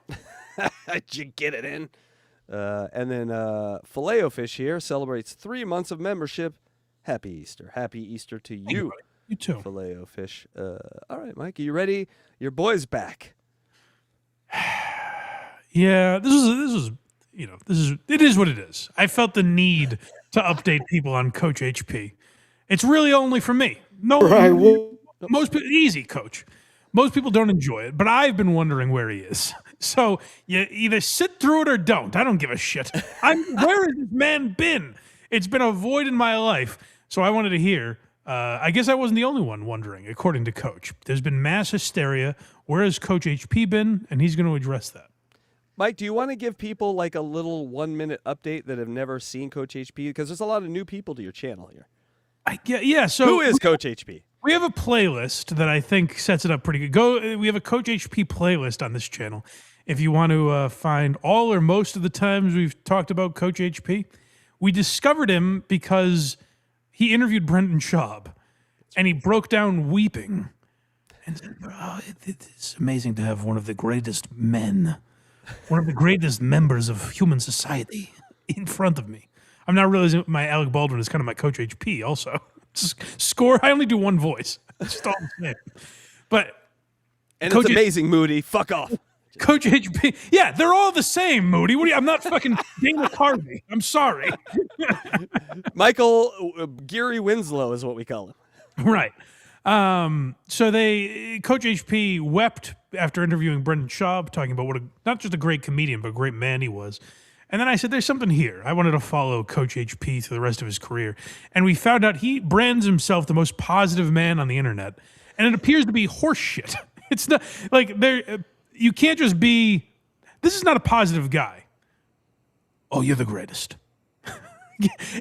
Did you get it in? And then Filet-O-Fish here celebrates 3 months of membership. Happy Easter. Happy Easter to you. You too. Filet-O-Fish. All right, Mike, are you ready? Your boy's back. Yeah, this is it is what it is. I felt the need to update people on Coach HP. It's really only for me. No, right. Most people, easy, Coach. Most people don't enjoy it, but I've been wondering where he is. So you either sit through it or don't. I don't give a shit. Where has this man been? It's been a void in my life. So I wanted to hear. I guess I wasn't the only one wondering, according to Coach. There's been mass hysteria. Where has Coach HP been? And he's going to address that. Mike, do you want to give people like a little 1-minute update that have never seen Coach HP? Because there's a lot of new people to your channel here. Yeah. So who is Coach HP? We have a playlist that I think sets it up pretty good. We have a Coach HP playlist on this channel. If you want to find all or most of the times we've talked about Coach HP, we discovered him because he interviewed Brendan Schaub, and he broke down weeping. And said, it's amazing to have one of the greatest men, one of the greatest members of human society in front of me. I'm now realizing my Alec Baldwin is kind of my Coach HP also. Score, I only do one voice. That's just all I'm saying. But and Coach it's amazing, Moody. Fuck off. Coach HP. Yeah, they're all the same, Moody. I'm not fucking Dana Carvey. I'm sorry. Michael Geary Winslow is what we call him. Right. So Coach HP wept after interviewing Brendan Schaub, talking about what not just a great comedian, but a great man he was. And then I said, there's something here. I wanted to follow Coach HP through the rest of his career. And we found out he brands himself the most positive man on the internet. And it appears to be horseshit. It's not like you can't just be, this is not a positive guy. Oh, you're the greatest.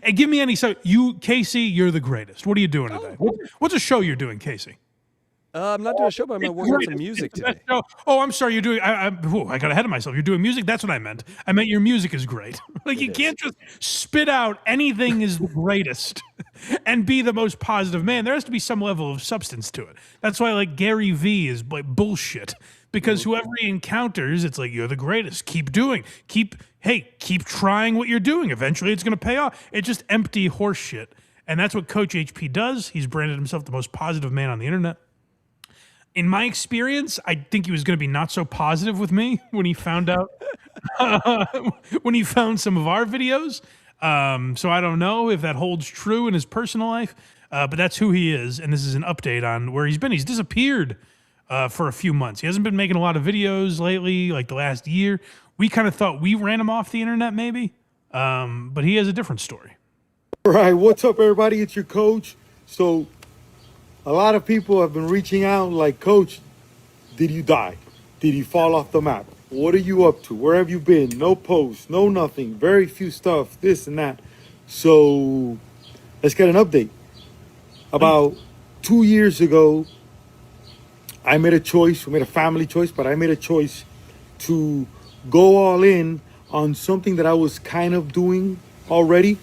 And give me any, so Casey, you're the greatest. What are you doing today? What's a show you're doing, Casey? I'm not doing a show, but I'm going to work on some music today. Oh, I'm sorry. You're doing. I got ahead of myself. You're doing music. That's what I meant. I meant your music is great. Like you can't just spit out anything is the greatest and be the most positive man. There has to be some level of substance to it. That's why like Gary V is like bullshit because whoever he encounters, it's like you're the greatest. Keep doing. Keep trying what you're doing. Eventually, it's going to pay off. It's just empty horse shit, and that's what Coach HP does. He's branded himself the most positive man on the internet. In my experience, I think he was going to be not so positive with me when he found out, when he found some of our videos. So I don't know if that holds true in his personal life, but that's who he is. And this is an update on where he's been. He's disappeared for a few months. He hasn't been making a lot of videos lately, like the last year. We kind of thought we ran him off the internet maybe, but he has a different story. All right, what's up, everybody? It's your coach. So a lot of people have been reaching out like, Coach, did you die? Did you fall off the map? What are you up to? Where have you been? No posts, no nothing, very few stuff, this and that. So let's get an update. About 2 years ago, I made a choice. We made a family choice, but I made a choice to go all in on something that I was kind of doing already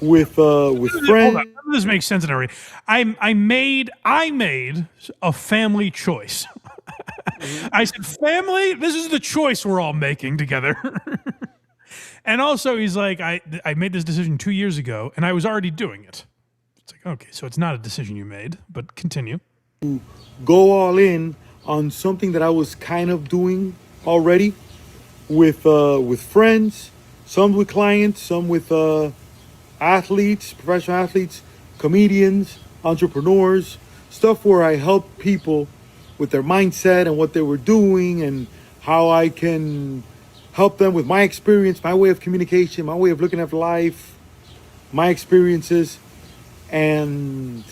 with friends. This makes sense and everything. I made a family choice. I said, family, this is the choice we're all making together. And also, he's like, I made this decision 2 years ago, and I was already doing it. It's like, okay, so it's not a decision you made, but continue. Go all in on something that I was kind of doing already with friends, some with clients, some with athletes, professional athletes, comedians, entrepreneurs, stuff where I help people with their mindset and what they were doing and how I can help them with my experience, my way of communication, my way of looking at life, my experiences. And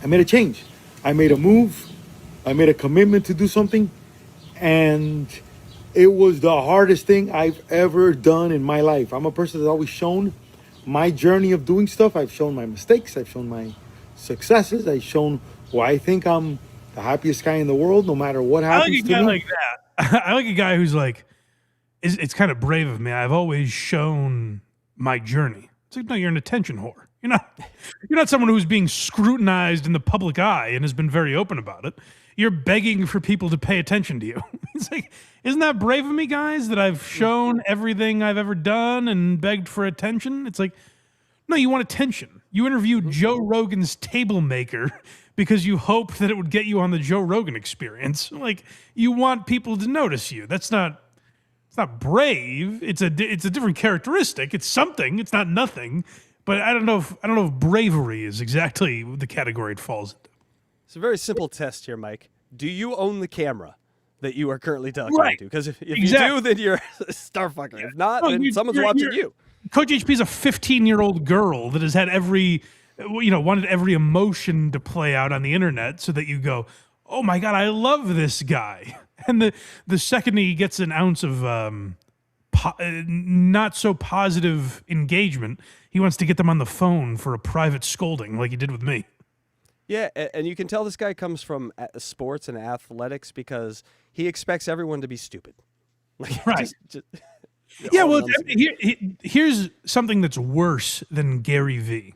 I made a change. I made a move. I made a commitment to do something. And it was the hardest thing I've ever done in my life. I'm a person that's always shown my journey of doing stuff. I've shown my mistakes. I've shown my successes. I've shown why I think I'm the happiest guy in the world, no matter what happens to me. I like a guy like that. I like a guy who's like, it's kind of brave of me. I've always shown my journey. It's like, no, you're an attention whore. You're not someone who's being scrutinized in the public eye and has been very open about it. You're begging for people to pay attention to you. It's like, isn't that brave of me, guys, that I've shown everything I've ever done and begged for attention? It's like, no, you want attention. You interviewed Joe Rogan's table maker because you hope that it would get you on the Joe Rogan Experience. Like, you want people to notice you. It's not brave. It's a different characteristic. It's something. It's not nothing. But I don't know if bravery is exactly the category it falls into. It's a very simple test here, Mike. Do you own the camera that you are currently talking to? Because if you do, then you're a starfucker. If not, then someone's watching you. Coach HP is a 15-year-old girl that has had wanted every emotion to play out on the internet so that you go, oh my God, I love this guy. And the second he gets an ounce of not so positive engagement, he wants to get them on the phone for a private scolding like he did with me. Yeah, and you can tell this guy comes from sports and athletics because he expects everyone to be stupid. Like, right. Yeah, well, here's something that's worse than Gary V.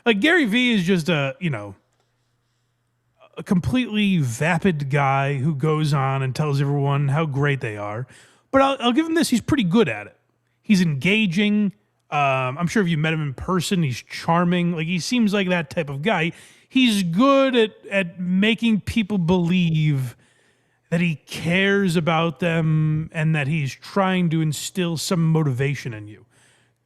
Like, Gary V is just a completely vapid guy who goes on and tells everyone how great they are. But I'll give him this. He's pretty good at it. He's engaging. I'm sure if you met him in person, he's charming. Like, he seems like that type of guy. He's good at making people believe that he cares about them and that he's trying to instill some motivation in you.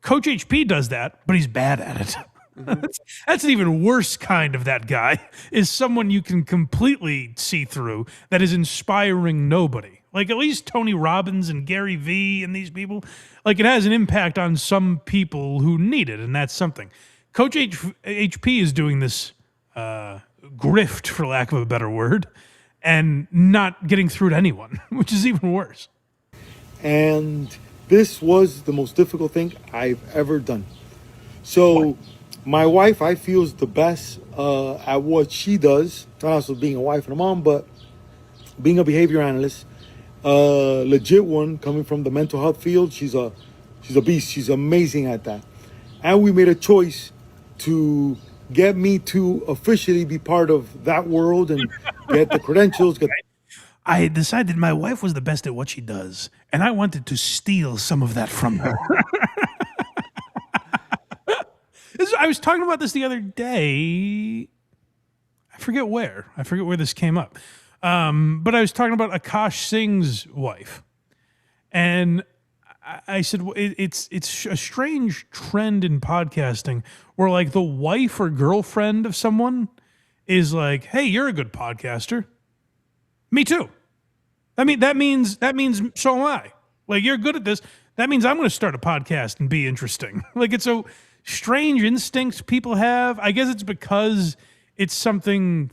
Coach HP does that, but he's bad at it. Mm-hmm. That's an even worse kind of that guy, is someone you can completely see through that is inspiring nobody. Like, at least Tony Robbins and Gary V and these people, like, it has an impact on some people who need it, and that's something. Coach HP is doing this grift, for lack of a better word, and not getting through to anyone, which is even worse. And this was the most difficult thing I've ever done. So my wife, I feel, is the best at what she does, not also being a wife and a mom, but being a behavior analyst, legit one, coming from the mental health field. She's a beast. She's amazing at that. And we made a choice to get me to officially be part of that world and get the credentials. I decided my wife was the best at what she does, and I wanted to steal some of that from her. I was talking about this the other day. I forget where this came up. But I was talking about Akash Singh's wife. And I said it's a strange trend in podcasting where like the wife or girlfriend of someone is like, "Hey, you're a good podcaster." Me too. I mean, that means so am I. Like, you're good at this. That means I'm going to start a podcast and be interesting. Like, it's a strange instinct people have. I guess it's because it's something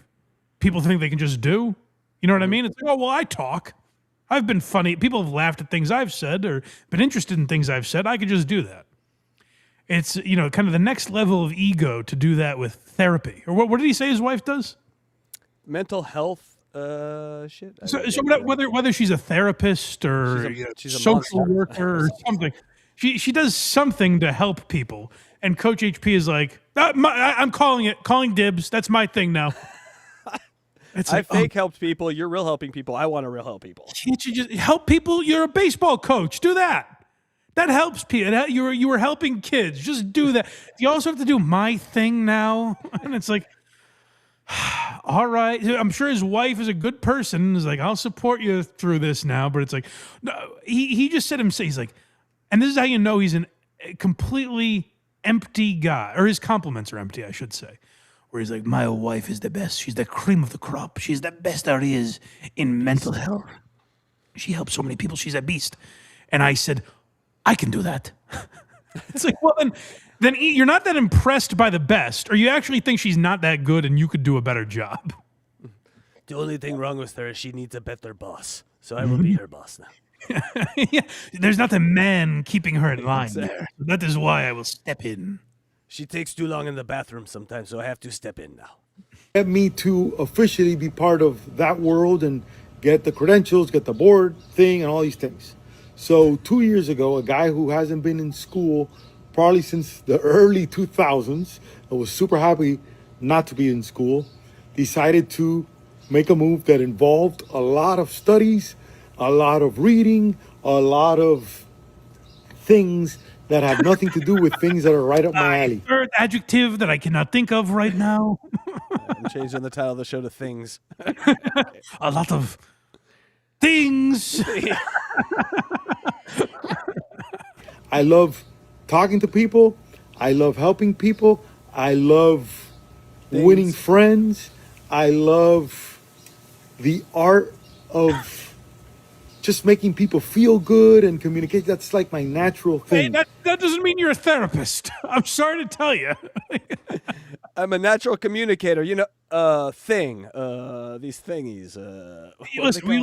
people think they can just do. You know what I mean? It's like, oh, well, I talk. I've been funny. People have laughed at things I've said or been interested in things I've said. I could just do that. It's, you know, kind of the next level of ego to do that with therapy. Or what did he say his wife does? Mental health shit. So whether she's a therapist or she's a social monster. worker or something, she does something to help people. And Coach HP is like, I'm calling dibs. That's my thing now. It's I fake helped people. You're real helping people. I want to real help people. Can't you just help people? You're a baseball coach. Do that. That helps people. You were helping kids. Just do that. You also have to do my thing now. And it's like, all right. I'm sure his wife is a good person. He's like, I'll support you through this now. But it's like, no, he just said himself, he's like, and this is how you know he's a completely empty guy, or his compliments are empty, I should say. Where he's like, my wife is the best. She's the cream of the crop. She's the best there is in mental health. She helps so many people. She's a beast. And I said, I can do that. It's like, well, then you're not that impressed by the best, or you actually think she's not that good and you could do a better job. The only thing wrong with her is she needs a better boss. So I will be her boss now. Yeah, there's not a man keeping her in line there. That is why I will step in. She takes too long in the bathroom sometimes, so I have to step in now. Get me to officially be part of that world and get the credentials, get the board thing, and all these things. So 2 years ago, a guy who hasn't been in school probably since the early 2000s, and was super happy not to be in school, decided to make a move that involved a lot of studies, a lot of reading, a lot of things that have nothing to do with things that are right up my alley. Third adjective that I cannot think of right now. I'm changing the title of the show to Things. A lot of things. I love talking to people. I love helping people. I love winning friends. I love the art of just making people feel good and communicate. That's like my natural thing. Hey, that doesn't mean you're a therapist. I'm sorry to tell you. I'm a natural communicator. You know, these thingies. Listen, we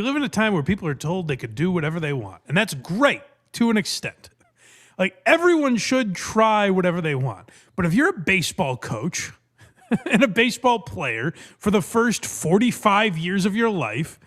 live in a time where people are told they could do whatever they want. And that's great to an extent. Like, everyone should try whatever they want. But if you're a baseball coach and a baseball player for the first 45 years of your life,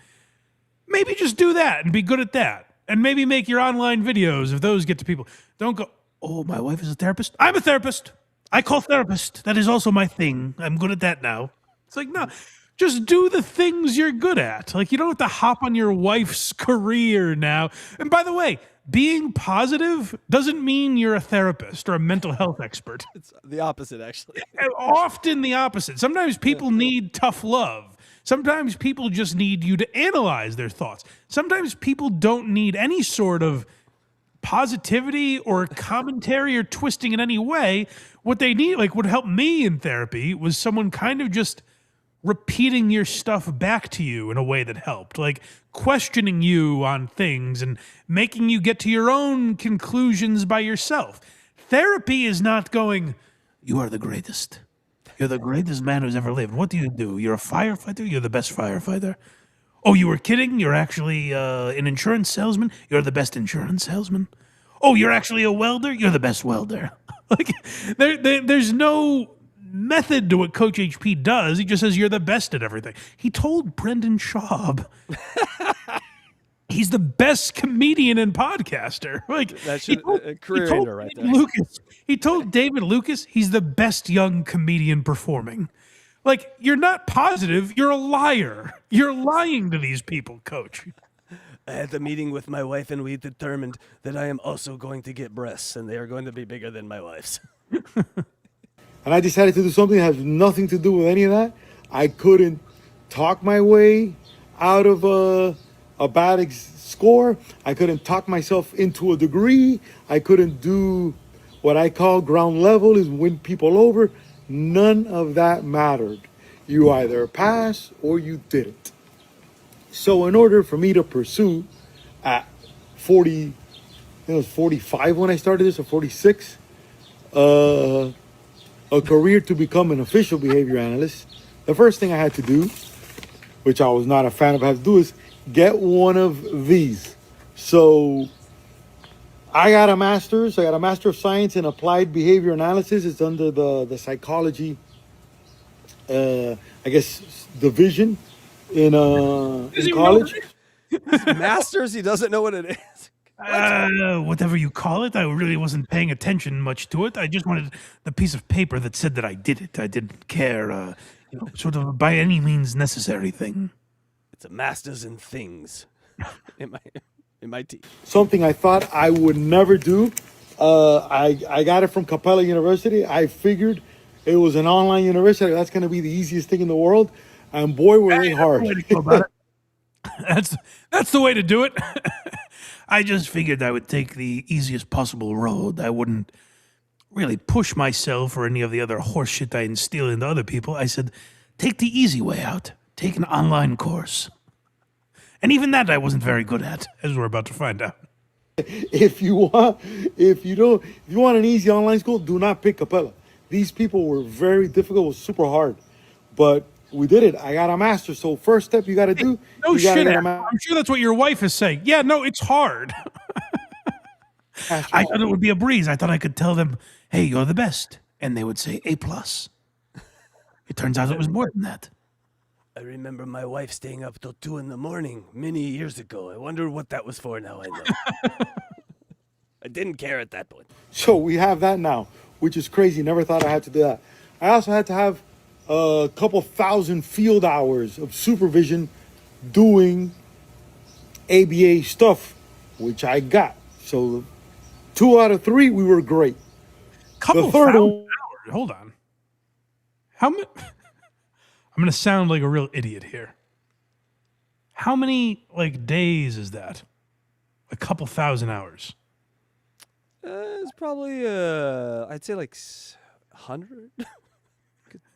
maybe just do that and be good at that. And maybe make your online videos if those get to people. Don't go, oh, my wife is a therapist? I'm a therapist. I call therapist. That is also my thing. I'm good at that now. It's like, no, just do the things you're good at. Like, you don't have to hop on your wife's career now. And by the way, being positive doesn't mean you're a therapist or a mental health expert. It's the opposite, actually. Often the opposite. Sometimes people need tough love. Sometimes people just need you to analyze their thoughts. Sometimes people don't need any sort of positivity or commentary or twisting in any way. What they need, like what helped me in therapy, was someone kind of just repeating your stuff back to you in a way that helped, like questioning you on things and making you get to your own conclusions by yourself. Therapy is not going, you are the greatest. You're the greatest man who's ever lived. What do? You're a firefighter? You're the best firefighter. Oh, you were kidding? You're actually an insurance salesman? You're the best insurance salesman. Oh, you're actually a welder? You're the best welder. Like, there's no method to what Coach HP does. He just says you're the best at everything. He told Brendan Schaub he's the best comedian and podcaster. Like, that's a career ender right there. He told David Lucas he's the best young comedian performing. Like, you're not positive. You're a liar. You're lying to these people, Coach. I had a meeting with my wife, and we determined that I am also going to get breasts, and they are going to be bigger than my wife's. And I decided to do something that has nothing to do with any of that. I couldn't talk my way out of a bad score. I couldn't talk myself into a degree. I couldn't do what I call ground level, is win people over. None of that mattered. You either pass or you didn't. So in order for me to pursue at 40, I think it was 45 when I started this, or 46, a career to become an official behavior analyst, the first thing I had to do, which I was not a fan of having to do, is get one of these. So I got a master's. I got a Master of Science in Applied Behavior Analysis. It's under the psychology, I guess, division in college. Masters, he doesn't know what it is. Whatever you call it. I really wasn't paying attention much to it. I just wanted the piece of paper that said that I did it. I didn't care, sort of by any means necessary thing. It's a master's in things. MIT. Something I thought I would never do. I got it from Capella University. I figured it was an online university. That's going to be the easiest thing in the world. And boy, were they hard. That's the way to do it. I just figured I would take the easiest possible road. I wouldn't really push myself or any of the other horseshit I instill into other people. I said, take the easy way out. Take an online course. And even that I wasn't very good at, as we're about to find out. If you want an easy online school, do not pick Capella. These people were very difficult, it was super hard. But we did it. I got a master. So first step you got to do. No shit. I'm sure that's what your wife is saying. Yeah, no, it's hard. I thought it would be a breeze. I thought I could tell them, hey, you're the best. And they would say A+. It turns out it was more than that. I remember my wife staying up till 2 a.m. many years ago. I wonder what that was for now. I know. I didn't care at that point. So we have that now, which is crazy. Never thought I had to do that. I also had to have a couple thousand field hours of supervision doing ABA stuff, which I got. So 2 out of 3, we were great. Couple thousand hours. Hold on. How many? I'm going to sound like a real idiot here. How many days is that? A couple thousand hours. It's probably I'd say 100.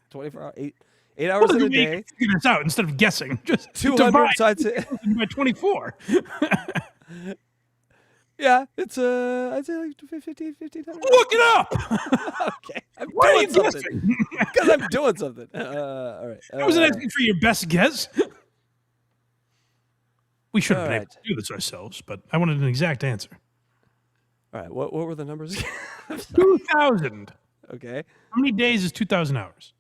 24 hours, 8 hours in a day. Figure this out instead of guessing. Just 200. So I'd say by 24. Yeah, it's I'd say 15. Look it up. Okay, I'm doing something. Because I'm doing something. All right. I wasn't asking for your best guess. We should have been able to do this ourselves, but I wanted an exact answer. All right. What were the numbers? 2,000. Okay. How many days is 2,000 hours?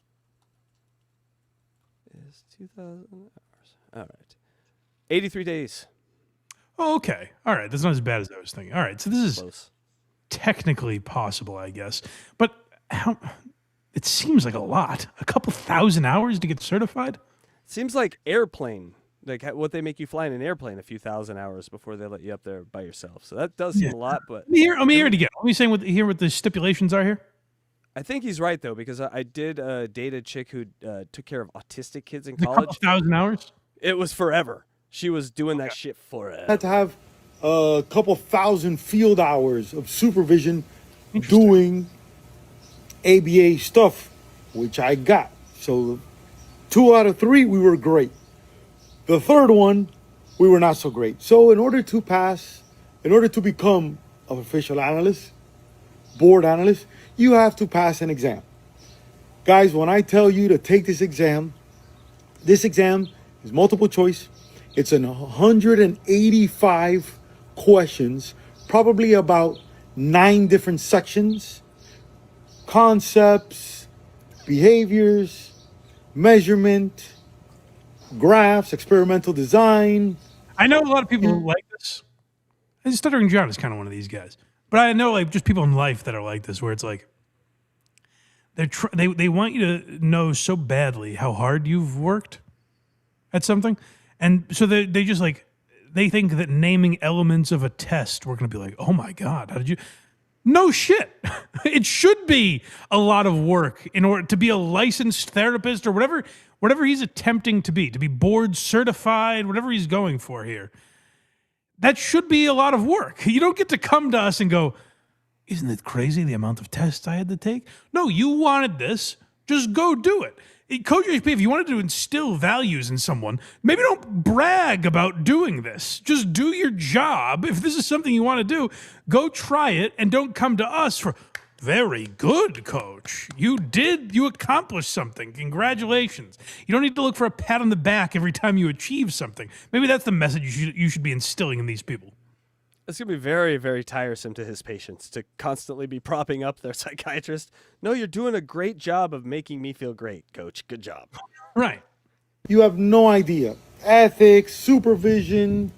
Is 2,000 hours. All right. 83 days. Oh, okay. All right. That's not as bad as I was thinking. All right. So this is close. Technically possible, I guess. But it seems like a lot. A couple thousand hours to get certified? Seems like airplane. Like what they make you fly in an airplane a few thousand hours before they let you up there by yourself. So that does seem a lot. But let me hear it again. Let me say what the stipulations are here. I think he's right, though, because I did date a chick who took care of autistic kids in A college. couple thousand hours? It was forever. She was doing that shit forever. I had to have a couple thousand field hours of supervision doing ABA stuff, which I got. So 2 out of 3, we were great. The third one, we were not so great. So in order to become an official analyst, board analyst, you have to pass an exam. Guys, when I tell you to take this exam is multiple choice. It's 185 questions, probably about 9 different sections, concepts, behaviors, measurement, graphs, experimental design. I know a lot of people who like this. And Stuttering John is kind of one of these guys. But I know just people in life that are like this, where it's like they want you to know so badly how hard you've worked at something. And so they just they think that naming elements of a test, we're going to be like, oh my God, how did you? No shit. It should be a lot of work in order to be a licensed therapist or whatever he's attempting to be board certified, whatever he's going for here. that should be a lot of work. You don't get to come to us and go, isn't it crazy the amount of tests I had to take? No, you wanted this. Just go do it. Coach HP, if you wanted to instill values in someone, maybe don't brag about doing this. Just do your job. If this is something you want to do, go try it and don't come to us for, very good, coach. You accomplished something. Congratulations. You don't need to look for a pat on the back every time you achieve something. Maybe that's the message you should be instilling in these people. It's going to be very, very tiresome to his patients to constantly be propping up their psychiatrist. No, you're doing a great job of making me feel great, coach. Good job. Right. You have no idea. Ethics, supervision,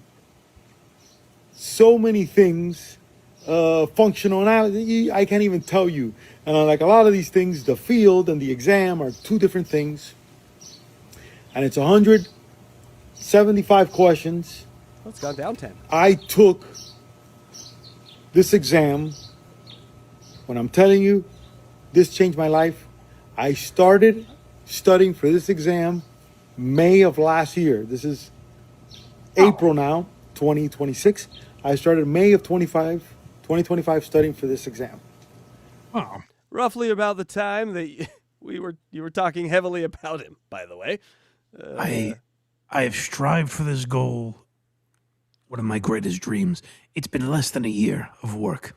so many things, functional analysis. I can't even tell you. And like a lot of these things, the field and the exam are two different things. And it's 175 questions. Well, it's gone down 10. I took this exam, when I'm telling you, this changed my life. I started studying for this exam May of last year. This is April now, 2026. I started May of 2025 studying for this exam. Oh. Roughly about the time that you were talking heavily about him, by the way. I have strived for this goal. One of my greatest dreams. It's been less than a year of work.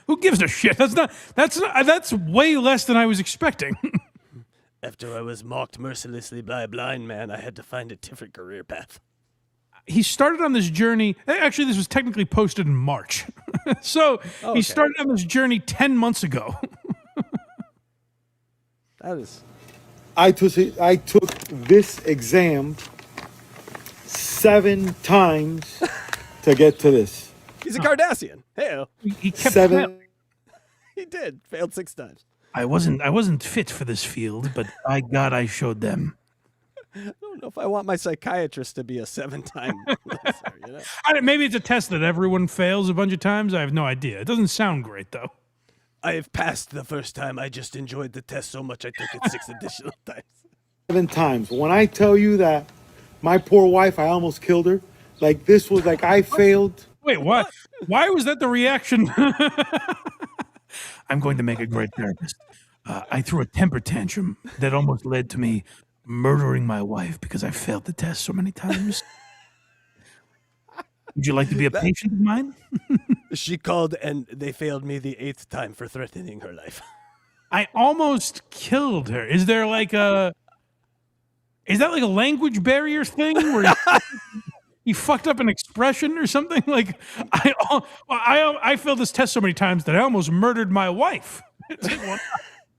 Who gives a shit? That's way less than I was expecting. After I was mocked mercilessly by a blind man, I had to find a different career path. He started on this journey. Actually, this was technically posted in March. So he started on this journey 10 months ago. That is. I took this exam 7 times to get to this. He's a Cardassian. Hey, he kept 7. He did. Failed 6 times. I wasn't fit for this field, but by God, I showed them. I don't know if I want my psychiatrist to be a 7-time. You know? Maybe it's a test that everyone fails a bunch of times. I have no idea. It doesn't sound great, though. I have passed the first time. I just enjoyed the test so much I took it 6 additional times. 7 times. When I tell you that my poor wife, I almost killed her. Like, this was like I failed. Wait, what? Why was that the reaction? I'm going to make a great therapist. I threw a temper tantrum that almost led to me murdering my wife because I failed the test so many times. Would you like to be a patient of mine? She called and they failed me the 8th time for threatening her life. I almost killed her. Is that like a language barrier thing where he fucked up an expression or something? Like I failed this test so many times that I almost murdered my wife.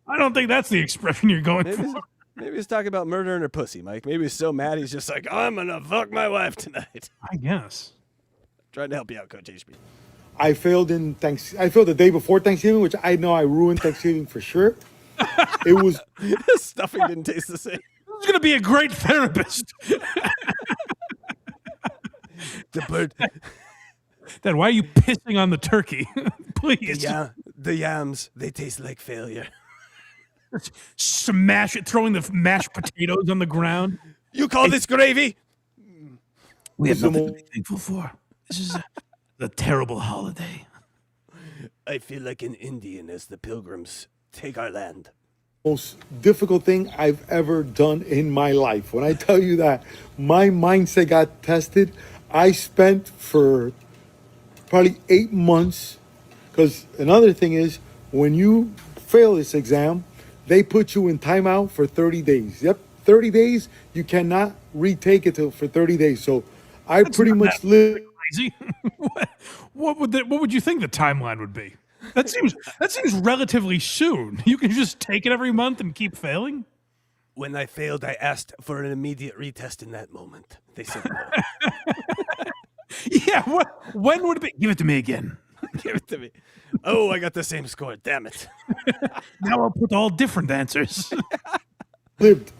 I don't think that's the expression you're going for. Maybe he's talking about murdering her pussy, Mike. Maybe he's so mad he's just like, I'm gonna fuck my wife tonight. I guess. Trying to help you out, Coach HP. I failed the day before Thanksgiving, which I know I ruined Thanksgiving for sure. It was stuffing didn't taste the same. Who's gonna be a great therapist? The bird. Dad, why are you pissing on the turkey? Please. The yams, they taste like failure. Smash it, throwing the mashed potatoes on the ground. You call this gravy? We have nothing to be thankful for. This is a terrible holiday. I feel like an Indian as the pilgrims take our land. Most difficult thing I've ever done in my life. When I tell you that my mindset got tested, I spent for probably 8 months. Because another thing is, when you fail this exam, they put you in timeout for 30 days. Yep, 30 days. You cannot retake it for 30 days. So I pretty much lived. Crazy. What would you think the timeline would be? That seems relatively soon. You can just take it every month and keep failing. When I failed, I asked for an immediate retest in that moment. They said no. Yeah. When would it be? Give it to me again. Give it to me. Oh, I got the same score. Damn it. Now I'll put all different answers. Lived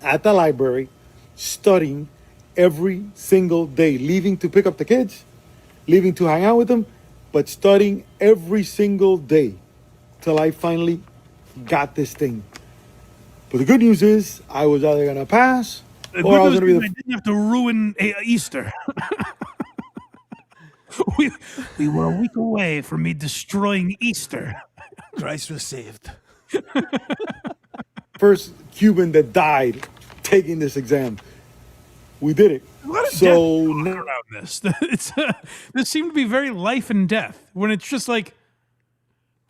at the library, studying every single day, leaving to pick up the kids, leaving to hang out with them, but studying every single day till I finally got this thing. But the good news is I was either going to pass or I was going to be I didn't have to ruin Easter. we were a week away from me destroying Easter. Christ was saved. First Cuban that died taking this exam. We did it. So now around this, this seemed to be very life and death. When it's just like,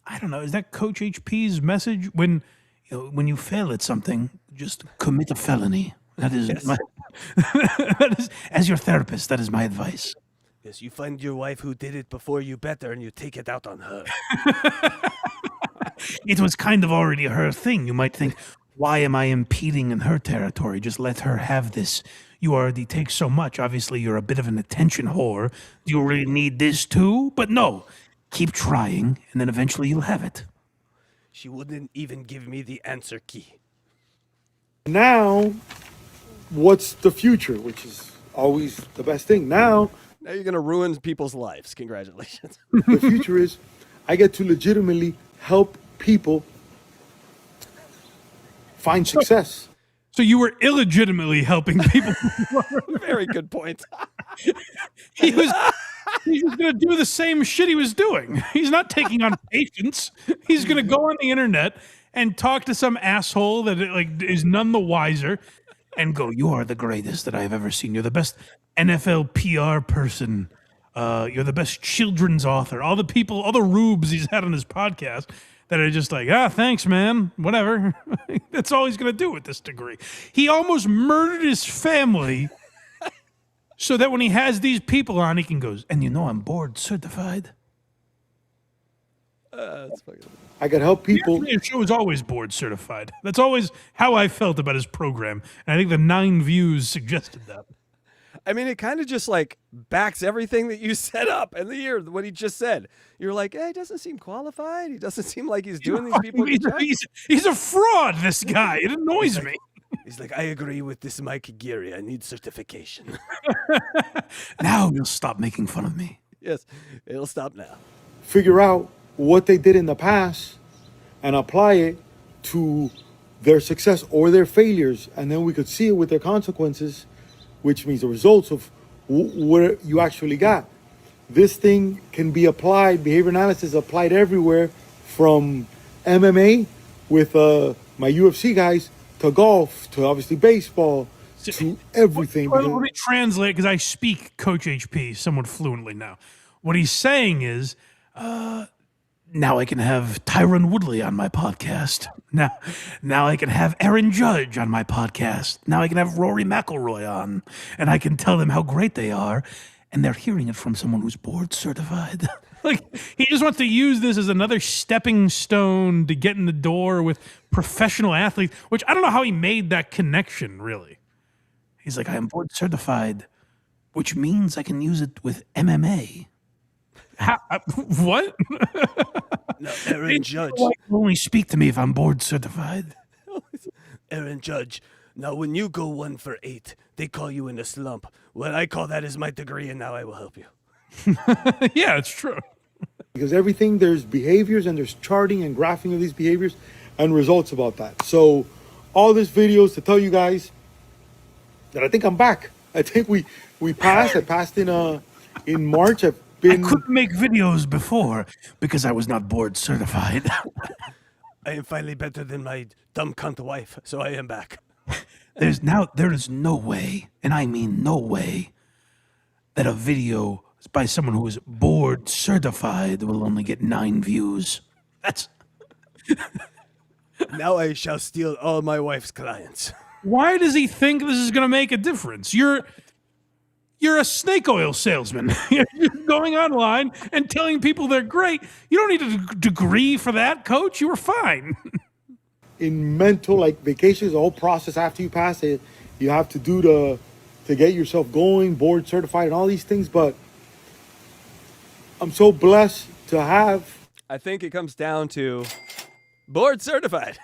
I don't know, is that Coach HP's message? When you fail at something, just commit a felony. That is that is, as your therapist, that is my advice. Yes, you find your wife who did it before you better, and you take it out on her. It was kind of already her thing. You might think, why am I impeding in her territory? Just let her have this. You already take so much. Obviously, you're a bit of an attention whore. Do you really need this too? But no, keep trying, and then eventually you'll have it. She wouldn't even give me the answer key. Now, what's the future, which is always the best thing. Now you're going to ruin people's lives. Congratulations. The future is I get to legitimately help people find success. So you were illegitimately helping people. Very good point. He was going to do the same shit he was doing. He's not taking on patients. He's going to go on the internet and talk to some asshole that is none the wiser and go, you are the greatest that I've ever seen. You're the best NFL PR person. You're the best children's author. All the rubes he's had on his podcast that are just like, thanks, man. Whatever. That's all he's going to do with this degree. He almost murdered his family so that when he has these people on, he can go, and I'm board certified. I can help people. The show is always board certified. That's always how I felt about his program. And I think the 9 views suggested that. I mean, it kind of just backs everything that you set up and what he just said. You're like, he doesn't seem qualified. He doesn't seem like he's doing these people. He's a fraud, this guy. It annoys me. He's like, I agree with this Mike Geary. I need certification. Now you'll stop making fun of me. Yes, it'll stop now. Figure out what they did in the past and apply it to their success or their failures. And then we could see it with their consequences, which means the results of where you actually got. This thing can be applied, behavior analysis applied everywhere, from MMA with my UFC guys to golf to obviously baseball to everything. Let me translate, because I speak Coach HP somewhat fluently now. What he's saying is, now I can have Tyron Woodley on my podcast. Now I can have Aaron Judge on my podcast. Now I can have Rory McIlroy on, and I can tell them how great they are, and they're hearing it from someone who's board certified. He just wants to use this as another stepping stone to get in the door with professional athletes, which I don't know how he made that connection, really. He's like, I am board certified, which means I can use it with MMA. What? No, Aaron Judge. Only speak to me if I'm board certified. Aaron Judge. Now, when you go 1 for 8, they call you in a slump. What I call that is my degree, and now I will help you. Yeah, it's true. Because everything, there's behaviors and there's charting and graphing of these behaviors and results about that. So all this videos to tell you guys that I think I'm back. I think we passed. I passed in March. I couldn't make videos before because I was not board certified. I am finally better than my dumb cunt wife, so I am back. There is no way, and I mean no way, that a video by someone who is board certified will only get 9 views. That's Now I shall steal all my wife's clients. Why does he think this is going to make a difference? You're a snake oil salesman. You're going online and telling people they're great. You don't need a degree for that, coach. You were fine. In mental, vacations, the whole process after you pass it, you have to do to get yourself going, board certified and all these things. But I'm so blessed to have. I think it comes down to board certified.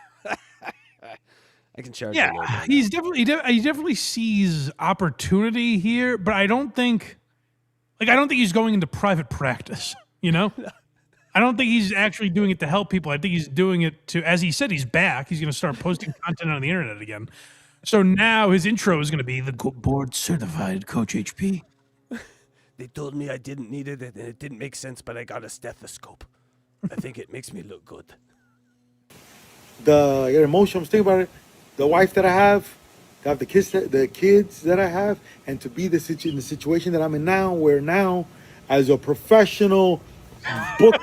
I can charge. Yeah, he definitely sees opportunity here, but I don't think he's going into private practice. I don't think he's actually doing it to help people. I think he's doing it to, as he said, he's back. He's going to start posting content on the internet again. So now his intro is going to be the board certified Coach HP. They told me I didn't need it, and it didn't make sense, but I got a stethoscope. I think it makes me look good. Your emotion, I'm thinking about it. The wife that I have, the kids that I have, and to be in the situation that I'm in now, where now, as a professional book...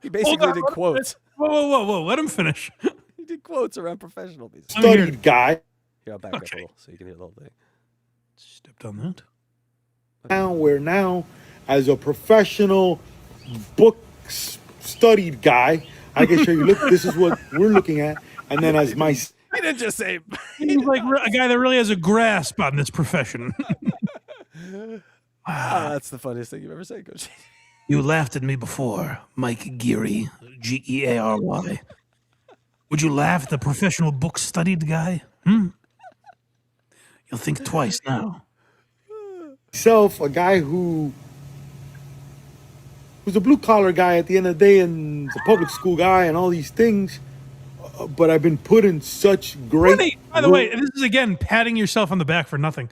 He basically did quotes. Whoa. Let him finish. He did quotes around professional pieces. Studied guy. Here, I'll back up a little so you can hear the whole thing. Stepped on that. Now, as a professional book studied guy, I can show you, look, this is what we're looking at. And then as my... He didn't just say... He's like a guy that really has a grasp on this profession. That's the funniest thing you've ever said, Coach. You laughed at me before, Mike Geary, Geary. Would you laugh at the professional book-studied guy? You'll think twice now. Myself, a guy who's a blue-collar guy at the end of the day and a public school guy and all these things, but I've been put in such great... By the way, this is, again, patting yourself on the back for nothing.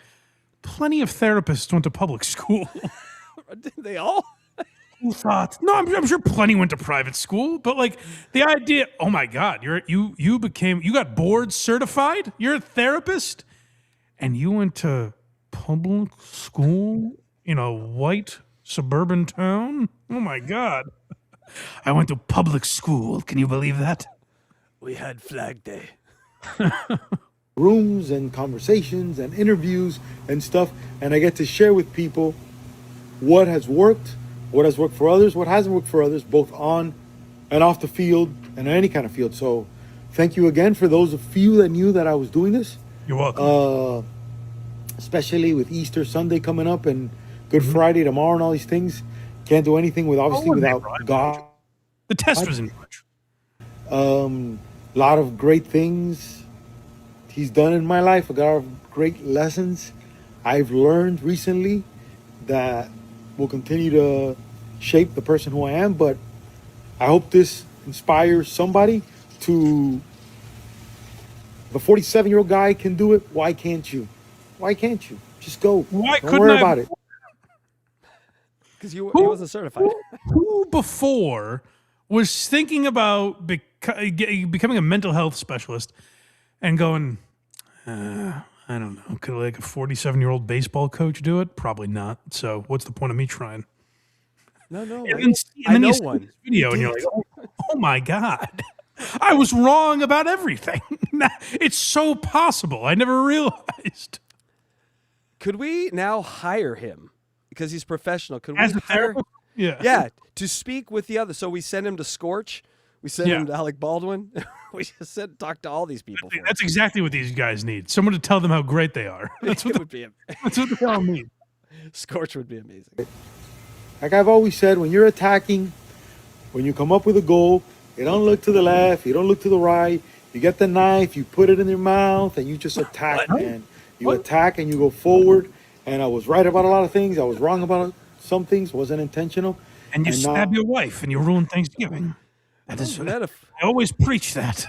Plenty of therapists went to public school. Did they all? Who thought? No, I'm sure plenty went to private school, but like the idea, oh my God, you got board certified? You're a therapist? And you went to public school in a white suburban town? Oh my God. I went to public school. Can you believe that? We had Flag Day. Rooms and conversations and interviews and stuff, and I get to share with people what has worked, what has worked for others, what hasn't worked for others, both on and off the field and any kind of field. So thank you again for those of you that knew that I was doing this. You're welcome. Especially with Easter Sunday coming up and Good Friday tomorrow and all these things. Can't do anything without God. The test was in March. A lot of great things He's done in my life. A lot of great lessons I've learned recently that will continue to shape the person who I am. But I hope this inspires somebody to... If a 47-year-old guy can do it, why can't you? Why can't you? Just go. Don't worry about it. Because he wasn't certified. Who before was thinking about becoming a mental health specialist and going, I don't know, could like a 47-year-old baseball coach do it? Probably not. So what's the point of me trying? No. And then you see this video and you're like, oh my God. I was wrong about everything. It's so possible. I never realized. Could we now hire him because he's professional? Could As we a therapist? Yeah, to speak with the others. So we send him to Scorch. We send him to Alec Baldwin. We just talk to all these people. That's exactly what these guys need. Someone to tell them how great they are. That's what that's what they all need. Scorch would be amazing. Like I've always said, when you're attacking, when you come up with a goal, you don't look to the left, you don't look to the right. You get the knife, you put it in your mouth, and you just attack, man. You attack and you go forward. And I was right about a lot of things. I was wrong about some things. Wasn't intentional. And you stab your wife and you ruin Thanksgiving. That is, I always preach that.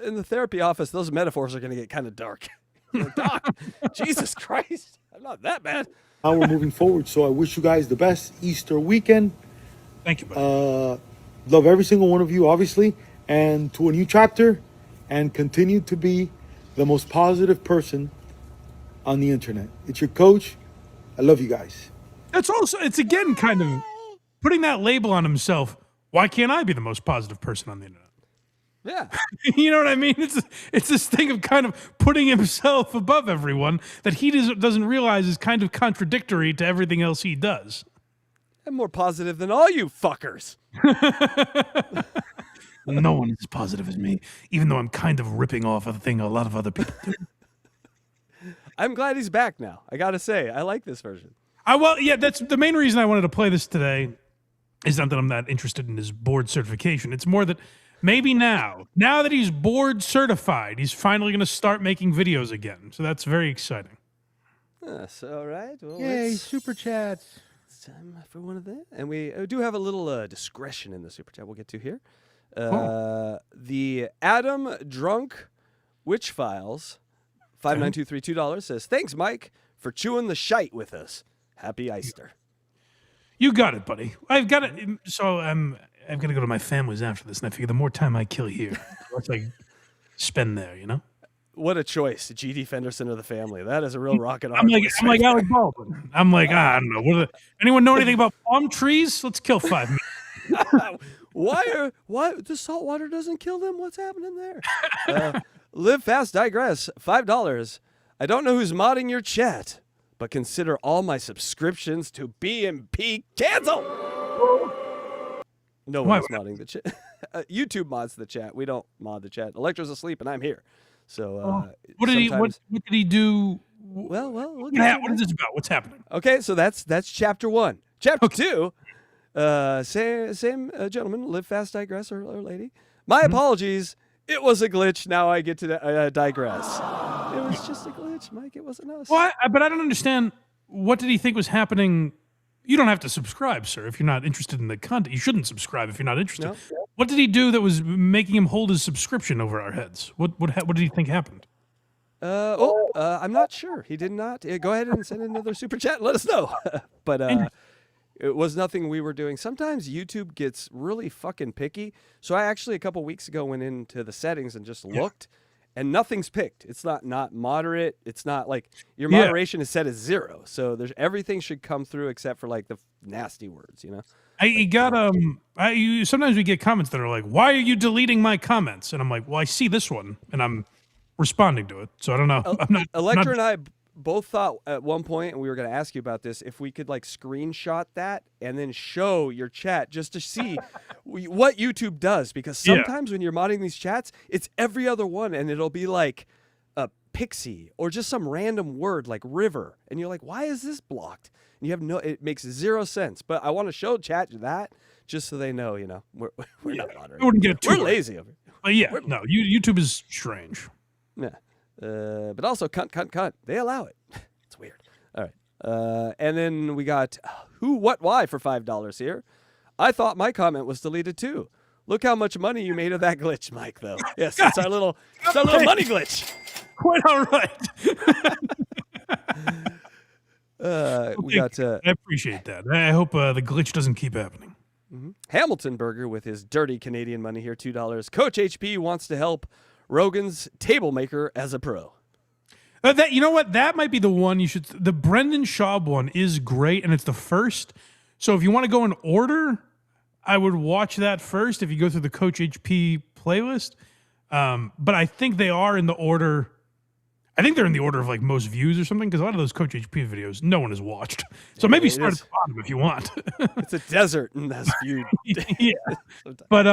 In the therapy office, those metaphors are going to get kind of dark. Like, Doc, Jesus Christ, I'm not that bad. Now we're moving forward. So I wish you guys the best Easter weekend. Thank you, buddy. Love every single one of you, obviously. And to a new chapter. And continue to be the most positive person on the internet. It's your coach. I love you guys. It's again kind of putting that label on himself. Why can't I be the most positive person on the internet? Yeah. You know what I mean? It's this thing of kind of putting himself above everyone that he doesn't realize is kind of contradictory to everything else he does. I'm more positive than all you fuckers. No one is as positive as me, even though I'm kind of ripping off a thing a lot of other people do. I'm glad he's back now. I got to say, I like this version. That's the main reason I wanted to play this today. Is not that I'm that interested in his board certification. It's more that maybe now that he's board certified, he's finally going to start making videos again. So that's very exciting. That's all right. Well, Yay, super chats. It's time for one of them. And we do have a little discretion in the super chat we'll get to here. The Adam Drunk Witch Files, $59232 says, thanks, Mike, for chewing the shite with us. Happy Easter. You got it, buddy. I've got it. So I've got to go to my family's after this, and I figure the more time I kill here, the less I spend there. You know. What a choice, GD Fenderson or the family. That is a real rocket. I'm like Alec Baldwin. I'm like, I don't know. Anyone know anything about palm trees? Let's kill 5 minutes. Why the salt water doesn't kill them? What's happening there? Live fast, digress. $5. I don't know who's modding your chat, but consider all my subscriptions to BMP cancel. No one's modding the chat. YouTube mods the chat. We don't mod the chat. Electra's asleep, and I'm here. So what did he do? Well, what is this about? What's happening? Okay, so that's chapter 1. Chapter 2. Same gentleman, live fast, digress, or lady. My apologies. It was a glitch. Now I get to digress. It was just a glitch, Mike. It wasn't us. Well, but I don't understand. What did he think was happening? You don't have to subscribe, sir, if you're not interested in the content. You shouldn't subscribe if you're not interested. No. What did he do that was making him hold his subscription over our heads? What did he think happened? I'm not sure. He did not. Go ahead and send another super chat and let us know. But it was nothing we were doing. Sometimes YouTube gets really fucking picky. So I actually a couple weeks ago went into the settings and just looked, and nothing's picked. It's not moderate. It's not like your moderation is set as 0. So everything should come through except for like the nasty words, you know. Sometimes we get comments that are like, "Why are you deleting my comments?" And I'm like, "Well, I see this one, and I'm responding to it." So I don't know. Electra and I both thought at one point, and we were going to ask you about this, if we could like screenshot that and then show your chat just to see what YouTube does. Because sometimes when you're modding these chats, it's every other one, and it'll be like a pixie or just some random word like river, and you're like, "Why is this blocked?" And you have it makes 0 sense. But I want to show chat that just so they know, you know, we're not moderating. Wouldn't get we're lazy over here. But YouTube is strange. Yeah. But also cunt. They allow it. It's weird. All right. And then we got who, what, why for $5 here. I thought my comment was deleted too. Look how much money you made of that glitch, Mike, though. Yes, it's our little money glitch. Quite all right. We got. I appreciate that. I hope the glitch doesn't keep happening. Mm-hmm. Hamilton Burger with his dirty Canadian money here, $2. Coach HP wants to help Rogan's table maker as a pro. You know what? That might be the one you should. The Brendan Schaub one is great, and it's the first. So if you want to go in order, I would watch that first. If you go through the Coach HP playlist, but I think they are in the order. I think they're in the order of like most views or something, because a lot of those Coach HP videos no one has watched. So maybe start at the bottom if you want. It's a desert and that's viewed. Yeah. But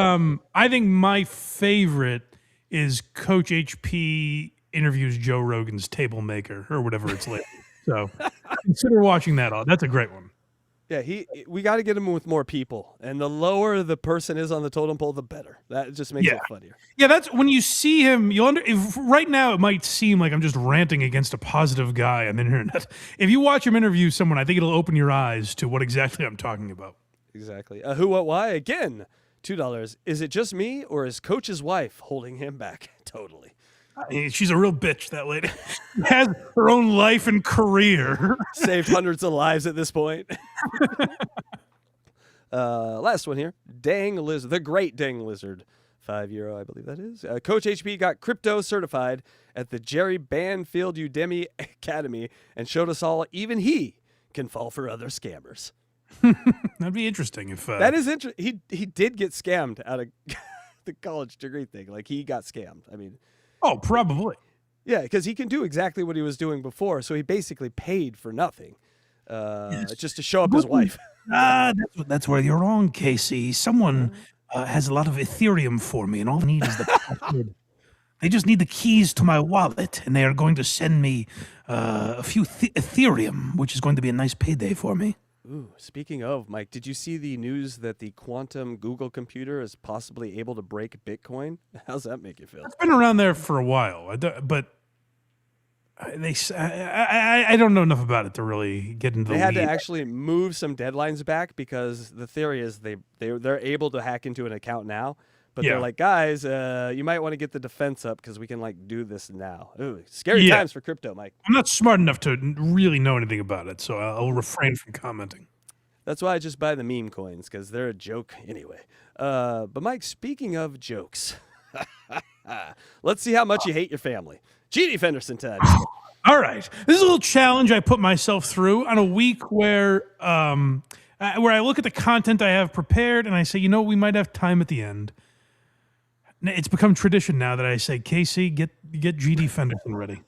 I think my favorite is Coach HP interviews Joe Rogan's table maker or whatever it's labeled. So consider watching that. That's a great one. Yeah, we got to get him with more people, and the lower the person is on the totem pole, the better. That just makes it funnier. Yeah, that's when you see him. If right now it might seem like I'm just ranting against a positive guy on the internet. If you watch him interview someone, I think it'll open your eyes to what exactly I'm talking about. Exactly. Who, what, why? Again, $2. Is it just me, or is Coach's wife holding him back? Totally. She's a real bitch, that lady. Has her own life and career. Saved hundreds of lives at this point. Last one here. Dang Lizard. The Great Dang Lizard. €5, I believe that is. Coach HP got crypto certified at the Jerry Banfield Udemy Academy and showed us all even he can fall for other scammers. That'd be interesting if... That is interesting. He did get scammed out of the college degree thing. Like, he got scammed. I mean... Oh, probably. Yeah, because he can do exactly what he was doing before, so he basically paid for nothing, just to show up his wife. That's where you're wrong, Casey. Someone has a lot of Ethereum for me, and all I need is the password. They just need the keys to my wallet, and they are going to send me a few Ethereum, which is going to be a nice payday for me. Ooh, speaking of, Mike, did you see the news that the quantum Google computer is possibly able to break Bitcoin? How's that make you feel? It's been around there for a while, but I don't know enough about it to really get into the They had lead. to actually move some deadlines back because the theory is they're able to hack into an account now, But Yeah. they're like, guys, you might want to get the defense up because we can like do this now. Ooh, scary times for crypto, Mike. I'm not smart enough to really know anything about it, so I'll refrain from commenting. That's why I just buy the meme coins because they're a joke anyway. But Mike, speaking of jokes, let's see how much you hate your family. GD Fenderson time. All right, this is a little challenge I put myself through on a week where I look at the content I have prepared and I say, we might have time at the end. It's become tradition now that I say, Casey, get GD Fenderson ready.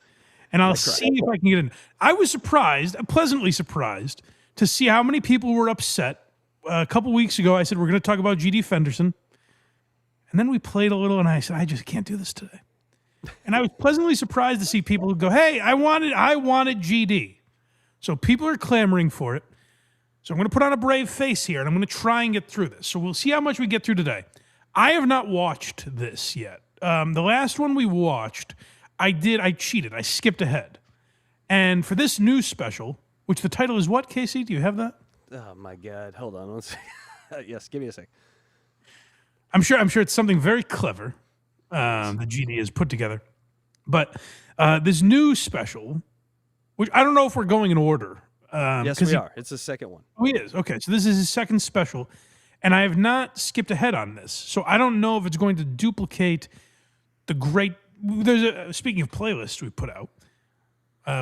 And I'll see if I can get in. I was pleasantly surprised, to see how many people were upset. A couple weeks ago, I said, we're going to talk about GD Fenderson. And then we played a little, and I said, I just can't do this today. And I was pleasantly surprised to see people who go, hey, I wanted GD. So people are clamoring for it. So I'm going to put on a brave face here, and I'm going to try and get through this. So we'll see how much we get through today. I have not watched this yet. The last one we watched, I cheated. I skipped ahead. And for this news special, which the title is what, Casey? Do you have that? Oh, my God. Hold on one second. Yes, give me a sec. I'm sure it's something very clever that GD has put together. But this news special, which I don't know if we're going in order. Yes, we are. It's the second one. Oh, he is. Okay, so this is his second special. And I have not skipped ahead on this. So I don't know if it's going to duplicate the great... Speaking of playlists we put out,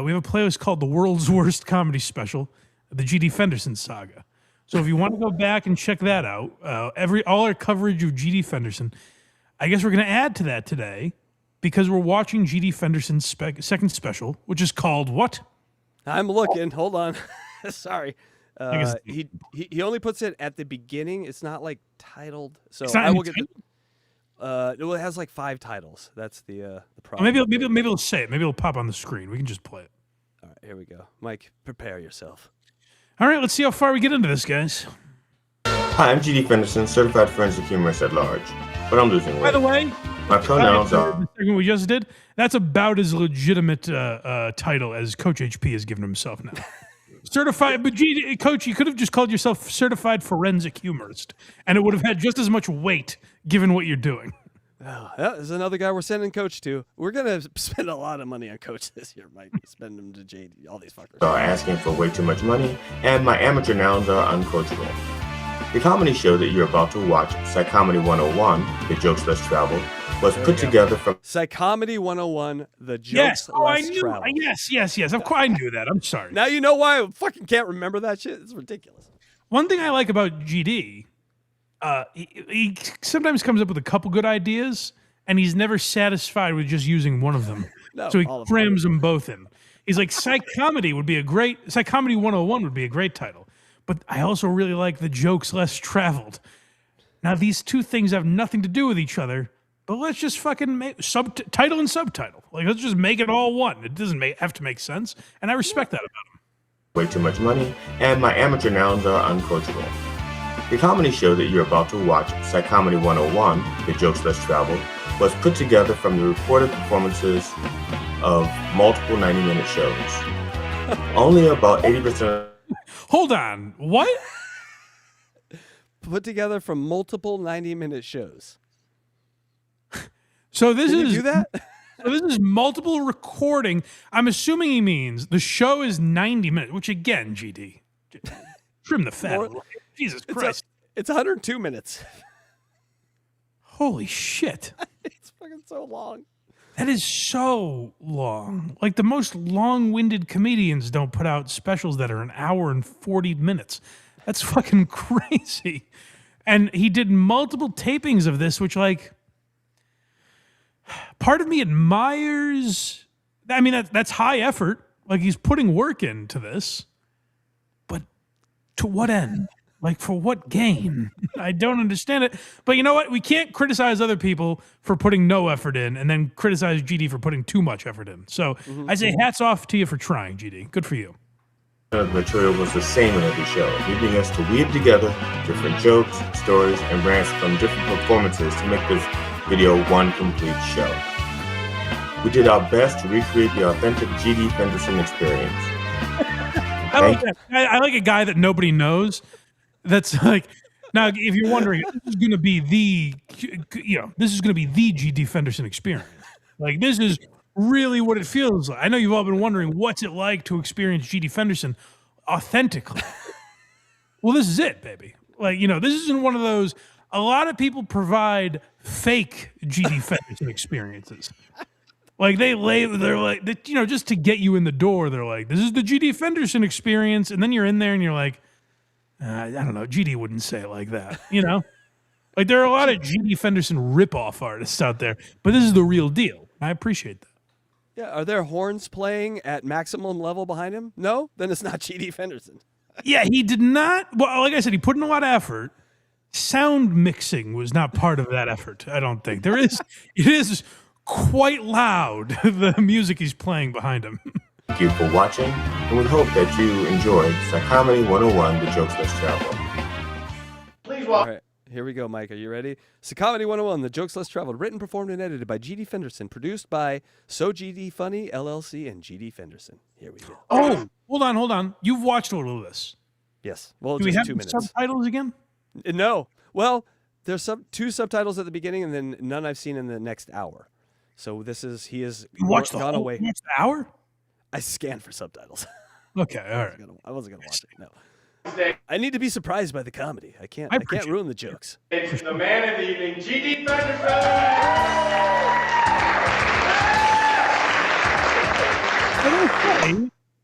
we have a playlist called The World's Worst Comedy Special, the GD Fenderson Saga. So if you want to go back and check that out, all our coverage of GD Fenderson, I guess we're going to add to that today because we're watching GD Fenderson's second special, which is called what? I'm looking. Hold on. Sorry. He only puts it at the beginning. It's not like titled. So I will get. Well, it has like 5 titles. That's the problem. Maybe it'll say it. Maybe it'll pop on the screen. We can just play it. All right, here we go. Mike, prepare yourself. All right, let's see how far we get into this, guys. Hi, I'm GD Fenderson, certified forensic humorist at large, but I'm losing weight. By the way, my pronouns are. The segment we just did, that's about as legitimate title as Coach HP has given himself now. Certified, but Coach, you could have just called yourself certified forensic humorist, and it would have had just as much weight given what you're doing. Oh, that is another guy we're sending Coach to. We're gonna spend a lot of money on Coach this year. Might spend them to JD, all these fuckers. Are asking for way too much money, and my amateur nouns are uncoachable. The comedy show that you're about to watch, Psychomedy 101, The Jokes Less Traveled, was put together from Psychomedy 101, The Jokes Less Traveled. Yes. Of course, I knew that. I'm sorry. Now you know why I fucking can't remember that shit. It's ridiculous. One thing I like about GD, he sometimes comes up with a couple good ideas, and he's never satisfied with just using one of them. So he crams them both in. He's like, Psychomedy 101 would be a great title. But I also really like The Jokes Less Traveled. Now, these two things have nothing to do with each other, but let's just fucking make title and subtitle. Like, let's just make it all one. It doesn't have to make sense, and I respect that about him. Way too much money, and my amateur nouns are uncoachable. The comedy show that you're about to watch, Psychomedy 101, The Jokes Less Traveled, was put together from the reported performances of multiple 90-minute shows. Only about 80%. Hold on. What? Put together from multiple 90-minute shows. So this Can is you do that? So this is multiple recording. I'm assuming he means the show is 90 minutes, which again, GD, trim the fat. Jesus Christ. It's 102 minutes. Holy shit. It's fucking so long. That is so long. Like the most long-winded comedians don't put out specials that are an hour and 40 minutes. That's fucking crazy. And he did multiple tapings of this, which like part of me admires. I mean, that's high effort. Like he's putting work into this, but to what end? Like for what gain? I don't understand it. But you know what? We can't criticize other people for putting no effort in and then criticize GD for putting too much effort in. So I say hats off to you for trying, GD. Good for you. The material was the same in every show, leading us to weave together different jokes, stories, and rants from different performances to make this video one complete show. We did our best to recreate the authentic GD Fenderson experience. I like a guy that nobody knows. That's like, Now, if you're wondering, this is going to be the GD Fenderson experience. Like, this is really what it feels like. I know you've all been wondering what's it like to experience GD Fenderson authentically. Well, this is it, baby. Like, this isn't one of those. A lot of people provide fake GD Fenderson experiences. Like they're like, just to get you in the door, they're like, this is the GD Fenderson experience. And then you're in there and you're like, I don't know, GD wouldn't say it like that, Like there are a lot of GD Fenderson ripoff artists out there, but this is the real deal. I appreciate that. Yeah, are there horns playing at maximum level behind him? No? Then it's not GD Fenderson. Yeah, he did not. Well, like I said, he put in a lot of effort. Sound mixing was not part of that effort, I don't think. It is quite loud, the music he's playing behind him. Thank you for watching, and we hope that you enjoyed Psychomedy 101, The Jokes Less Traveled. Please watch. All right, here we go, Mike. Are you ready? Psychomedy 101, The Jokes Less Traveled, written, performed, and edited by GD Fenderson, produced by So GD Funny, LLC, and GD Fenderson. Here we go. Oh, hold on. You've watched a little of this. Yes. Well, do we just have 2 minutes. Subtitles again? No. Well, there's two subtitles at the beginning, and then none I've seen in the next hour. So he is gone away. You watched the hour? I scanned for subtitles. Okay, all right. I wasn't gonna watch it. No. I need to be surprised by the comedy. I can't ruin the jokes. It's the man of the evening, GD Fenderson.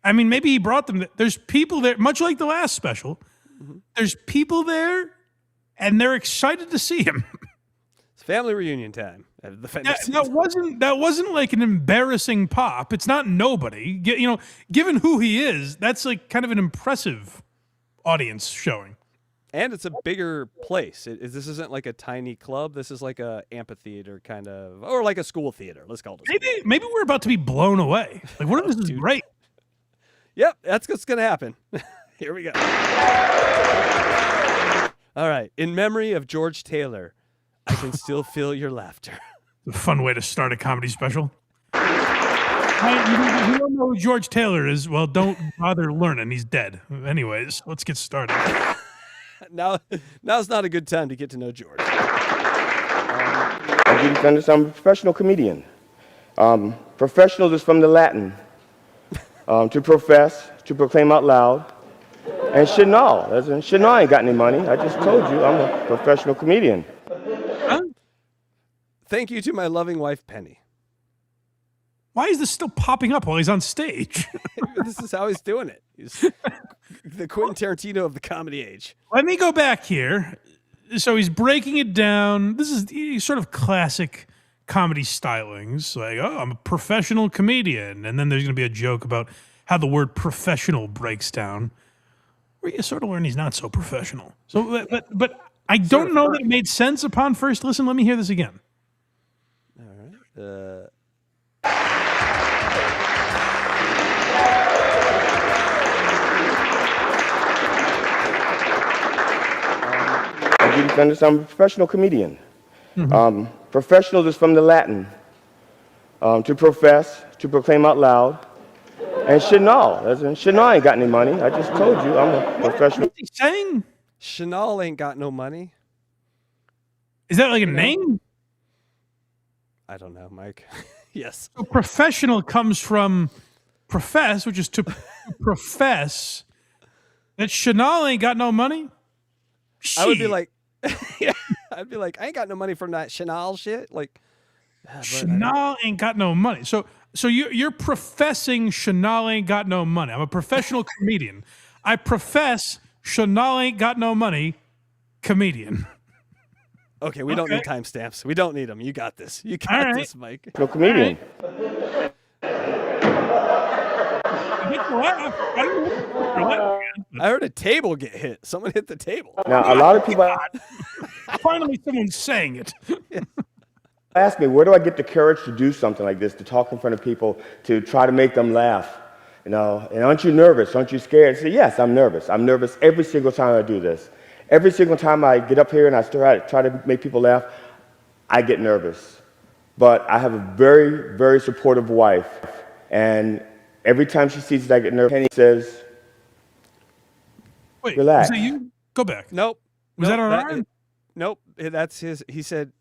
I mean, maybe he brought them. There's people there, much like the last special. Mm-hmm. There's people there, and they're excited to see him. It's family reunion time. That wasn't like an embarrassing pop. It's not nobody. Given who he is, that's like kind of an impressive audience showing. And it's a bigger place. This isn't like a tiny club. This is like a amphitheater kind of, or like a school theater. Let's call it. Maybe we're about to be blown away. Like, what if this is great? Yep, that's what's gonna happen. Here we go. All right. In memory of George Taylor, I can still feel your laughter. A fun way to start a comedy special. You don't know who George Taylor is? Well, don't bother learning. He's dead. Anyways, let's get started. Now's not a good time to get to know George. I'm a professional comedian. Professional is from the Latin. To profess, to proclaim out loud. And Chanel. Chanel ain't got any money. I just told you I'm a professional comedian. Thank you to my loving wife, Penny. Why is this still popping up while he's on stage? This is how he's doing it. He's the Quentin Tarantino of the comedy age. Let me go back here. So he's breaking it down. This is sort of classic comedy stylings. Like, I'm a professional comedian. And then there's going to be a joke about how the word professional breaks down. Where you sort of learn he's not so professional. So, but I don't know that it made sense upon first listen. Let me hear this again. All right. I'm a professional comedian. Mm-hmm. Professional is from the Latin. To profess, to proclaim out loud. And Chanel. Chanel ain't got any money. I just told you I'm a professional. What's he saying? Chanel ain't got no money. Is that like a name? I don't know, Mike. Yes. So professional comes from profess, which is to profess that Chanel ain't got no money. I would be like, yeah, I'd be like, I ain't got no money from that Chanel shit. Like, Chanel ain't got no money. So you're professing Chanel ain't got no money. I'm a professional comedian. I profess Chanel ain't got no money. Comedian. Okay, we don't need timestamps. We don't need them. You got this. You got this, Mike. No comedian. I heard a table get hit. Someone hit the table. Now, a lot of people... Finally, someone's saying it. Ask me, where do I get the courage to do something like this, to talk in front of people, to try to make them laugh? And aren't you nervous? Aren't you scared? I say, yes, I'm nervous. I'm nervous every single time I do this. Every single time I get up here and I try to make people laugh, I get nervous. But I have a very, very supportive wife. And every time she sees that I get nervous, Penny says, wait, relax. Is that you? Go back. Nope. Was that on our? Nope, that's his. He said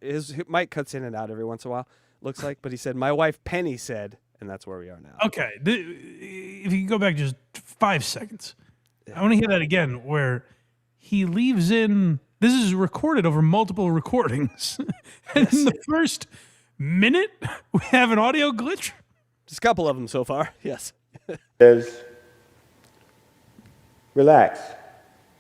his mic cuts in and out every once in a while. Looks like, but he said my wife Penny said, and that's where we are now. Okay, if you can go back just 5 seconds, I want to hear that again. Where he leaves in. This is recorded over multiple recordings, and in the first minute we have an audio glitch. Just a couple of them so far. Yes. Says, relax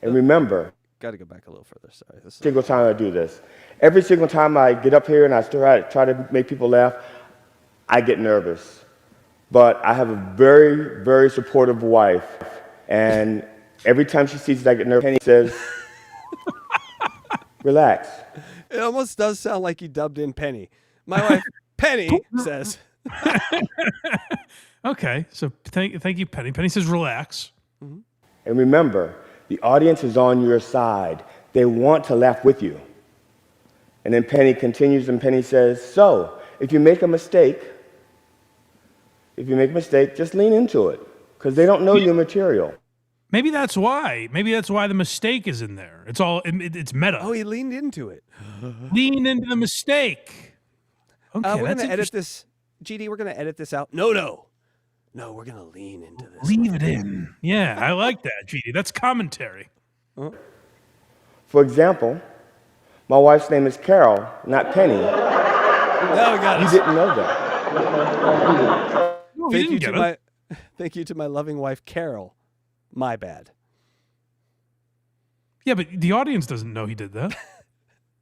and remember. Got to go back a little further. Sorry. Single time I do this. Every single time I get up here and I try to make people laugh, I get nervous. But I have a very, very supportive wife. And every time she sees that I get nervous, Penny says, relax. It almost does sound like he dubbed in Penny. My wife, Penny, says. Okay, so thank you, Penny. Penny says relax. Mm-hmm. And remember, the audience is on your side. They want to laugh with you. And then Penny continues, and Penny says, so, if you make a mistake, just lean into it, because they don't know your material. Maybe that's why. Maybe that's why the mistake is in there. It's all, it's meta. Oh, he leaned into it. Lean into the mistake. Okay, we're going to edit this. GD, we're going to edit this out. No, we're going to lean into this. Leave it in. Yeah, I like that, GD. That's commentary. For example, my wife's name is Carol, not Penny. No, we got it. You didn't know that. No, thank you to my loving wife, Carol. My bad. Yeah, but the audience doesn't know he did that.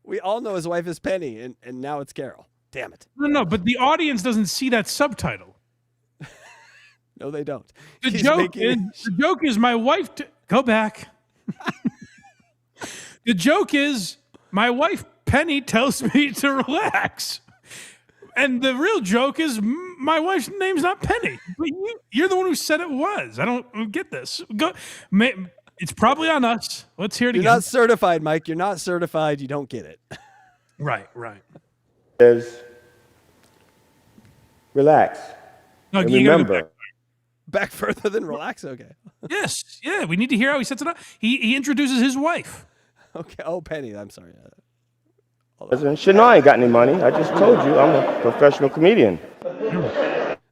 We all know his wife is Penny, and now it's Carol. Damn it. No, but the audience doesn't see that subtitle. No, they don't. The joke is my wife. Go back. The joke is my wife Penny tells me to relax, and the real joke is my wife's name's not Penny. But you're the one who said it was. I don't get this. It's probably on us. Let's hear it again. You're not certified, Mike. You're not certified. You don't get it. Right. Says, relax. No, and you gotta remember. Back further than relax? Okay. Yes. Yeah, we need to hear how he sets it up. He introduces his wife. Okay. Oh, Penny. I'm sorry. Shit, no, I ain't got any money. I just told you I'm a professional comedian.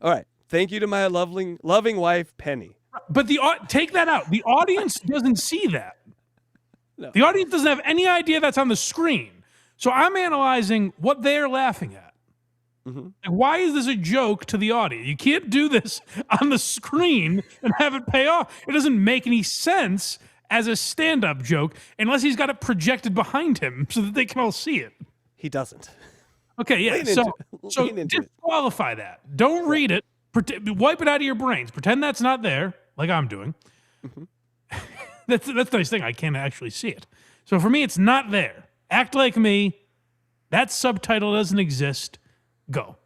All right. Thank you to my loving wife, Penny. But take that out. The audience doesn't see that. No. The audience doesn't have any idea that's on the screen. So I'm analyzing what they're laughing at. Mm-hmm. Like, why is this a joke to the audience? You can't do this on the screen and have it pay off. It doesn't make any sense as a stand-up joke unless he's got it projected behind him so that they can all see it. He doesn't. Okay, yeah. So disqualify that. Don't read it. Wipe it out of your brains. Pretend that's not there, like I'm doing. Mm-hmm. That's the nice thing. I can't actually see it. So for me, it's not there. Act like me. That subtitle doesn't exist. Go.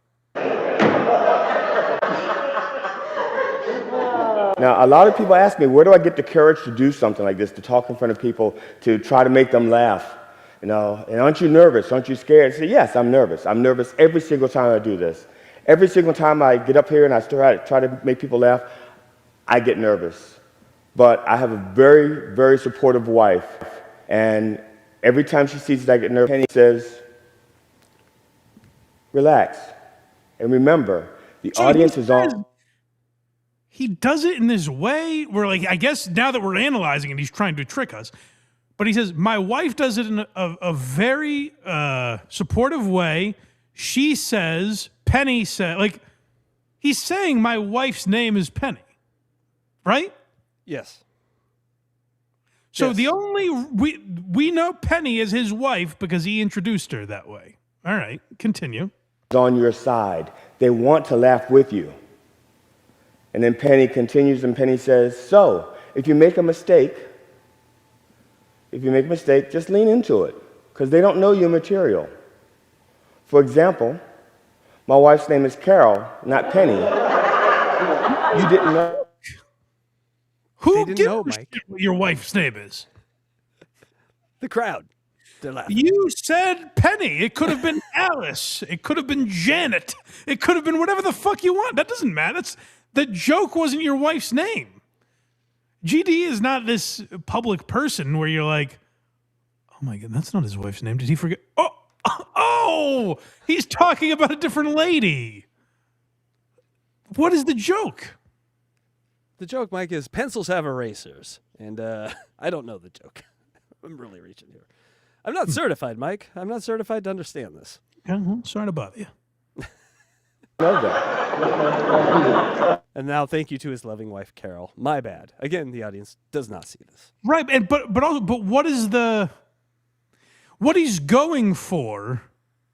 Now, a lot of people ask me, where do I get the courage to do something like this, to talk in front of people, to try to make them laugh? And aren't you nervous? Aren't you scared? I say, yes, I'm nervous. I'm nervous every single time I do this. Every single time I get up here and I try to make people laugh, I get nervous. But I have a very, very supportive wife. And every time she sees that I get nervous, Penny says, relax. And remember, the audience is on. He does it in this way where, like, I guess now that we're analyzing it, he's trying to trick us. But he says, my wife does it in a very supportive way. She says, Penny said, like, he's saying my wife's name is Penny, right? Yes. So the only, we know Penny is his wife because he introduced her that way. All right, continue. On your side. They want to laugh with you. And then Penny continues, and Penny says, so, if you make a mistake, just lean into it, because they don't know your material. For example, my wife's name is Carol, not Penny. You didn't know. Who gives a shit what your wife's name is? The crowd. They're laughing. You said Penny. It could have been Alice. It could have been Janet. It could have been whatever the fuck you want. That doesn't matter. The joke wasn't your wife's name. GD is not this public person where you're like, Oh my God, that's not his wife's name. Did he forget? Oh, he's talking about a different lady. What is the joke? The joke, Mike, is pencils have erasers. And I don't know the joke. I'm really reaching here. I'm not certified, Mike. I'm not certified to understand this. Yeah, well, sorry to bother you. And now thank you to his loving wife, Carol. My bad. Again, the audience does not see this. Right, and but what he's going for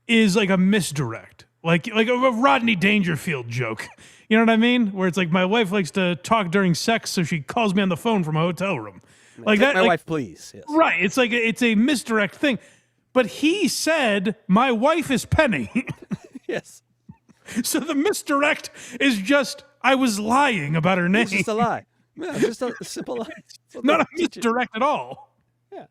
is like a misdirect. Like a Rodney Dangerfield joke. You know what I mean? Where it's like, my wife likes to talk during sex, so she calls me on the phone from a hotel room. Like Take that. my wife, please. Yes. Right. It's like it's a misdirect thing. But he said, my wife is Penny. Yes. So the misdirect is just, I was lying about her name. It's just a lie. Yeah, just a simple lie. Not a misdirect at all. Yeah.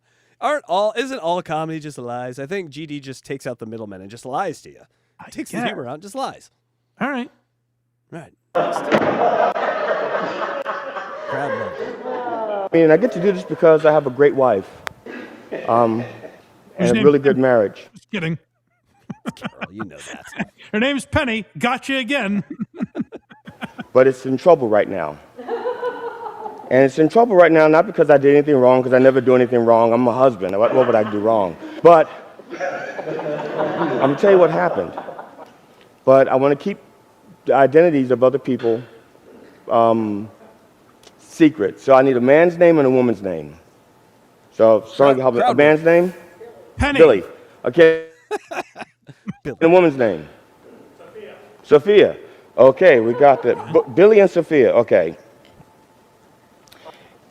Isn't all comedy just lies? I think GD just takes out the middleman and just lies to you. Takes the humor out and just lies. All right. Right. Crowd loved it. I mean, I get to do this because I have a great wife, and a really good marriage. Just kidding. Carol, you know that. Her name's Penny. Gotcha again. But it's in trouble right now. And it's in trouble right now not because I did anything wrong, because I never do anything wrong. I'm a husband. What would I do wrong? But I'm going to tell you what happened. But I want to keep the identities of other people secret. So I need a man's name and a woman's name. So someone can help me. A man's name? Penny. Billy. Okay. Billy. And a woman's name? Sophia. Okay, we got that. Billy and Sophia. Okay.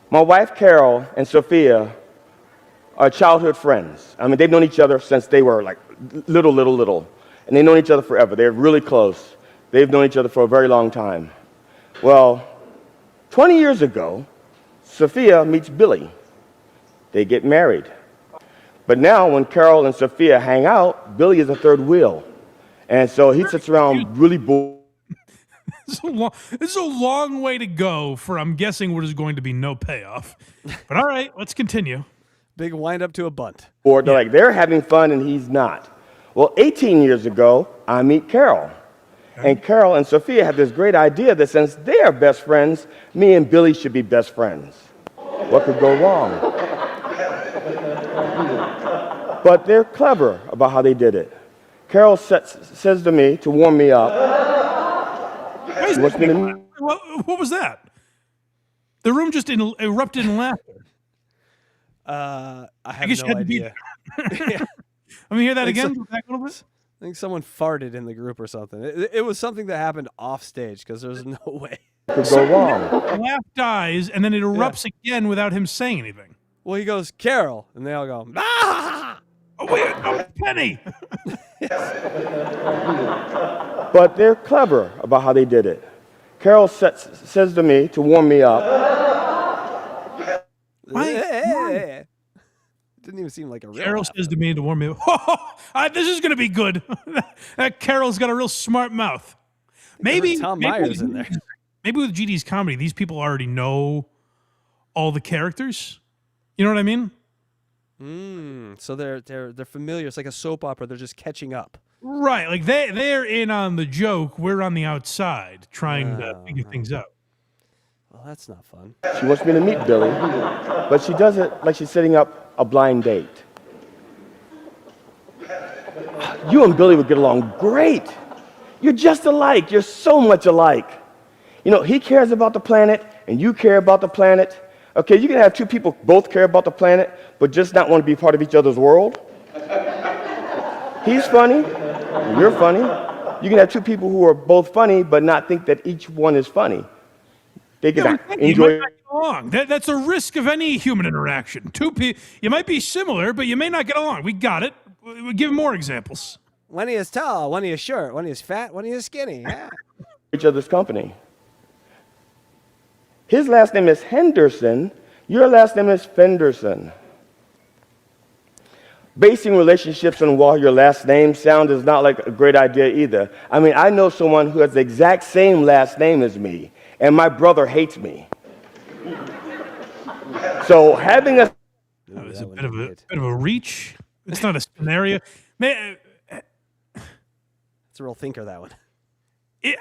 My wife, Carol, and Sophia are childhood friends. I mean, they've known each other since they were like little. And they've known each other forever. They're really close. They've known each other for a very long time. Well, 20 years ago, Sophia meets Billy. They get married. But now when Carol and Sophia hang out, Billy is a third wheel. And so he sits around really bored. This is a long way to go for, I'm guessing, what is going to be no payoff. But all right, let's continue. Big wind up to a bunt. Or they're like, they're having fun and he's not. Well, 18 years ago, I meet Carol. And Carol and Sophia have this great idea that since they are best friends, me and Billy should be best friends. What could go wrong? But they're clever about how they did it. Carol says to me to warm me up. What was that? The room just erupted in laughter. I have no idea. Let me hear that again. Back a little bit. I think someone farted in the group or something. It was something that happened off stage because there's no way. Could go wrong. The laugh dies and then it erupts again without him saying anything. Well, he goes, Carol, and they all go, ah! Oh, wait, no, Penny. But they're clever about how they did it. Carol says to me to warm me up. It didn't even seem like a real Carol says to me to warm me up. This is going to be good. Carol's got a real smart mouth. Maybe Tom Myers in there. Maybe with GD's comedy, these people already know all the characters. You know what I mean? So they're familiar. It's like a soap opera. They're just catching up. Right. Like they're in on the joke. We're on the outside trying to figure things out. Well, that's not fun. She wants me to meet Billy, but she does it like she's setting up a blind date. You and Billy would get along great. You're just alike. You're so much alike. You know, he cares about the planet, and you care about the planet. Okay, you can have two people both care about the planet, but just not want to be part of each other's world. He's funny, you're funny. You can have two people who are both funny, but not think that each one is funny. They can enjoy. You might not get along. That's a risk of any human interaction. You might be similar, but you may not get along. We got it. We'll give more examples. One is tall, one is short, one is fat, one is skinny. Yeah. Each other's company. His last name is Henderson. Your last name is Fenderson. Basing relationships on what your last name sound is not like a great idea either. I mean, I know someone who has the exact same last name as me, and my brother hates me. So having a That was a bit of a reach. It's not a scenario. Man, it's a real thinker, that one.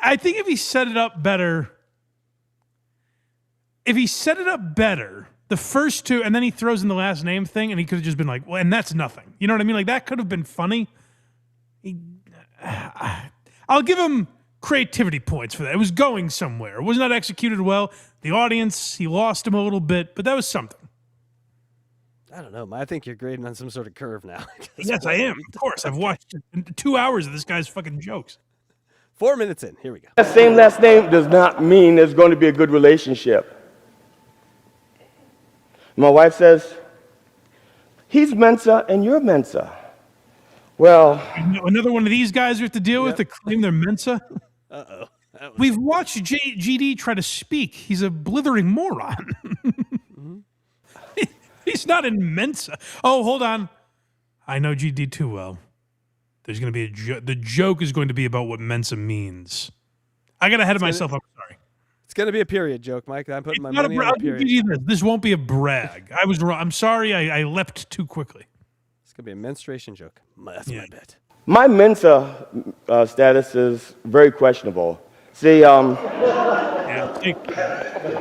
I think if he set it up better, the first two, and then he throws in the last name thing, and he could have just been like, well, and that's nothing. You know what I mean? Like, that could have been funny. I'll give him creativity points for that. It was going somewhere. It was not executed well. The audience, he lost him a little bit, but that was something. I don't know. I think you're grading on some sort of curve now. Yes, I am. Of course. I've watched 2 hours of this guy's fucking jokes. 4 minutes in. Here we go. That same last name does not mean there's going to be a good relationship. My wife says, he's Mensa and you're Mensa. Well, another one of these guys we have to deal with that claim they're Mensa. Uh-oh. We've watched GD try to speak. He's a blithering moron. He's not in Mensa. Oh, hold on. I know GD too well. There's going to be the joke is going to be about what Mensa means. I got ahead of myself. I'm sorry. It's going to be a period joke, Mike. I'm putting my money on a period. This won't be a brag. I was wrong. I'm sorry. I leapt too quickly. It's going to be a menstruation joke. That's my bet. My Mensa status is very questionable. See,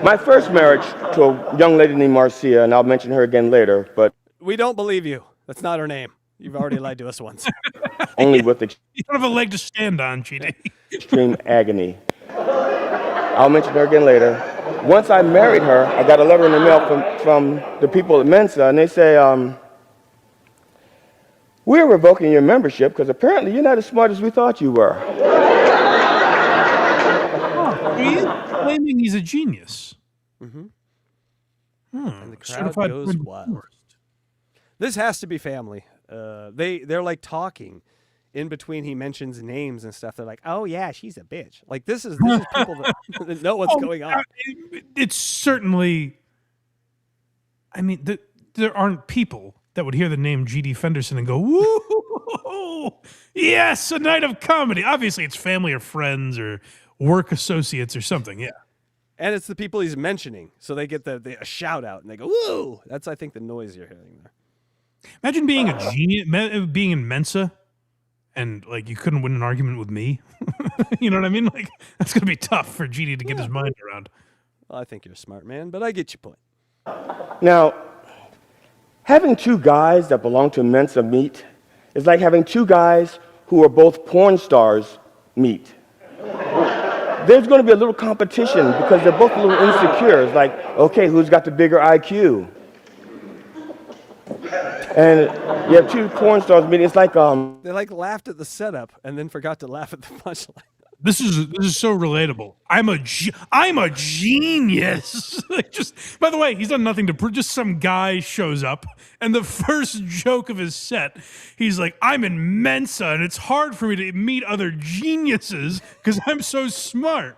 my first marriage to a young lady named Marcia, and I'll mention her again later, but... We don't believe you. That's not her name. You've already lied to us once. Only with you don't have a leg to stand on, GD. Extreme agony. I'll mention her again later. Once I married her, I got a letter in the mail from the people at Mensa, and they say, we're revoking your membership because apparently you're not as smart as we thought you were. He's claiming he's a genius. Mm-hmm. And the crowd Certified goes wild. This has to be family. They're like talking in between. He mentions names and stuff. They're like, "Oh yeah, she's a bitch." Like this is people that know what's going on. It's certainly. I mean, there aren't people that would hear the name GD Fenderson and go, "Woo, yes, a night of comedy." Obviously, it's family or friends or work associates or something. Yeah. And it's the people he's mentioning, so they get a shout out and they go, "Woo!" That's I think the noise you're hearing there. Imagine being a genius, being in Mensa, and like you couldn't win an argument with me. You know what I mean? Like that's gonna be tough for GD to get his mind around. Well, I think you're a smart man, but I get your point. Now, having two guys that belong to Mensa meet is like having two guys who are both porn stars meet. There's going to be a little competition because they're both a little insecure. It's like, okay, who's got the bigger IQ? And you have two porn stars meeting. It's like they like laughed at the setup and then forgot to laugh at the punchline. This is so relatable. I'm a genius. Like just by the way, he's done nothing to prove. Just some guy shows up, and the first joke of his set, he's like, "I'm in Mensa, and it's hard for me to meet other geniuses because I'm so smart."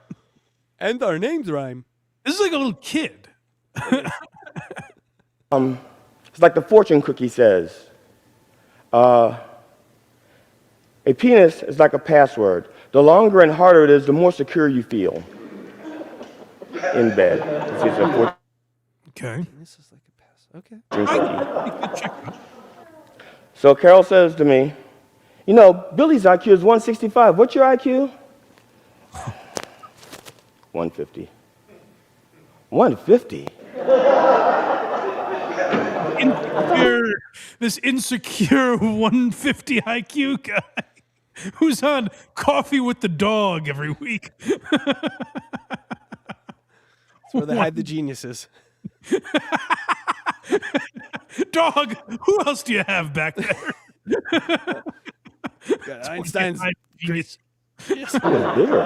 And our names rhyme. This is like a little kid. It's like the fortune cookie says. A penis is like a password. The longer and harder it is, the more secure you feel in bed. Okay. This is like a pass. Okay. So Carol says to me, you know, Billy's IQ is 165. What's your IQ? 150. 150? This insecure 150 IQ guy who's on Coffee with the Dog every week. That's where they hide the geniuses. Dog, who else do you have back there? Einstein's genius. Yes. Bigger.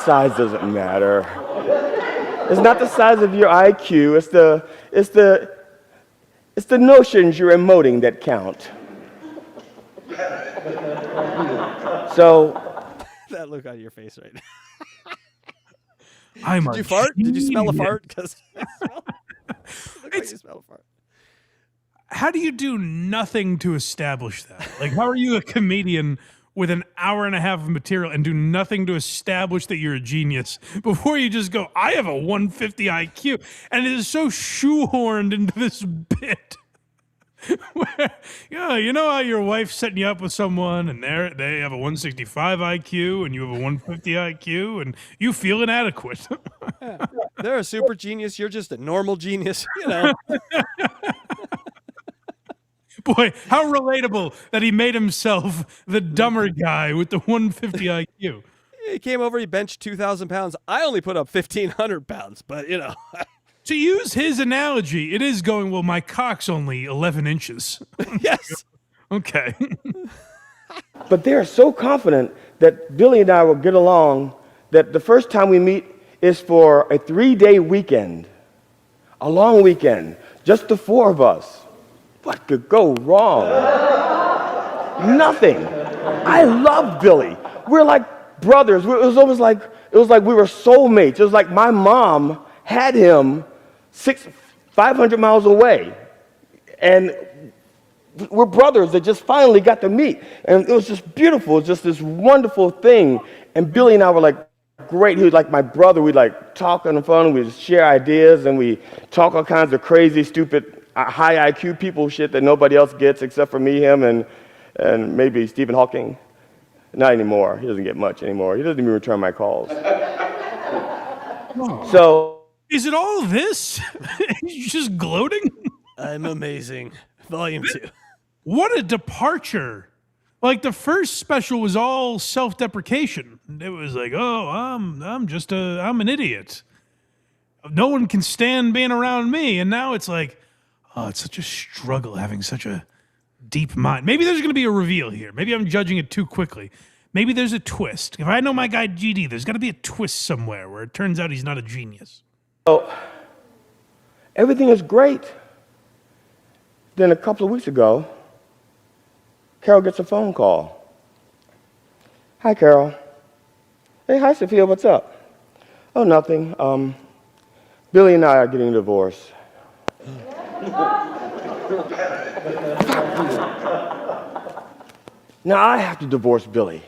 Size doesn't matter. It's not the size of your IQ. It's the notions you're emoting that count. So that look on your face right now. Did you fart? Did you smell a fart? Because you smell a fart. How do you do nothing to establish that? Like, how are you a comedian with an hour and a half of material and do nothing to establish that you're a genius before you just go, I have a 150 IQ. And it is so shoehorned into this bit where, yeah, you know how your wife's setting you up with someone and they have a 165 IQ and you have a 150 IQ and you feel inadequate. Yeah. They're a super genius. You're just a normal genius, you know. Boy, how relatable that he made himself the dumber guy with the 150 IQ. He came over, he benched 2,000 pounds. I only put up 1,500 pounds, but, you know. To use his analogy, it is going, well, my cock's only 11 inches. Yes. Okay. But they are so confident that Billy and I will get along that the first time we meet is for a 3-day weekend, a long weekend, just the four of us. What could go wrong? Nothing. I love Billy. We're like brothers. It was almost like we were soulmates. It was like my mom had him 500 miles away, and we're brothers that just finally got to meet, and it was just beautiful. It was just this wonderful thing. And Billy and I were like great. He was like my brother. We like talk on the phone. We share ideas, and we talk all kinds of crazy, stupid, high IQ people shit that nobody else gets except for me, him, and maybe Stephen Hawking. Not anymore. He doesn't get much anymore. He doesn't even return my calls. So, is it all this? He's just gloating? I'm amazing. Volume 2. What a departure. Like the first special was all self-deprecation. It was like, oh, I'm an idiot. No one can stand being around me. And now it's like, oh, it's such a struggle having such a deep mind. Maybe there's going to be a reveal here. Maybe I'm judging it too quickly. Maybe there's a twist. If I know my guy GD, there's got to be a twist somewhere where it turns out he's not a genius. So everything is great. Then a couple of weeks ago, Carol gets a phone call. Hi, Carol. Hey, hi, Sophia. What's up? Oh, nothing. Billy and I are getting a divorce. Now I have to divorce Billy.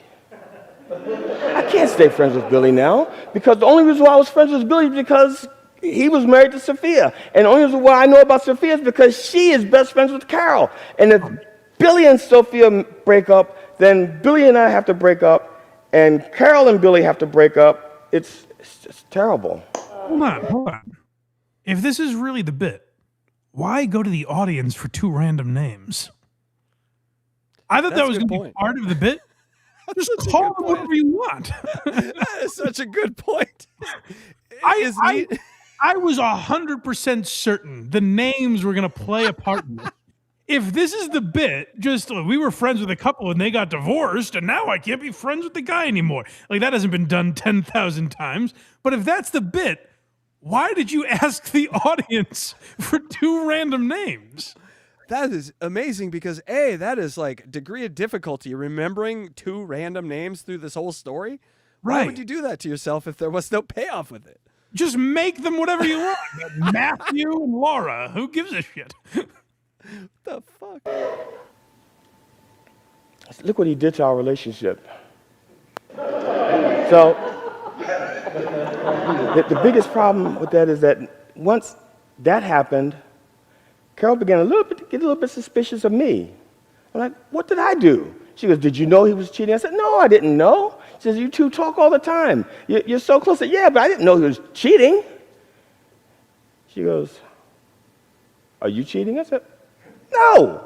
I can't stay friends with Billy now because the only reason why I was friends with Billy is because he was married to Sophia. And the only reason why I know about Sophia is because she is best friends with Carol. And if Billy and Sophia break up, then Billy and I have to break up, and Carol and Billy have to break up. It's just terrible. Hold on. If this is really the bit, why go to the audience for 2 random names? I thought that was going to be part of the bit. Just call them whatever you want. That is such a good point. I was 100% certain the names were going to play a part in it. If this is the bit, just we were friends with a couple and they got divorced and now I can't be friends with the guy anymore. Like that hasn't been done 10,000 times. But if that's the bit, why did you ask the audience for 2 random names? That is amazing because that is like degree of difficulty, remembering 2 random names through this whole story. Right. Why would you do that to yourself if there was no payoff with it? Just make them whatever you want. Matthew and Laura, who gives a shit? The fuck? Look what he did to our relationship. So, the biggest problem with that is that once that happened, Carol began to get a little bit suspicious of me. I'm like, what did I do? She goes, did you know he was cheating? I said, no, I didn't know. She says, you two talk all the time. You're so close. I said, yeah, but I didn't know he was cheating. She goes, are you cheating? I said, no.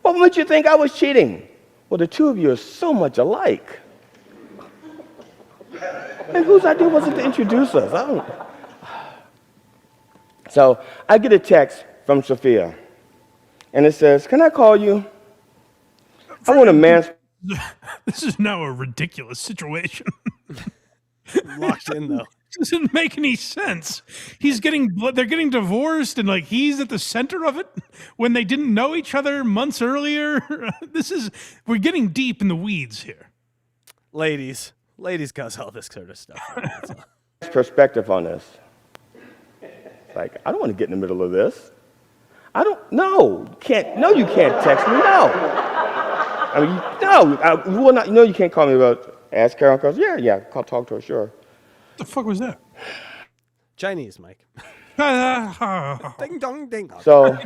What would you think I was cheating? Well, the 2 of you are so much alike. And whose idea was it to introduce us? So I get a text from Sophia, and it says, can I call you? I want a man's... This is now a ridiculous situation. Locked in, though. Doesn't make any sense. They're getting divorced, and like he's at the center of it when they didn't know each other months earlier. We're getting deep in the weeds here. Ladies cause all this sort of stuff. Perspective on this. Like, I don't want to get in the middle of this. You can't text me, no. I mean, no, you will not. You know, you can't call me about ask Carol. Cause yeah, talk to her, sure. What the fuck was that? Chinese, Mike. Ding dong ding. So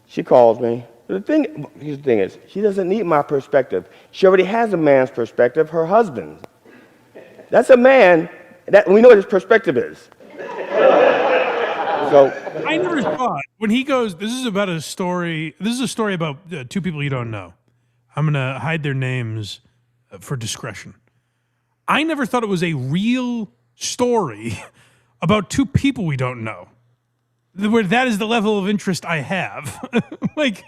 she calls me. Here's the thing is, she doesn't need my perspective. She already has a man's perspective, her husband. That's a man. That we know what his perspective is. So I never thought when he goes, this is about a story. This is a story about two people you don't know. I'm gonna hide their names for discretion. I never thought it was a real story about two people we don't know. Where that is the level of interest I have. Like,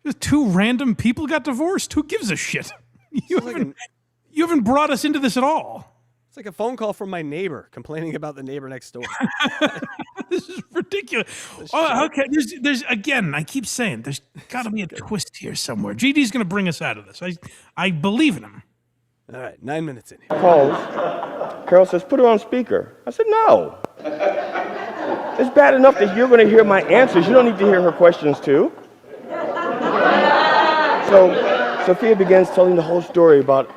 just two random people got divorced. Who gives a shit? You haven't brought us into this at all. It's like a phone call from my neighbor complaining about the neighbor next door. This is ridiculous. Oh, okay. There's again, I keep saying there's got to be a twist here somewhere. GD's going to bring us out of this. I believe in him. All right, 9 minutes in. Calls. Carol says, put her on speaker. I said, no. It's bad enough that you're going to hear my answers. You don't need to hear her questions too. So Sophia begins telling the whole story about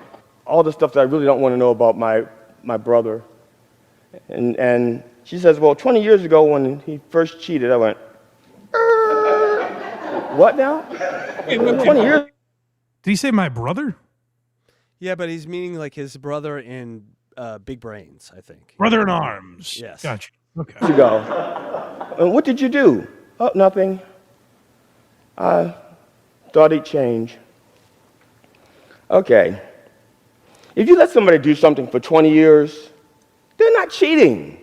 all the stuff that I really don't want to know about my brother. And she says, well, 20 years ago when he first cheated, I went, what now? 20 years. Did he say my brother? Yeah, but he's meaning like his brother in Big Brains, I think. Brother in arms. Yes. Gotcha. Okay. Ago. And what did you do? Oh, nothing. I thought he'd change. Okay. If you let somebody do something for 20 years, they're not cheating.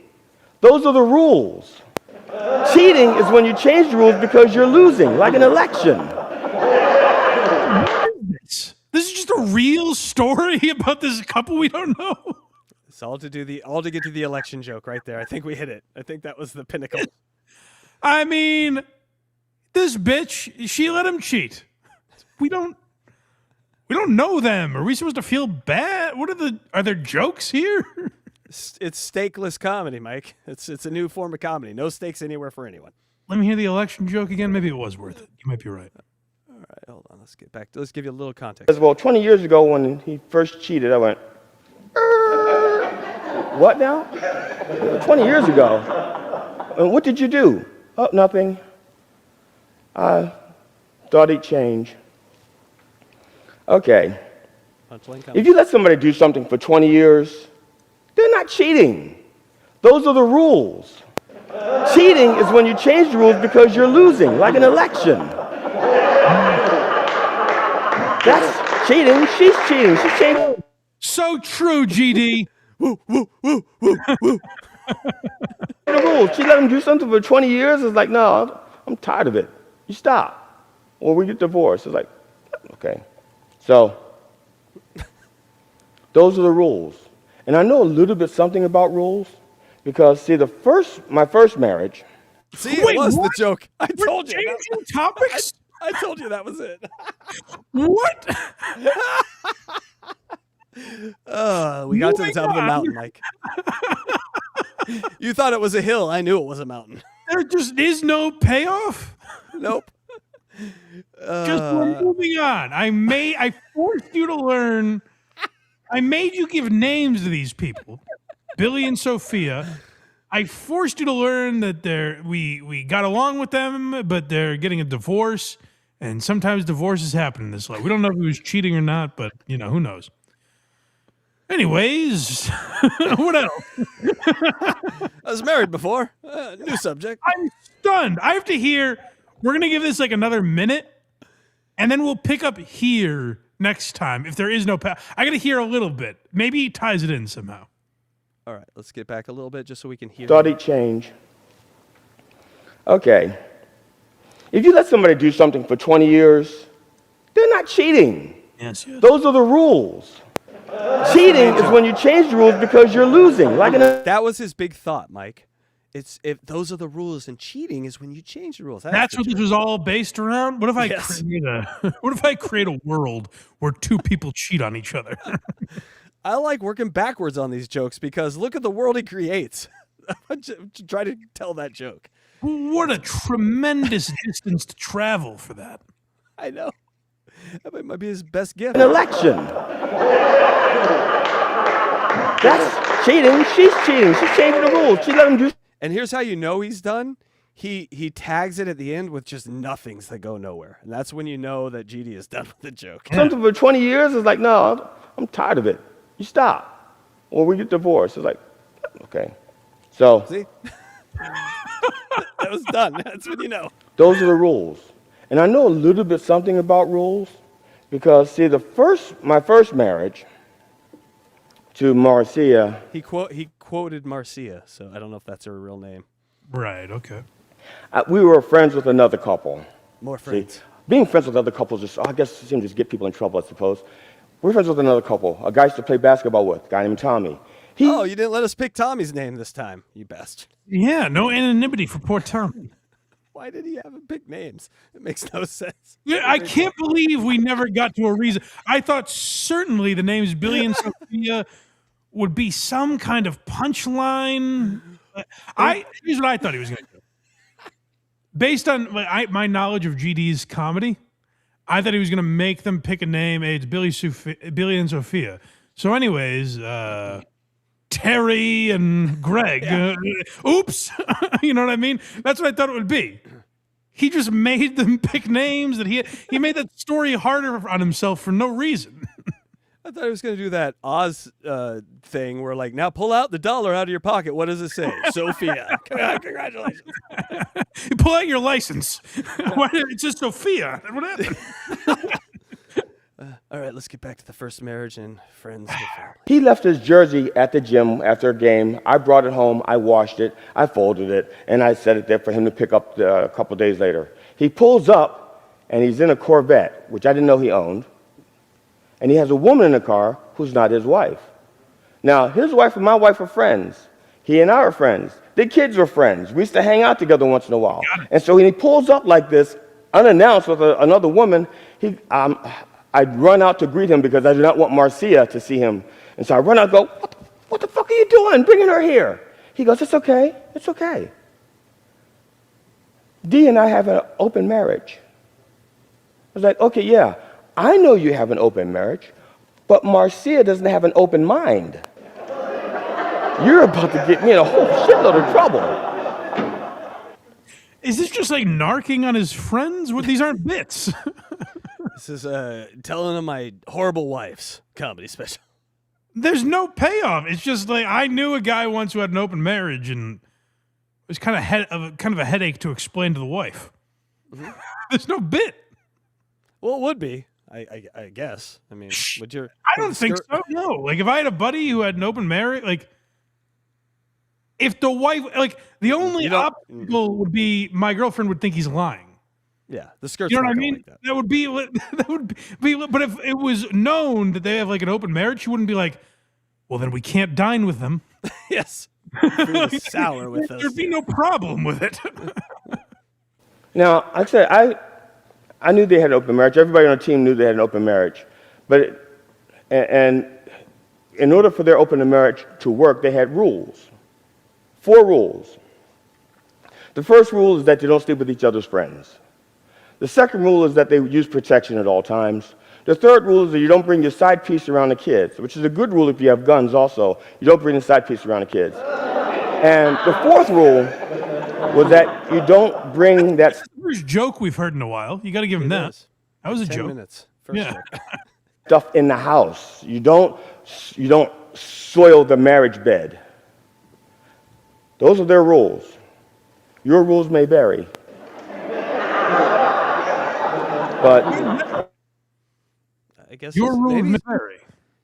Those are the rules. Cheating is when you change the rules because you're losing, like an election. This is just a real story about this couple we don't know. It's all to get to the election joke right there. I think we hit it. I think that was the pinnacle. I mean, this bitch, she let him cheat. We don't know them. Are we supposed to feel bad? Are there jokes here? It's stakeless comedy, Mike. It's a new form of comedy. No stakes anywhere for anyone. Let me hear the election joke again. Maybe it was worth it. You might be right. All right, hold on. Let's get back. Let's give you a little context. Well, 20 years ago when he first cheated, I went, what now? 20 years ago. And what did you do? Oh, nothing. I thought he'd change. Okay. If you let somebody do something for 20 years, they're not cheating. Those are the rules. Cheating is when you change the rules because you're losing, like an election. That's cheating. She's cheating. She's cheating. So true, GD. Woo, woo, woo, woo, woo. The rules. She let him do something for 20 years. It's like, no, I'm tired of it. You stop. Or we get divorced. It's like, okay. So, those are the rules. And I know a little bit something about rules because, see, my first marriage. See, it was the joke. I told you. Changing topics? I told you that was it. What? We got to the top of the mountain, Mike. You thought it was a hill. I knew it was a mountain. There just is no payoff? Nope. Just we're moving on. I forced you to learn. I made you give names to these people, Billy and Sophia. I forced you to learn that we got along with them, but they're getting a divorce, and sometimes divorces happen in this life. We don't know if he was cheating or not, but who knows. Anyways, what else? I was married before. New subject. I'm stunned. I have to hear. We're going to give this like another minute, and then we'll pick up here next time. If there is no I got to hear a little bit. Maybe he ties it in somehow. All right, let's get back a little bit just so we can hear. Thought he'd change. Okay. If you let somebody do something for 20 years, they're not cheating. Yes. Those are the rules. Cheating is when you change the rules because you're losing. That was his big thought, Mike. If those are the rules, and cheating is when you change the rules. That's what this was all based around. What if I create a world where two people cheat on each other? I like working backwards on these jokes because look at the world he creates. Try to tell that joke. What a tremendous distance to travel for that. I know. That might be his best gift. An election. That's cheating. She's cheating. She's changing the rules. She let him do. And here's how you know he's done. He tags it at the end with just nothings that go nowhere. And that's when you know that GD is done with the joke. Something for 20 years is like, no, I'm tired of it. You stop. Or we get divorced. It's like, okay. So. See? That was done. That's when you know. Those are the rules. And I know a little bit something about rules because, see, my first marriage to Marcia. He quoted Marcia, so I don't know if that's her real name. Right, okay. We were friends with another couple. More friends. See, being friends with other couples just, I guess, seems to get people in trouble, I suppose. We're friends with another couple, a guy I used to play basketball with, a guy named Tommy. Oh, you didn't let us pick Tommy's name this time, you bastard. Yeah, no anonymity for poor Tommy. Why did he have him pick names? It makes no sense. Yeah, I can't believe we never got to a reason. I thought certainly the names Billy and Sophia would be some kind of punchline. Here's what I thought he was going to do. Based on my knowledge of GD's comedy, I thought he was going to make them pick a name. Hey, it's Billy and Sophia. So anyways, Terry and Greg. Oops. You know what I mean? That's what I thought it would be. He just made them pick names that he made that story harder on himself for no reason. I thought he was going to do that Oz thing where, like, now pull out the dollar out of your pocket. What does it say? Sophia. Congratulations. You pull out your license. It says Sophia. What happened? All right, let's get back to the first marriage and friends. With family. He left his jersey at the gym after a game. I brought it home. I washed it. I folded it. And I set it there for him to pick up a couple days later. He pulls up, and he's in a Corvette, which I didn't know he owned. And he has a woman in the car who's not his wife. Now, his wife and my wife are friends. He and I are friends. The kids were friends. We used to hang out together once in a while. And so when he pulls up like this, unannounced with another woman, I'd run out to greet him because I did not want Marcia to see him. And so I run out and go, what the fuck are you doing bringing her here? He goes, it's okay. It's okay. Dee and I have an open marriage. I was like, okay, yeah. I know you have an open marriage, but Marcia doesn't have an open mind. You're about to get me in a whole shitload of trouble. Is this just like narking on his friends? These aren't bits. This is telling him my horrible wife's comedy special. There's no payoff. It's just like I knew a guy once who had an open marriage, and it was kind of a headache to explain to the wife. Mm-hmm. There's no bit. Well, it would be. I guess. I mean, would your? I don't think so. No. Like if I had a buddy who had an open marriage, like if the wife, like the only obstacle would be my girlfriend would think he's lying. Yeah, the skirt's. You know what I mean? That would be. But if it was known that they have like an open marriage, she wouldn't be like, well, then we can't dine with them. Yes. Sour with us. There'd be no problem with it. Now, like I said, I knew they had an open marriage. Everybody on the team knew they had an open marriage. And in order for their open marriage to work, they had rules. 4 rules. The first rule is that they don't sleep with each other's friends. The second rule is that they use protection at all times. The third rule is that you don't bring your side piece around the kids, which is a good rule if you have guns also. You don't bring the side piece around the kids. And the fourth rule was that you don't bring that. That's the first joke we've heard in a while. You got to give him that. That was a 10 joke. minutes. First joke. Stuff in the house. You don't soil the marriage bed. Those are their rules. Your rules may vary. But I guess your rules may vary.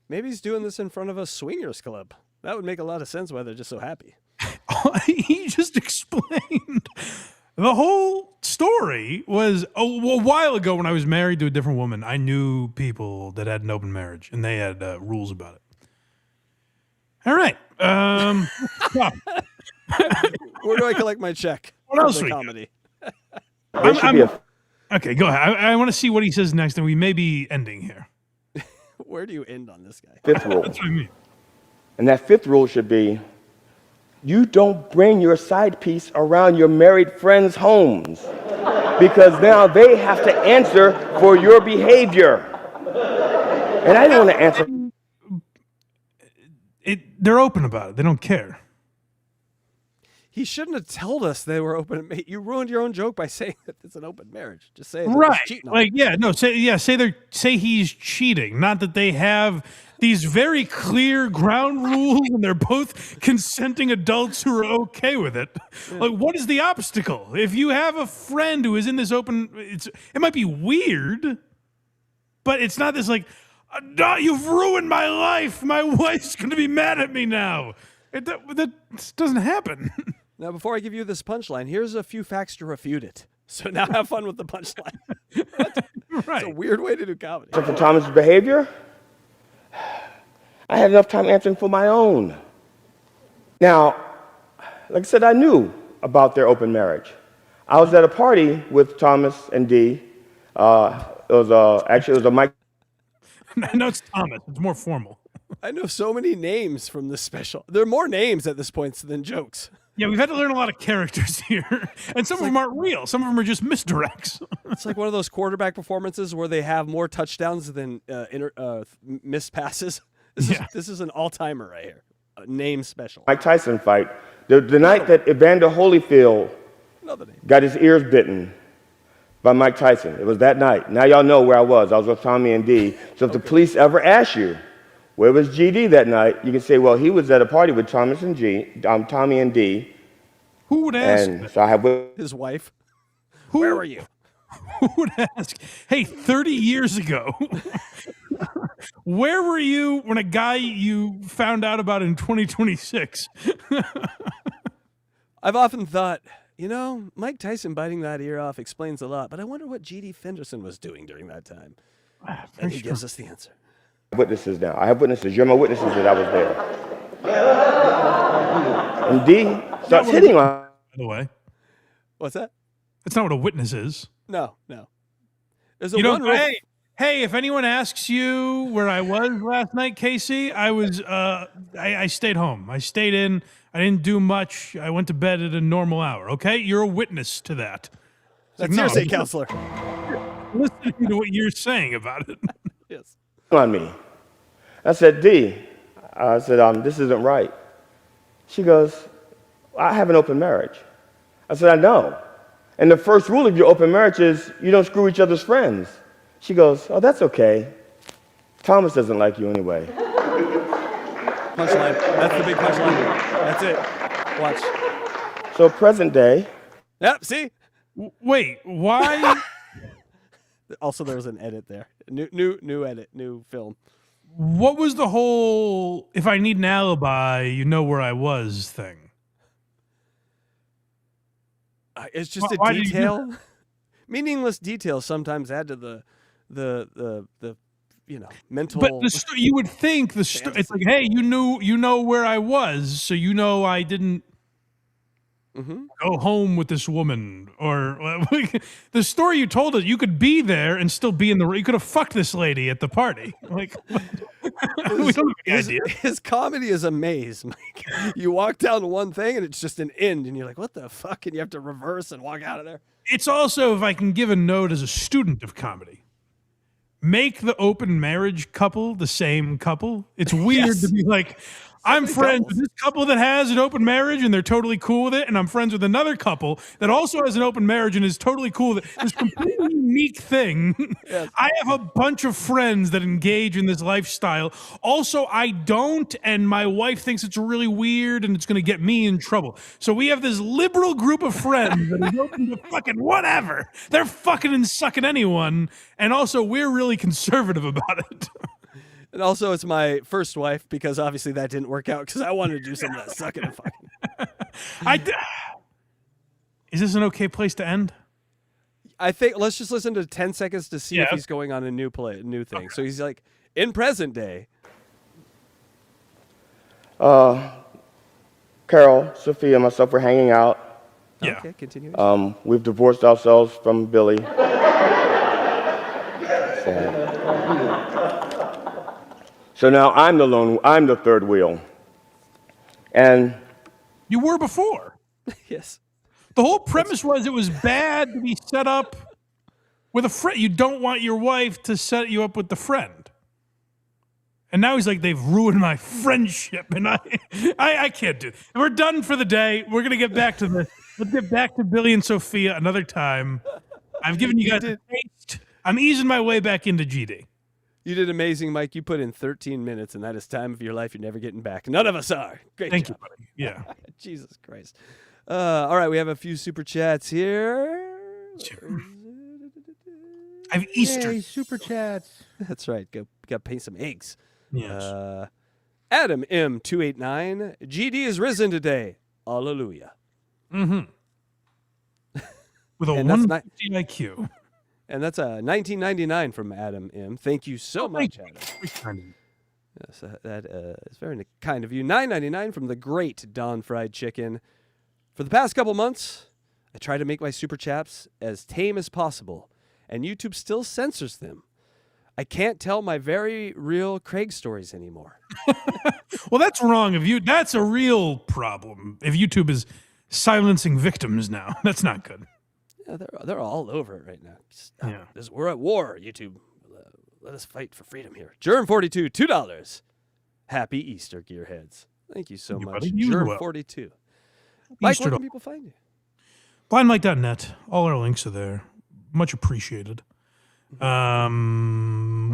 Maybe he's doing this in front of a swingers club. That would make a lot of sense why they're just so happy. He just explained the whole story was a while ago when I was married to a different woman. I knew people that had an open marriage, and they had rules about it. All right. Where do I collect my check? What else? Comedy. Okay, go ahead. I want to see what he says next, and we may be ending here. Where do you end on this guy? 5th rule. That's what I mean. And that 5th rule should be, you don't bring your side piece around your married friends' homes. because now they have to answer for your behavior. And I don't want to answer. They're open about it. They don't care. He shouldn't have told us they were open. You ruined your own joke by saying that it's an open marriage. Just say Right. he's cheating on Like, you. say he's cheating. Not that they have these very clear ground rules and they're both consenting adults who are okay with it. Like, what is the obstacle? If you have a friend who is in this open, it might be weird, but it's not this like, no, you've ruined my life. My wife's going to be mad at me now. That doesn't happen. Now, before I give you this punchline, here's a few facts to refute it. So now have fun with the punchline. Right. It's a weird way to do comedy. For Thomas's behavior, I had enough time answering for my own. Now, like I said, I knew about their open marriage. I was at a party with Thomas and Dee. It was a Mike. No, it's Thomas. It's more formal. I know so many names from this special. There are more names at this point than jokes. Yeah, we've had to learn a lot of characters here. And some of them aren't real. Some of them are just misdirects. It's like one of those quarterback performances where they have more touchdowns than missed passes. This is an all-timer right here. A name special. Mike Tyson fight. The night that Evander Holyfield got his ears bitten by Mike Tyson. It was that night. Now y'all know where I was. I was with Tommy and Dee. So if the police ever ask you, where was GD that night? You can say, well, he was at a party with Tommy and Dee. Who would ask? And so I have his wife. Where were you? Who would ask? Hey, 30 years ago, where were you when a guy you found out about in 2026? I've often thought, Mike Tyson biting that ear off explains a lot, but I wonder what G.D. Fenderson was doing during that time. And he gives us the answer. Witnesses now. I have witnesses. You're my witnesses that I was there. And Dee starts hitting on. By the way. What's that? That's not what a witness is. No. There's a one rule. Hey, if anyone asks you where I was last night, Casey, I was I stayed home. I stayed in. I didn't do much. I went to bed at a normal hour. Okay? You're a witness to that. That's hearsay, counselor. Listening to what you're saying about it. Yes. On me. I said, Dee, this isn't right. She goes, I have an open marriage. I said, I know. And the first rule of your open marriage is you don't screw each other's friends. She goes, oh, that's okay. Thomas doesn't like you anyway. Punchline. That's the big punchline. That's it. Watch. So present day. Yep, see? Wait, why? Also, there was an edit there. New edit, new film. What was the whole if I need an alibi, you know where I was thing? It's just a detail. Meaningless details sometimes add to the mental. But you would think it's like, hey, you know where I was, so I didn't go home with this woman, or the story you told us. You could be there and still be in the. You could have fucked this lady at the party. Like, we don't have any idea. His comedy is a maze, Mike. You walk down one thing and it's just an end, and you're like, what the fuck? And you have to reverse and walk out of there. It's also, if I can give a note as a student of comedy, make the open marriage couple the same couple. It's weird to be like, I'm friends with this couple that has an open marriage and they're totally cool with it, and I'm friends with another couple that also has an open marriage and is totally cool with it. This completely unique thing. Yes. I have a bunch of friends that engage in this lifestyle. Also, I don't, and my wife thinks it's really weird and it's going to get me in trouble. So we have this liberal group of friends that is open to fucking whatever. They're fucking and sucking anyone, and also we're really conservative about it. And also, it's my first wife, because obviously that didn't work out because I wanted to do some of that sucking and fucking. Is this an okay place to end? I think let's just listen to 10 seconds to see if he's going on a new thing. Okay. So he's like, in present day. Carol, Sophia, and myself were hanging out. Yeah. Okay, continue. We've divorced ourselves from Billy. So now I'm the third wheel. And you were before. Yes. The whole premise was it was bad to be set up with a friend. You don't want your wife to set you up with the friend. And now he's like, they've ruined my friendship, and I can't do it. We're done for the day. We're gonna get back to this. Let's get back to Billy and Sophia another time. I've given you guys a taste. I'm easing my way back into GD. You did amazing, Mike. You put in 13 minutes, and that is time of your life you're never getting back. None of us are. Great Thank job. you, buddy. Yeah. Jesus Christ. All right, we have a few super chats here. I've Easter. Yay, super chats. That's right. Got to pay some eggs. Yes. Adam M289. GD is risen today. Hallelujah. Mm-hmm. With a And that's 150 IQ. And that's a 1999 from Adam M. Thank you so much, Adam. Yes, that is very kind of you. $9.99 from the great Don Fried Chicken. For the past couple months, I try to make my super chats as tame as possible, and YouTube still censors them. I can't tell my very real Craig stories anymore. Well, that's wrong of you. That's a real problem. If YouTube is silencing victims now, that's not good. Yeah, they're all over it right now. Yeah. We're at war, YouTube. Let us fight for freedom here. Germ42, $2. Happy Easter, gearheads. Thank you so much. buddy. You as well. Germ42. Mike, Easter where to- can people find you? BlindMike.net. All our links are there. Much appreciated. Why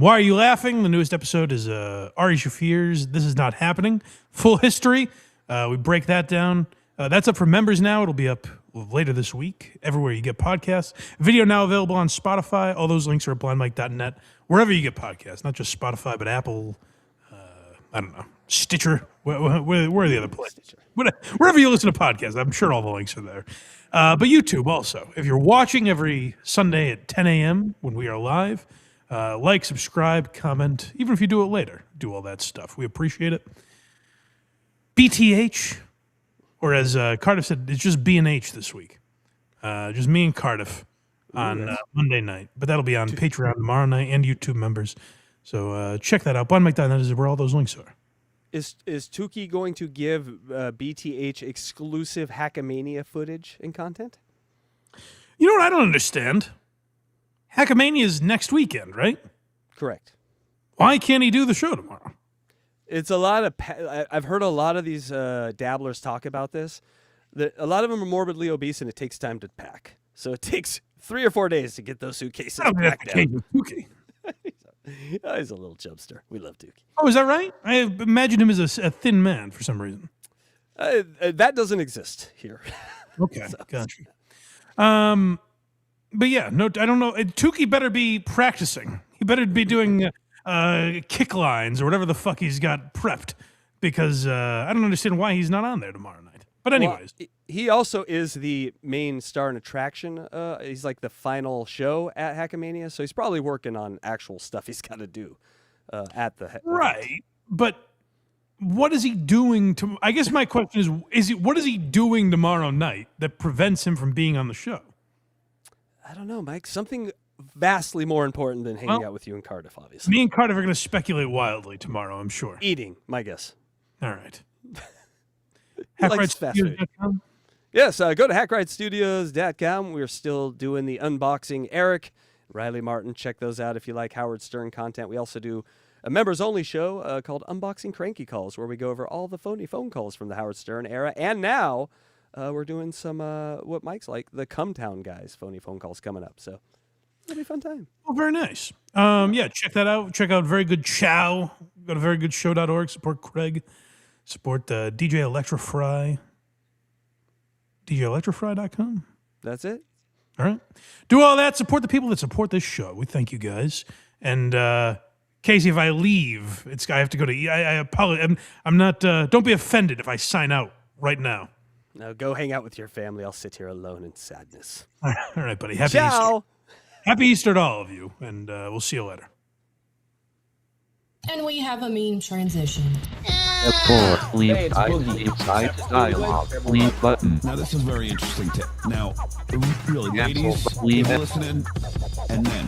Are You Laughing? The newest episode is Ari Shafir's This Is Not Happening. Full history. We break that down. That's up for members now. It'll be up later this week, everywhere you get podcasts. Video now available on Spotify. All those links are at blindmike.net. Wherever you get podcasts, not just Spotify, but Apple, I don't know, Stitcher. Where are the other places? Wherever you listen to podcasts, I'm sure all the links are there. But YouTube also. If you're watching every Sunday at 10 a.m. when we are live, like, subscribe, comment. Even if you do it later, do all that stuff. We appreciate it. BTH, or as Cardiff said, it's just B&H this week. Just me and Cardiff on Monday night. But that'll be on Patreon tomorrow night and YouTube members. So check that out. BlindMike.net is where all those links are. Is Tukey going to give BTH exclusive Hackamania footage and content? You know what I don't understand? Hackamania is next weekend, right? Correct. Why can't he do the show tomorrow? It's a lot of. I've heard a lot of these dabblers talk about this. A lot of them are morbidly obese, and it takes time to pack. So it takes 3 or 4 days to get those suitcases packed down. He's a little chubster. We love Dookie. Oh, is that right? I imagined him as a thin man for some reason. That doesn't exist here. Okay, gotcha. But yeah, no, I don't know. Tukey better be practicing. He better be doing kick lines or whatever the fuck he's got prepped, because I don't understand why he's not on there tomorrow night. But anyways. Well, he also is the main star and attraction. He's like the final show at Hackamania, so he's probably working on actual stuff he's got to do at the right. But what is he doing to? I guess my question is what is he doing tomorrow night that prevents him from being on the show? I don't know, Mike. Something vastly more important than hanging out with you in Cardiff, obviously. Me and Cardiff are going to speculate wildly tomorrow, I'm sure. Eating, my guess. All right. HackRideStudios.com? Yes, go to HackRideStudios.com. We're still doing the unboxing. Eric, Riley Martin, check those out if you like Howard Stern content. We also do a members-only show called Unboxing Cranky Calls, where we go over all the phony phone calls from the Howard Stern era. And now we're doing some, what Mike's like, the Cumtown guys phony phone calls coming up. So it'll be a fun time. Oh, very nice. Yeah, check that out. Check out Very Good Chow. Go to verygoodshow.org. Support Craig. Support DJ Electra Fry. DJElectrafry.com. That's it. All right. Do all that. Support the people that support this show. We thank you guys. And Casey, if I leave, I have to go to. I apologize. I'm not. Don't be offended if I sign out right now. No, go hang out with your family. I'll sit here alone in sadness. All right, buddy. Happy Ciao. Easter. Happy Easter to all of you, and we'll see you later. And we have a meme transition. Leave side dialogue. Leave button. Now this is a very interesting tip. Now, really, ladies, leave listening, and then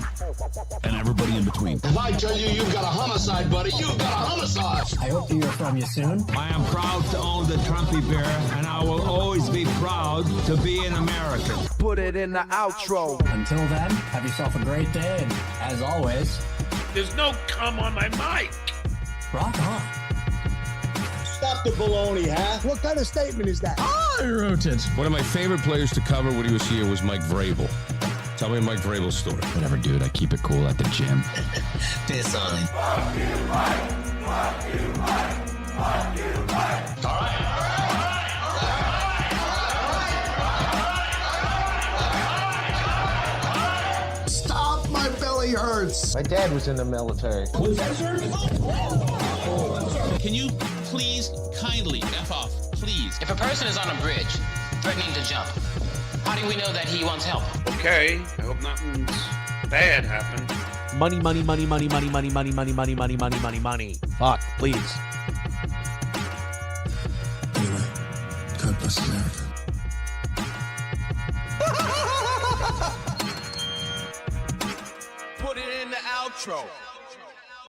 and everybody in between. If I tell you you've got a homicide, buddy, you've got a homicide. I hope to hear from you soon. I am proud to own the Trumpy Bear, and I will always be proud to be an American. Put it in the outro. Until then, have yourself a great day, and as always, There's no cum on my mic. rock on. Stop the baloney, huh? What kind of statement is that? I wrote it. One of my favorite players to cover when he was here was Mike Vrabel. Tell me Mike Vrabel's story. Whatever, dude. I keep it cool at the gym. Piss on it. Fuck you, Mike. Fuck you, Mike. Fuck you, Mike. All right. Stop, my belly hurts. My dad was in the military. Was that, sir? Can you please kindly F off, please? If a person is on a bridge, threatening to jump, how do we know that he wants help? Okay, I hope nothing bad happened. Money, money, money, money, money, money, money, money, money, money, money, money, money. Fuck, please. Anyway, God bless America. Put it in the outro.